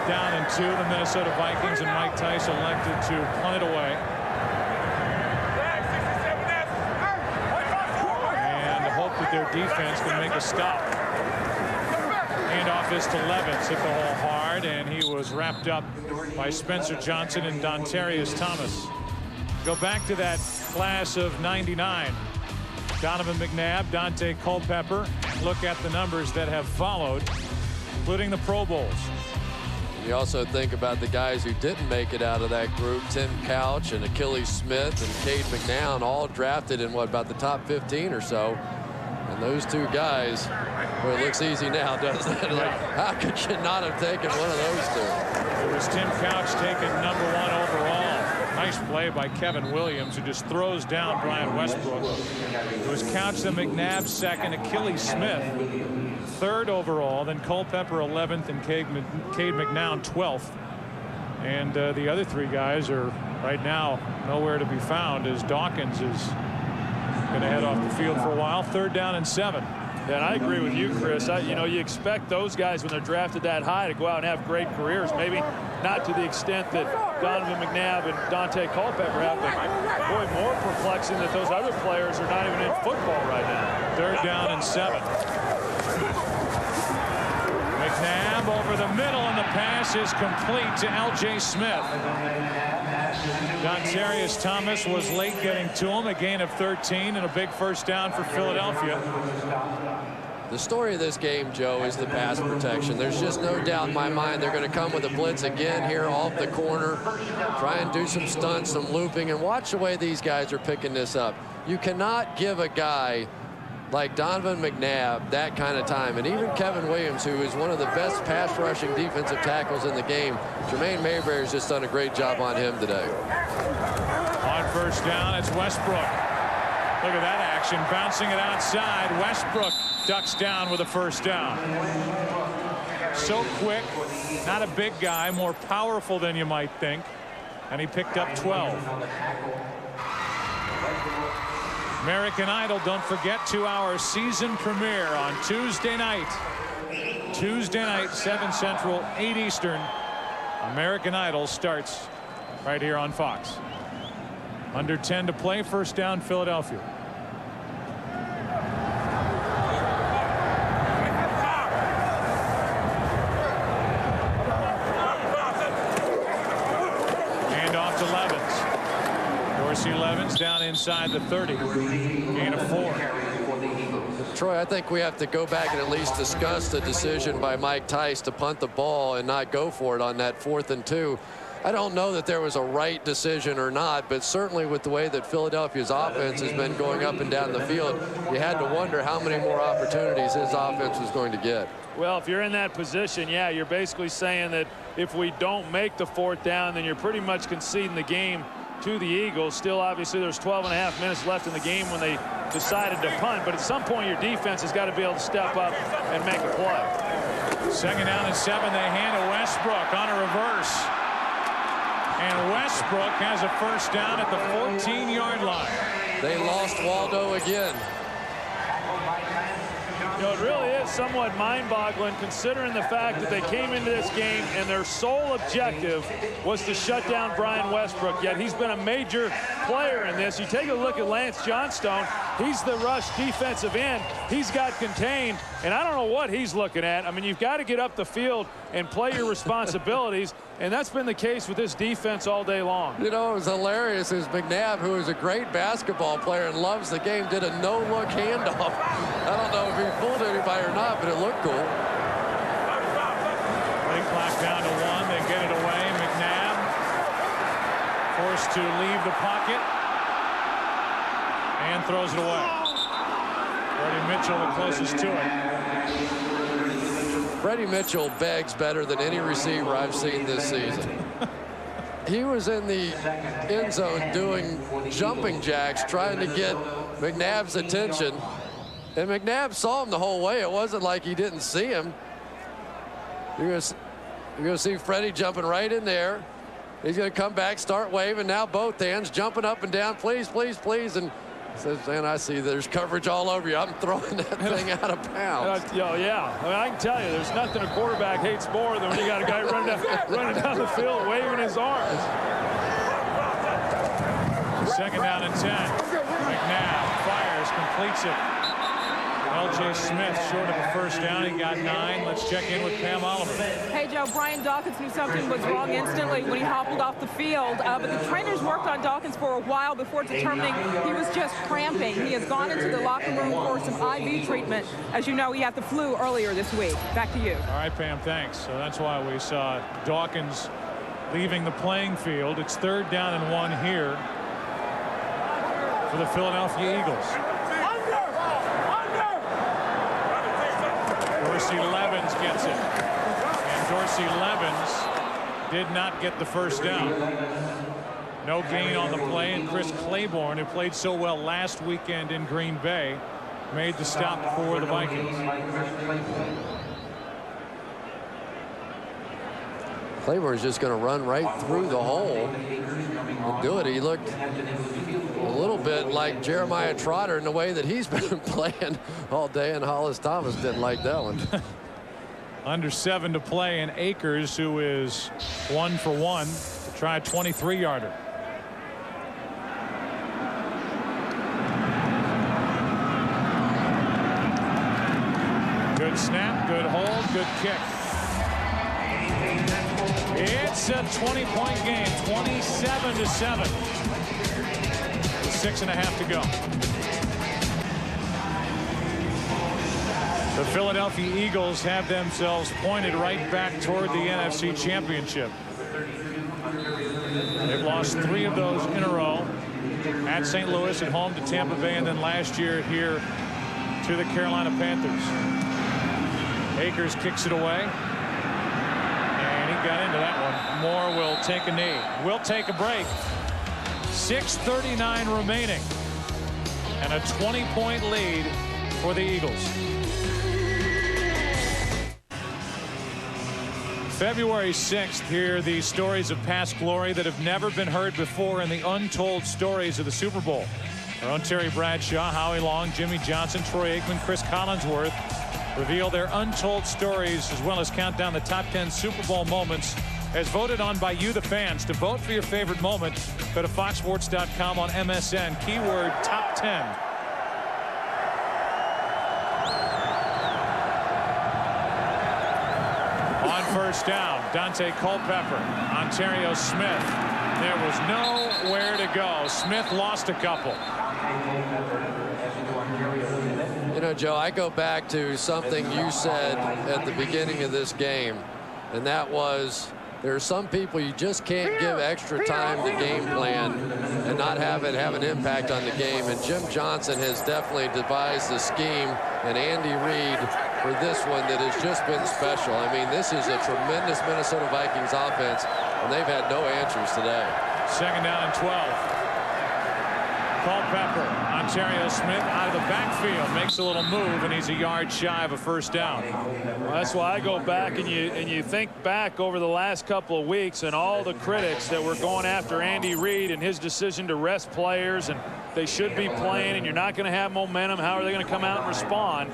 down and 2. The Minnesota Vikings and Mike Tice elected to punt it away. Their defense can make a stop. Handoff is to Levens, hit the hole hard, and he was wrapped up by Spencer Johnson and Dontarius Thomas. Go back to that class of '99. Donovan McNabb, Dante Culpepper. Look at the numbers that have followed, including the Pro Bowls. You also think about the guys who didn't make it out of that group. Tim Couch and Achilles Smith and Cade McNown, all drafted in, what, about the top 15 or so. And those two guys, well, it looks easy now, doesn't it? Like, how could you not have taken one of those two? It was Tim Couch taken number 1 overall. Nice play by Kevin Williams, who just throws down Brian Westbrook. It was Couch, then McNabb 2nd, Achilles Smith 3rd overall, then Culpepper 11th, and Cade McNown 12th. And the other 3 guys are right now nowhere to be found, as Dawkins is going to head off the field for a while. 3rd down and 7. Yeah, and I agree with you, Chris. You know, you expect those guys when they're drafted that high to go out and have great careers. Maybe not to the extent that Donovan McNabb and Dante Culpepper have, but boy, more perplexing that those other players are not even in football right now. 3rd down and 7. McNabb over the middle, and the pass is complete to L.J. Smith. Dontarius Thomas was late getting to him. A gain of 13 and a big first down for Philadelphia. The story of this game, Joe, is the pass protection. There's just no doubt in my mind they're going to come with a blitz again here off the corner, try and do some stunts, some looping, and watch the way these guys are picking this up. You cannot give a guy like Donovan McNabb that kind of time, and even Kevin Williams, who is one of the best pass rushing defensive tackles in the game. Jermaine Mayberry's just done a great job on him today. On first down, it's Westbrook. Look at that action, bouncing it outside. Westbrook ducks down with a first down. So quick, not a big guy, more powerful than you might think, and he picked up 12. American Idol, don't forget, to our season premiere on Tuesday night. Tuesday night, 7 Central, 8 Eastern. American Idol starts right here on Fox. Under 10 to play, first down, Philadelphia. Hand off to Levens. Dorsey Levens down inside the 30. Gain of 4. Troy, I think we have to go back and at least discuss the decision by Mike Tice to punt the ball and not go for it on that 4th and 2. I don't know that there was a right decision or not, but certainly with the way that Philadelphia's offense has been going up and down the field, you had to wonder how many more opportunities his offense was going to get. Well, if you're in that position, yeah, you're basically saying that if we don't make the 4th down, then you're pretty much conceding the game to the Eagles. Still, obviously, there's 12.5 minutes left in the game when they decided to punt, but at some point your defense has got to be able to step up and make a play. 2nd down and 7. They hand to Westbrook on a reverse. And Westbrook has a 1st down at the 14-yard line. They lost Waldo again. You know, it really is somewhat mind-boggling considering the fact that they came into this game and their sole objective was to shut down Brian Westbrook, yet he's been a major player in this. You take a look at Lance Johnstone. He's the rush defensive end. He's got contained, and I don't know what he's looking at. I mean, you've got to get up the field and play your responsibilities, and that's been the case with this defense all day long. You know, it was hilarious as McNabb, who is a great basketball player and loves the game, did a no-look handoff. I don't know if he fooled anybody or not, but it looked cool. They clock down to 1. They get it away. McNabb forced to leave the pocket and throws it away. Freddie Mitchell the closest to it. Freddie Mitchell begs better than any receiver I've seen this season. He was in the end zone doing jumping jacks, trying to get McNabb's attention. And McNabb saw him the whole way. It wasn't like he didn't see him. You're going to see Freddie jumping right in there. He's going to come back, start waving. Now both hands jumping up and down. Please, please, please. And he says, man, I see there's coverage all over you. I'm throwing that thing out of bounds. Yeah. I mean, I can tell you, there's nothing a quarterback hates more than when you got a guy running down the field, waving his arms. 2nd down and 10. McNabb fires, completes it. L.J. Smith short of a 1st down. He got 9. Let's check in with Pam Oliver. Hey, Joe, Brian Dawkins knew something was wrong instantly when he hobbled off the field. But the trainers worked on Dawkins for a while before determining he was just cramping. He has gone into the locker room for some IV treatment. As you know, he had the flu earlier this week. Back to you. All right, Pam, thanks. So that's why we saw Dawkins leaving the playing field. It's 3rd down and 1 here for the Philadelphia Eagles. Dorsey Levens gets it. And Dorsey Levens did not get the 1st down. No gain on the play, and Chris Claiborne, who played so well last weekend in Green Bay, made the stop for the Vikings. Claiborne's just going to run right through the hole and do it. He looked a little bit like Jeremiah Trotter in the way that he's been playing all day, and Hollis Thomas didn't like that one. Under 7 to play, and Akers, who is 1 for 1, to try a 23-yarder. Good snap, good hold, good kick. It's a 20-point game, 27-7. 6.5 to go. The Philadelphia Eagles have themselves pointed right back toward the NFC Championship. They've lost 3 of those in a row. At St. Louis, at home to Tampa Bay, and then last year here to the Carolina Panthers. Akers kicks it away. Got into that one. Moore will take a knee. We'll take a break. 6:39 remaining. And a 20-point lead for the Eagles. February 6th, hear the stories of past glory that have never been heard before in the untold stories of the Super Bowl. Our own Terry Bradshaw, Howie Long, Jimmy Johnson, Troy Aikman, Cris Collinsworth reveal their untold stories, as well as count down the top 10 Super Bowl moments as voted on by you, the fans. To vote for your favorite moment, go to foxsports.com on MSN, keyword top 10. On 1st down, Dante Culpepper, Ontario Smith. There was nowhere to go. Smith lost a couple. You know, know, Joe, I go back to something you said at the beginning of this game, and that was there are some people you just can't give extra time to game plan and not have it have an impact on the game. And Jim Johnson has definitely devised a scheme, and Andy Reid for this one that has just been special. I mean, this is a tremendous Minnesota Vikings offense, and they've had no answers today. 2nd down and 12. Culpepper, Ontario Smith out of the backfield, makes a little move, and he's a yard shy of a 1st down. Well, that's why I go back and you think back over the last couple of weeks and all the critics that were going after Andy Reid and his decision to rest players, and they should be playing, and you're not going to have momentum. How are they going to come out and respond?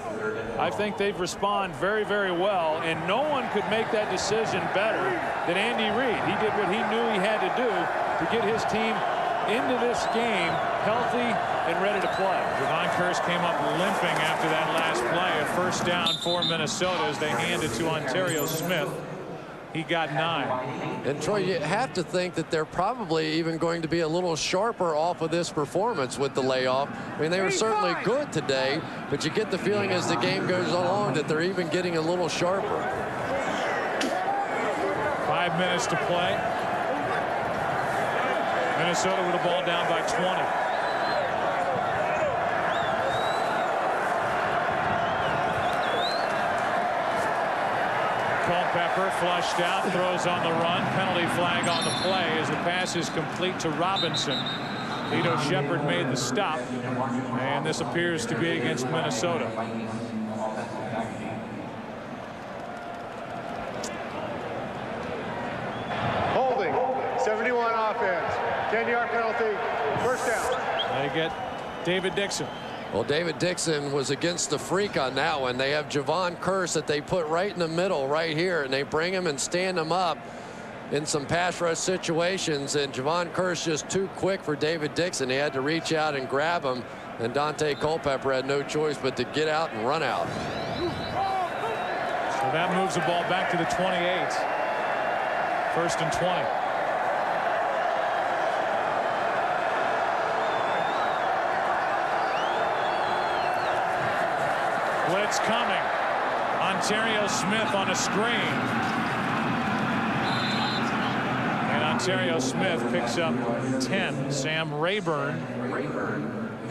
I think they've responded very, very well, and no one could make that decision better than Andy Reid. He did what he knew he had to do to get his team into this game healthy and ready to play. Javon Cris came up limping after that last play. A 1st down for Minnesota as they hand it to Ontario Smith. He got 9. And Troy, you have to think that they're probably even going to be a little sharper off of this performance with the layoff. I mean, they were certainly good today, but you get the feeling as the game goes along that they're even getting a little sharper. 5 minutes to play. Minnesota with the ball down by 20. Culpepper flushed out, throws on the run. Penalty flag on the play as the pass is complete to Robinson. Vito Shepard made the stop, and this appears to be against Minnesota. Holding, 71 offense. 10-yard penalty, 1st down. They get David Dixon. Well, David Dixon was against the freak on that one. They have Javon Cris that they put right in the middle right here, and they bring him and stand him up in some pass rush situations, and Javon Cris just too quick for David Dixon. He had to reach out and grab him, and Dante Culpepper had no choice but to get out and run out. So that moves the ball back to the 28. 1st and 20. Blitz coming. Ontario Smith on a screen. And Ontario Smith picks up 10. Sam Rayburn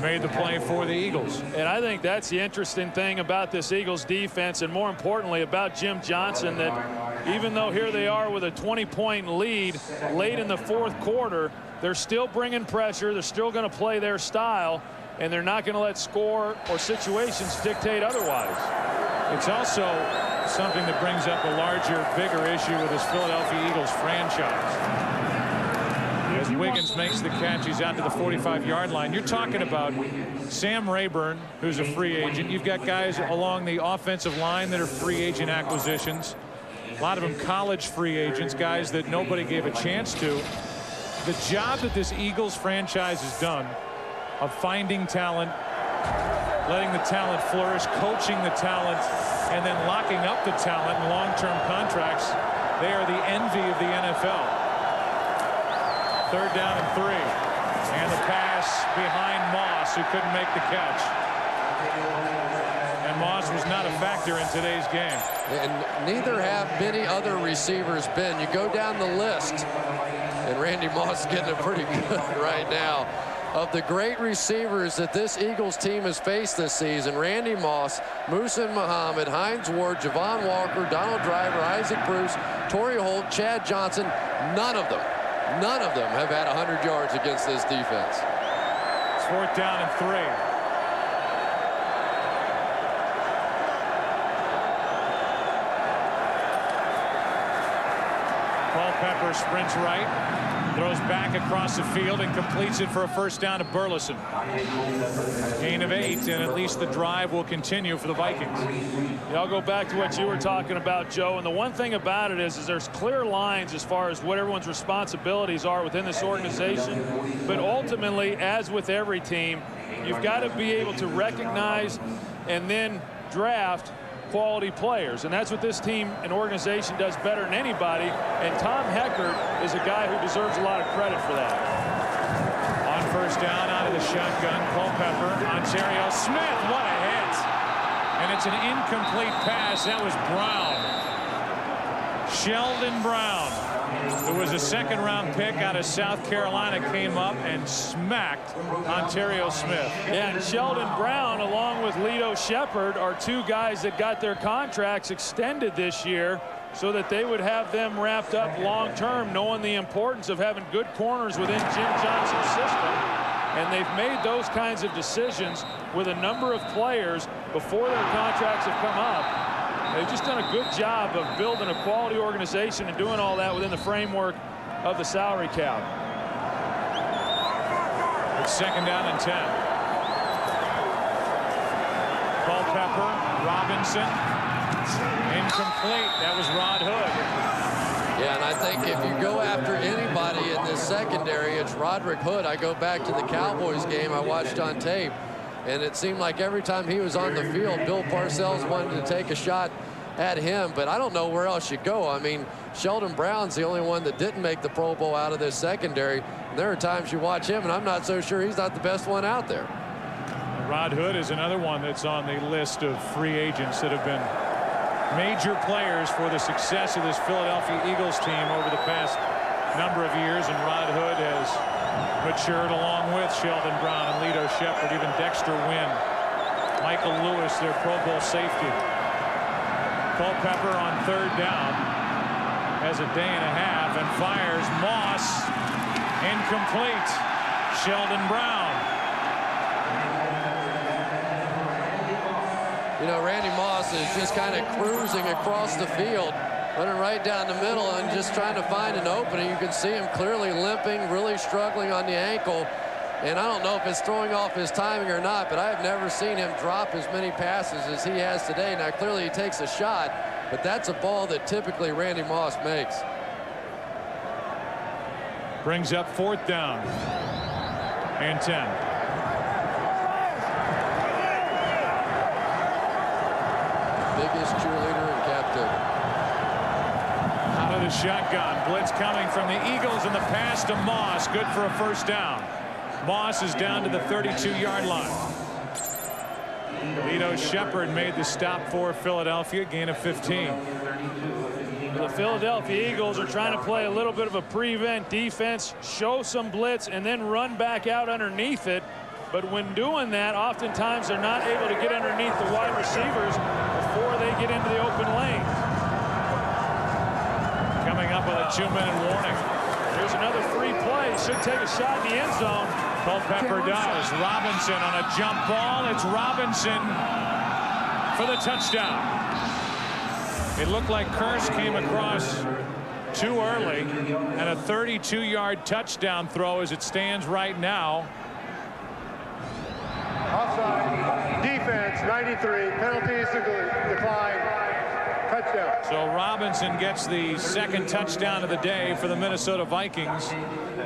made the play for the Eagles. And I think that's the interesting thing about this Eagles defense, and more importantly about Jim Johnson, that even though here they are with a 20-point lead late in the 4th quarter, they're still bringing pressure. They're still going to play their style, and they're not going to let score or situations dictate otherwise. It's also something that brings up a larger, bigger issue with this Philadelphia Eagles franchise. As Wiggins makes the catch, he's out to the 45-yard line. You're talking about Sam Rayburn, who's a free agent. You've got guys along the offensive line that are free agent acquisitions. A lot of them college free agents, guys that nobody gave a chance to. The job that this Eagles franchise has done of finding talent, letting the talent flourish, coaching the talent, and then locking up the talent in long-term contracts. They are the envy of the NFL. 3rd down and 3. And the pass behind Moss, who couldn't make the catch. And Moss was not a factor in today's game. And neither have many other receivers been. You go down the list, and Randy Moss is getting it pretty good right now. Of the great receivers that this Eagles team has faced this season, Randy Moss, Muhsin Muhammad, Hines Ward, Javon Walker, Donald Driver, Isaac Bruce, Torrey Holt, Chad Johnson, none of them have had 100 yards against this defense. It's 4th down and 3. Culpepper sprints right. Throws back across the field and completes it for a 1st down to Burleson. Gain of 8, and at least the drive will continue for the Vikings. Yeah, I'll go back to what you were talking about, Joe. And the one thing about it is there's clear lines as far as what everyone's responsibilities are within this organization. But ultimately, as with every team, you've got to be able to recognize and then draft quality players, and that's what this team and organization does better than anybody, and Tom Heckert is a guy who deserves a lot of credit for that. On 1st down, out of the shotgun, Culpepper, Ontario Smith, what a hit. it's an incomplete pass. That was Brown. Sheldon Brown, who was a second-round pick out of South Carolina, came up and smacked Ontario Smith. Yeah, and Sheldon Brown, along with Lito Shepherd, are two guys that got their contracts extended this year so that they would have them wrapped up long-term, knowing the importance of having good corners within Jim Johnson's system. And they've made those kinds of decisions with a number of players before their contracts have come up. They've just done a good job of building a quality organization and doing all that within the framework of the salary cap. It's second down and 10. Culpepper, Robinson, incomplete. That was Rod Hood. Yeah, and I think if you go after anybody in this secondary, it's Roderick Hood. I go back to the Cowboys game I watched on tape, and it seemed like every time he was on the field, Bill Parcells wanted to take a shot at him, but I don't know where else you go. I mean, Sheldon Brown's the only one that didn't make the Pro Bowl out of this secondary. And there are times you watch him, and I'm not so sure he's not the best one out there. Rod Hood is another one that's on the list of free agents that have been major players for the success of this Philadelphia Eagles team over the past number of years, and Rod Hood has matured along with Sheldon Brown and Lito Shepherd, even Dexter Wynn, Michael Lewis, their Pro Bowl safety. Culpepper on third down has a day and a half and fires. Moss, incomplete. Sheldon Brown. You know, Randy Moss is just kind of cruising across the field, running right down the middle and just trying to find an opening. You can see him clearly limping, really struggling on the ankle. And I don't know if it's throwing off his timing or not, but I have never seen him drop as many passes as he has today. Now, clearly he takes a shot, but that's a ball that typically Randy Moss makes. Brings up fourth down and 10. Biggest cheerleader in captivity. Out of the shotgun. Blitz coming from the Eagles, and the pass to Moss. Good for a first down. Moss is down to the 32-yard line. Lito Shepherd made the stop for Philadelphia, gain of 15. The Philadelphia Eagles are trying to play a little bit of a prevent defense, show some blitz, and then run back out underneath it. But when doing that, oftentimes they're not able to get underneath the wide receivers before they get into the open lane. Coming up with a 2-minute warning. There's another free play. Should take a shot in the end zone. Culpepper does. Robinson on a jump ball. It's Robinson for the touchdown. It looked like Cris came across too early, and a 32-yard touchdown throw as it stands right now. Offside. Defense, 93. Penalties decline. Touchdown. So Robinson gets the second touchdown of the day for the Minnesota Vikings.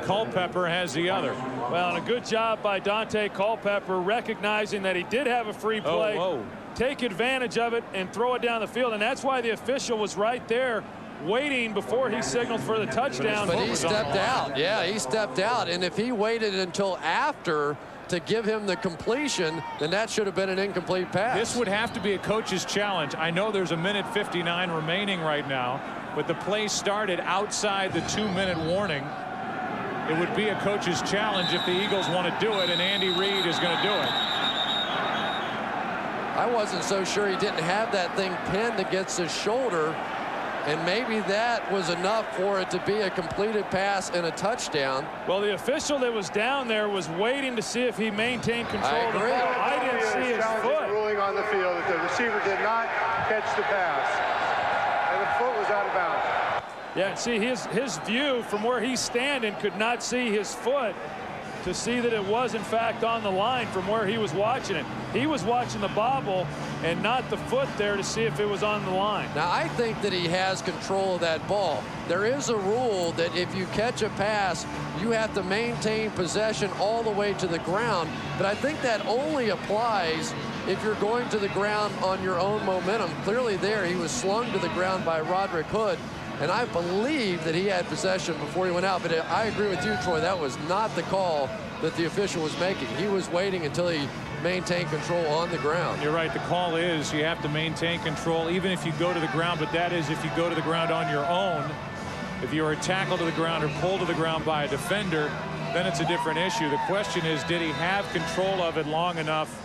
Culpepper has the other. Well, and a good job by Dante Culpepper recognizing that he did have a free play. Take advantage of it and throw it down the field. And that's why the official was right there waiting before he signaled for the touchdown. But he stepped out. Yeah, he stepped out. And if he waited until after to give him the completion, then that should have been an incomplete pass. This would have to be a coach's challenge. I know there's a minute 59 remaining right now, but the play started outside the 2-minute warning. It would be a coach's challenge if the Eagles want to do it, and Andy Reid is going to do it. I wasn't so sure he didn't have that thing pinned against his shoulder, and maybe that was enough for it to be a completed pass and a touchdown. Well, the official that was down there was waiting to see if he maintained control of the ball. I didn't see his foot. Ruling on the field that the receiver did not catch the pass, and the foot was out of bounds. Yeah, see, his view from where he's standing could not see his foot to see that it was, in fact, on the line from where he was watching it. He was watching the bobble and not the foot there to see if it was on the line. Now, I think that he has control of that ball. There is a rule that if you catch a pass, you have to maintain possession all the way to the ground. But I think that only applies if you're going to the ground on your own momentum. Clearly there, he was slung to the ground by Roderick Hood. And I believe that he had possession before he went out. But I agree with you, Troy. That was not the call that the official was making. He was waiting until he maintain control on the ground. You're right. The call is you have to maintain control even if you go to the ground, but that is if you go to the ground on your own. If you are tackled to the ground or pulled to the ground by a defender, then it's a different issue. The question is, did he have control of it long enough?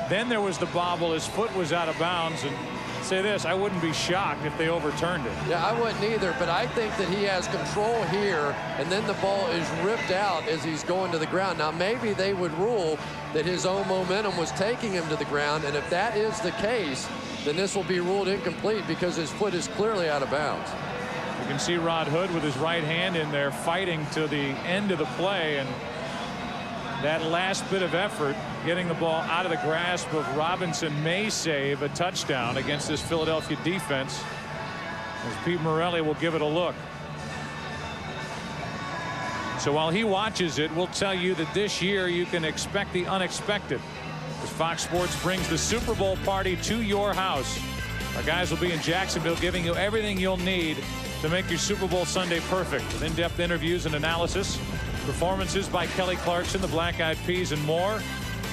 Then there was the bobble. His foot was out of bounds. And say this, I wouldn't be shocked if they overturned it. Yeah, I wouldn't either, but I think that he has control here, and then the ball is ripped out as he's going to the ground. Now, maybe they would rule that his own momentum was taking him to the ground, and if that is the case, then this will be ruled incomplete because his foot is clearly out of bounds. You can see Rod Hood with his right hand in there fighting to the end of the play, and that last bit of effort getting the ball out of the grasp of Robinson may save a touchdown against this Philadelphia defense, as Pete Morelli will give it a look. So while he watches it, we'll tell you that this year you can expect the unexpected as Fox Sports brings the Super Bowl party to your house. Our guys will be in Jacksonville giving you everything you'll need to make your Super Bowl Sunday perfect, with in-depth interviews and analysis, performances by Kelly Clarkson, the Black Eyed Peas, and more.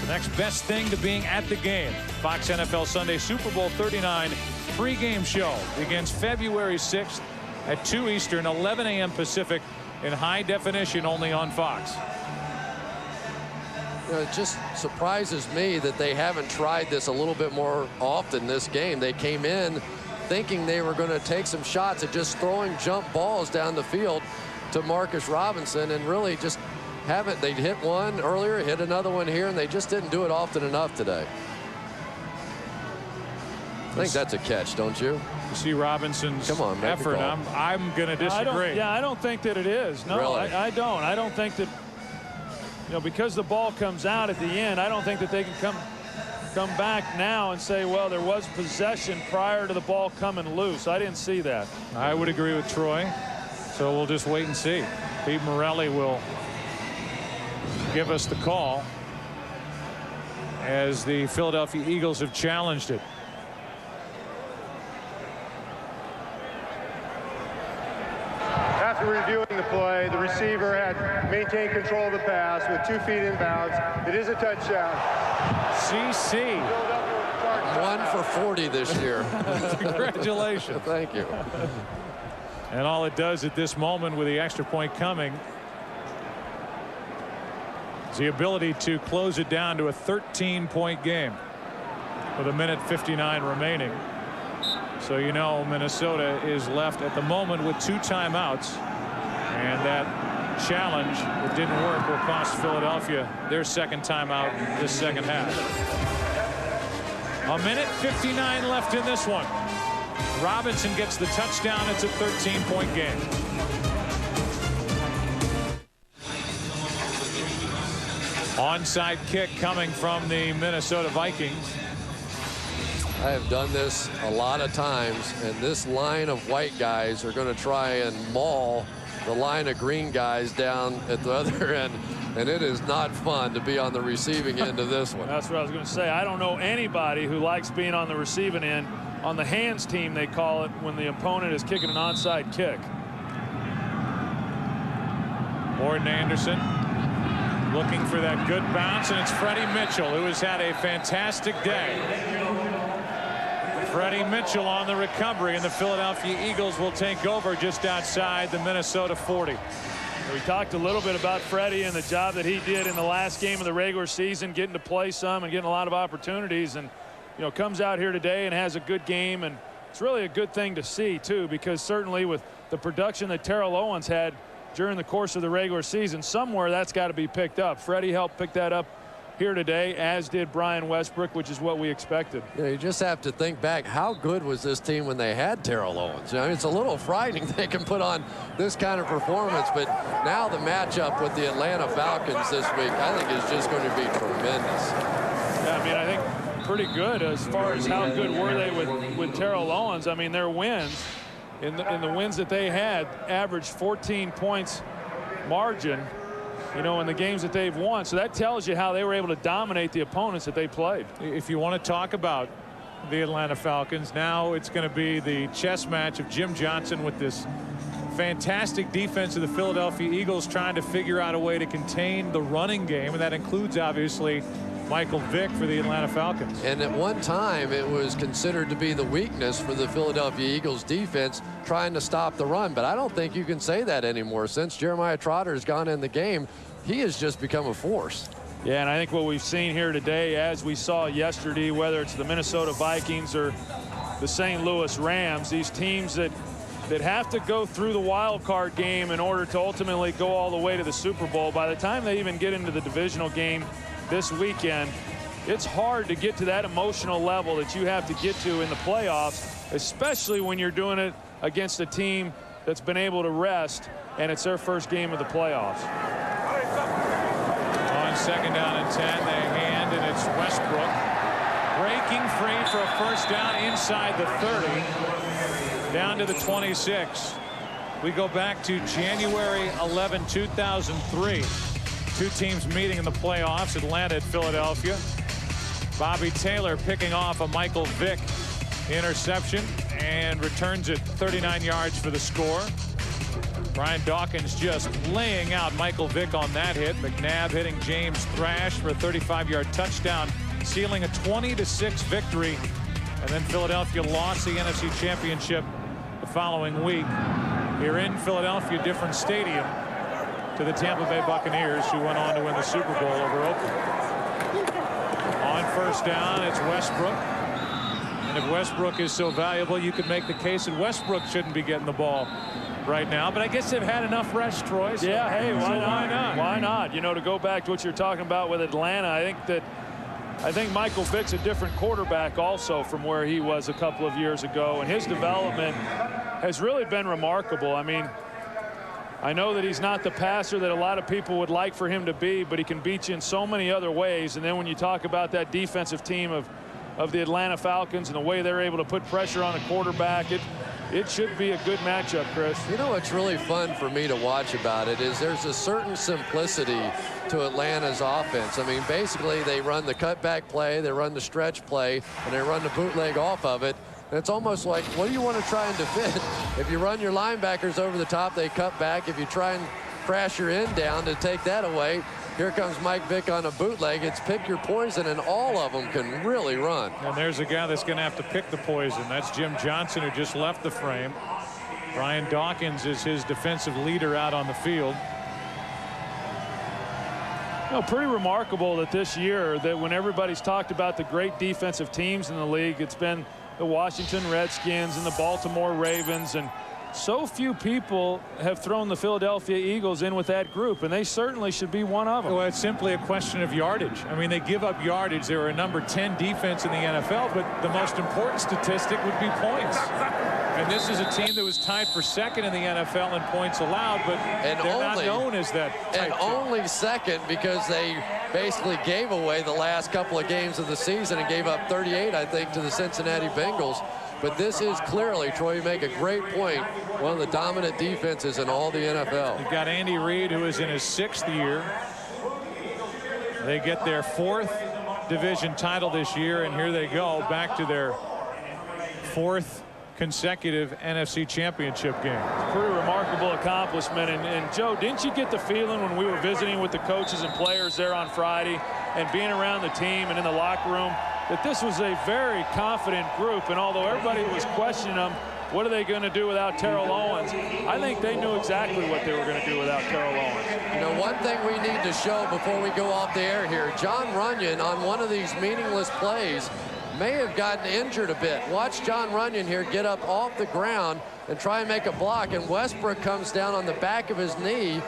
The next best thing to being at the game. Fox NFL Sunday Super Bowl 39 pregame show begins February 6th at 2 Eastern, 11 a.m. Pacific, in high definition only on Fox. You know, it just surprises me that they haven't tried this a little bit more often this game. They came in thinking they were going to take some shots at just throwing jump balls down the field to Marcus Robinson, and really just haven't. They'd hit one earlier, hit another one here, and they just didn't do it often enough today. I think that's a catch, don't you? You see Robinson's effort. I'm going to disagree. I don't think that it is. No, really? I don't. I don't think that, you know, because the ball comes out at the end, I don't think that they can come back now and say, well, there was possession prior to the ball coming loose. I didn't see that. I would agree with Troy. So we'll just wait and see. Pete Morelli will give us the call as the Philadelphia Eagles have challenged it. After reviewing the play, the receiver had maintained control of the pass with 2 feet in bounds. It is a touchdown. CC. 1 for 40 this year. Congratulations. Thank you. And all it does at this moment with the extra point coming is the ability to close it down to a 13-point game with 1:59 remaining. So you know Minnesota is left at the moment with 2 timeouts, and that challenge that didn't work will cost Philadelphia their second timeout this second half. 1:59 left in this one. Robinson gets the touchdown. It's a 13-point game. Onside kick coming from the Minnesota Vikings. I have done this a lot of times, and this line of white guys are going to try and maul the line of green guys down at the other end, and it is not fun to be on the receiving end of this one. That's what I was going to say. I don't know anybody who likes being on the receiving end. On the hands team, they call it when the opponent is kicking an onside kick. Morton Anderson looking for that good bounce, and it's Freddie Mitchell, who has had a fantastic day. Freddie Mitchell on the recovery, and the Philadelphia Eagles will take over just outside the Minnesota 40. We talked a little bit about Freddie and the job that he did in the last game of the regular season, getting to play some and getting a lot of opportunities, and you know, comes out here today and has a good game, and it's really a good thing to see too, because certainly with the production that Terrell Owens had during the course of the regular season, somewhere that's got to be picked up. Freddie helped pick that up here today, as did Brian Westbrook, which is what we expected. You know, you just have to think back, how good was this team when they had Terrell Owens? You know, it's a little frightening they can put on this kind of performance, but now the matchup with the Atlanta Falcons this week, I think, is just going to be tremendous. Yeah, I mean, I think pretty good as far as how good were they with Terrell Owens. I mean, their wins, in the wins that they had, averaged 14 points margin, you know, in the games that they've won. So that tells you how they were able to dominate the opponents that they played. If you want to talk about the Atlanta Falcons, now it's going to be the chess match of Jim Johnson with this fantastic defense of the Philadelphia Eagles, trying to figure out a way to contain the running game, and that includes obviously Michael Vick for the Atlanta Falcons. And at one time, it was considered to be the weakness for the Philadelphia Eagles defense trying to stop the run. But I don't think you can say that anymore. Since Jeremiah Trotter has gone in the game, he has just become a force. Yeah, and I think what we've seen here today, as we saw yesterday, whether it's the Minnesota Vikings or the St. Louis Rams, these teams that have to go through the wild card game in order to ultimately go all the way to the Super Bowl, by the time they even get into the divisional game this weekend, it's hard to get to that emotional level that you have to get to in the playoffs, especially when you're doing it against a team that's been able to rest, and it's their first game of the playoffs. On 2nd down and 10, they hand, and it's Westbrook breaking free for a first down inside the 30, down to the 26. We go back to January 11, 2003. Two teams meeting in the playoffs, Atlanta and Philadelphia. Bobby Taylor picking off a Michael Vick interception and returns it 39 yards for the score. Brian Dawkins just laying out Michael Vick on that hit. McNabb hitting James Thrash for a 35-yard touchdown, sealing a 20-6 victory. And then Philadelphia lost the NFC Championship the following week here in Philadelphia, different stadium, to the Tampa Bay Buccaneers, who went on to win the Super Bowl over Oakland. On first down, it's Westbrook. And if Westbrook is so valuable, you could make the case that Westbrook shouldn't be getting the ball right now. But I guess they've had enough rest, Troy. So yeah, hey, why not? Why not? You know, to go back to what you're talking about with Atlanta, I think Michael Vick's a different quarterback also from where he was a couple of years ago. And his development has really been remarkable. I mean, I know that he's not the passer that a lot of people would like for him to be, but he can beat you in so many other ways. And then when you talk about that defensive team of the Atlanta Falcons and the way they're able to put pressure on the quarterback, it should be a good matchup, Chris. You know what's really fun for me to watch about it is there's a certain simplicity to Atlanta's offense. I mean, basically they run the cutback play, they run the stretch play, and they run the bootleg off of it. And it's almost like, what do you want to try and defend? If you run your linebackers over the top, they cut back. If you try and crash your end down to take that away, here comes Mike Vick on a bootleg. It's pick your poison, and all of them can really run. And there's a guy that's going to have to pick the poison. That's Jim Johnson, who just left the frame. Brian Dawkins is his defensive leader out on the field. You know, pretty remarkable that this year, that when everybody's talked about the great defensive teams in the league, it's been the Washington Redskins and the Baltimore Ravens, and so few people have thrown the Philadelphia Eagles in with that group, and they certainly should be one of them. Well, it's simply a question of yardage. I mean, they give up yardage. They're a number 10 defense in the NFL, but the most important statistic would be points. And this is a team that was tied for second in the NFL in points allowed, but they're not known as that type and only second because they basically gave away the last couple of games of the season and gave up 38, I think, to the Cincinnati Bengals. But this is clearly, Troy, you make a great point, one of the dominant defenses in all the NFL. You've got Andy Reid, who is in his 6th year. They get their 4th division title this year, and here they go back to their 4th consecutive NFC championship game. Pretty remarkable accomplishment. And Joe, didn't you get the feeling when we were visiting with the coaches and players there on Friday and being around the team and in the locker room, that this was a very confident group? And although everybody was questioning them, what are they going to do without Terrell Owens? I think they knew exactly what they were going to do without Terrell Owens. You know, one thing we need to show before we go off the air here, John Runyon on one of these meaningless plays may have gotten injured a bit. Watch John Runyon here get up off the ground and try and make a block, and Westbrook comes down on the back of his knee,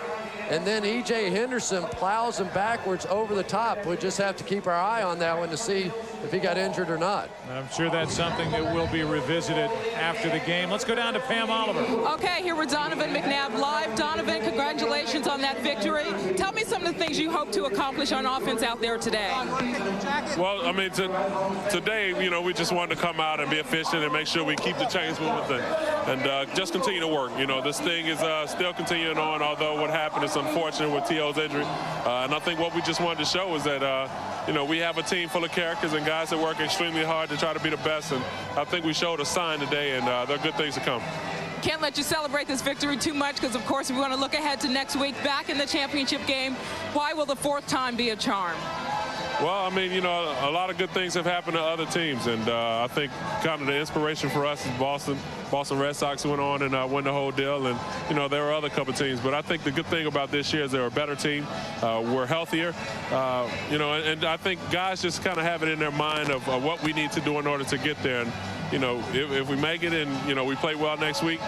and then E.J. Henderson plows him backwards over the top. We'll just have to keep our eye on that one to see if he got injured or not. I'm sure that's something that will be revisited after the game. Let's go down to Pam Oliver. Okay, here with Donovan McNabb live. Donovan, congratulations on that victory. Tell me some of the things you hope to accomplish on offense out there today. Well, I mean, today, you know, we just wanted to come out and be efficient and make sure we keep the chains moving and just continue to work. You know, this thing is still continuing on, although what happened is unfortunate with T.O.'s injury. And I think what we just wanted to show is that, you know, we have a team full of characters and guys that work extremely hard to try to be the best. And I think we showed a sign today, and there are good things to come. Can't let you celebrate this victory too much because, of course, we want to look ahead to next week back in the championship game. Why will the 4th time be a charm? Well, I mean, you know, a lot of good things have happened to other teams, and I think kind of the inspiration for us is Boston Red Sox went on and won the whole deal, and, you know, there were other couple teams. But I think the good thing about this year is they're a better team. We're healthier, you know, and I think guys just kind of have it in their mind of what we need to do in order to get there. And, you know, if we make it and, you know, we play well next week,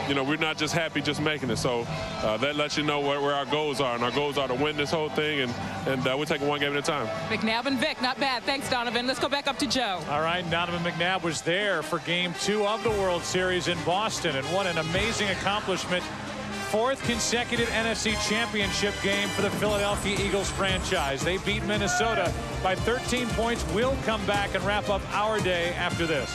you know, we're not just happy just making it. So that lets you know where our goals are. And our goals are to win this whole thing, and we're taking one game at a time. McNabb and Vic, not bad. Thanks, Donovan. Let's go back up to Joe. All right, Donovan McNabb was there for Game 2 of the World Series in Boston, and what an amazing accomplishment. 4th consecutive NFC Championship game for the Philadelphia Eagles franchise. They beat Minnesota by 13 points. We'll come back and wrap up our day after this.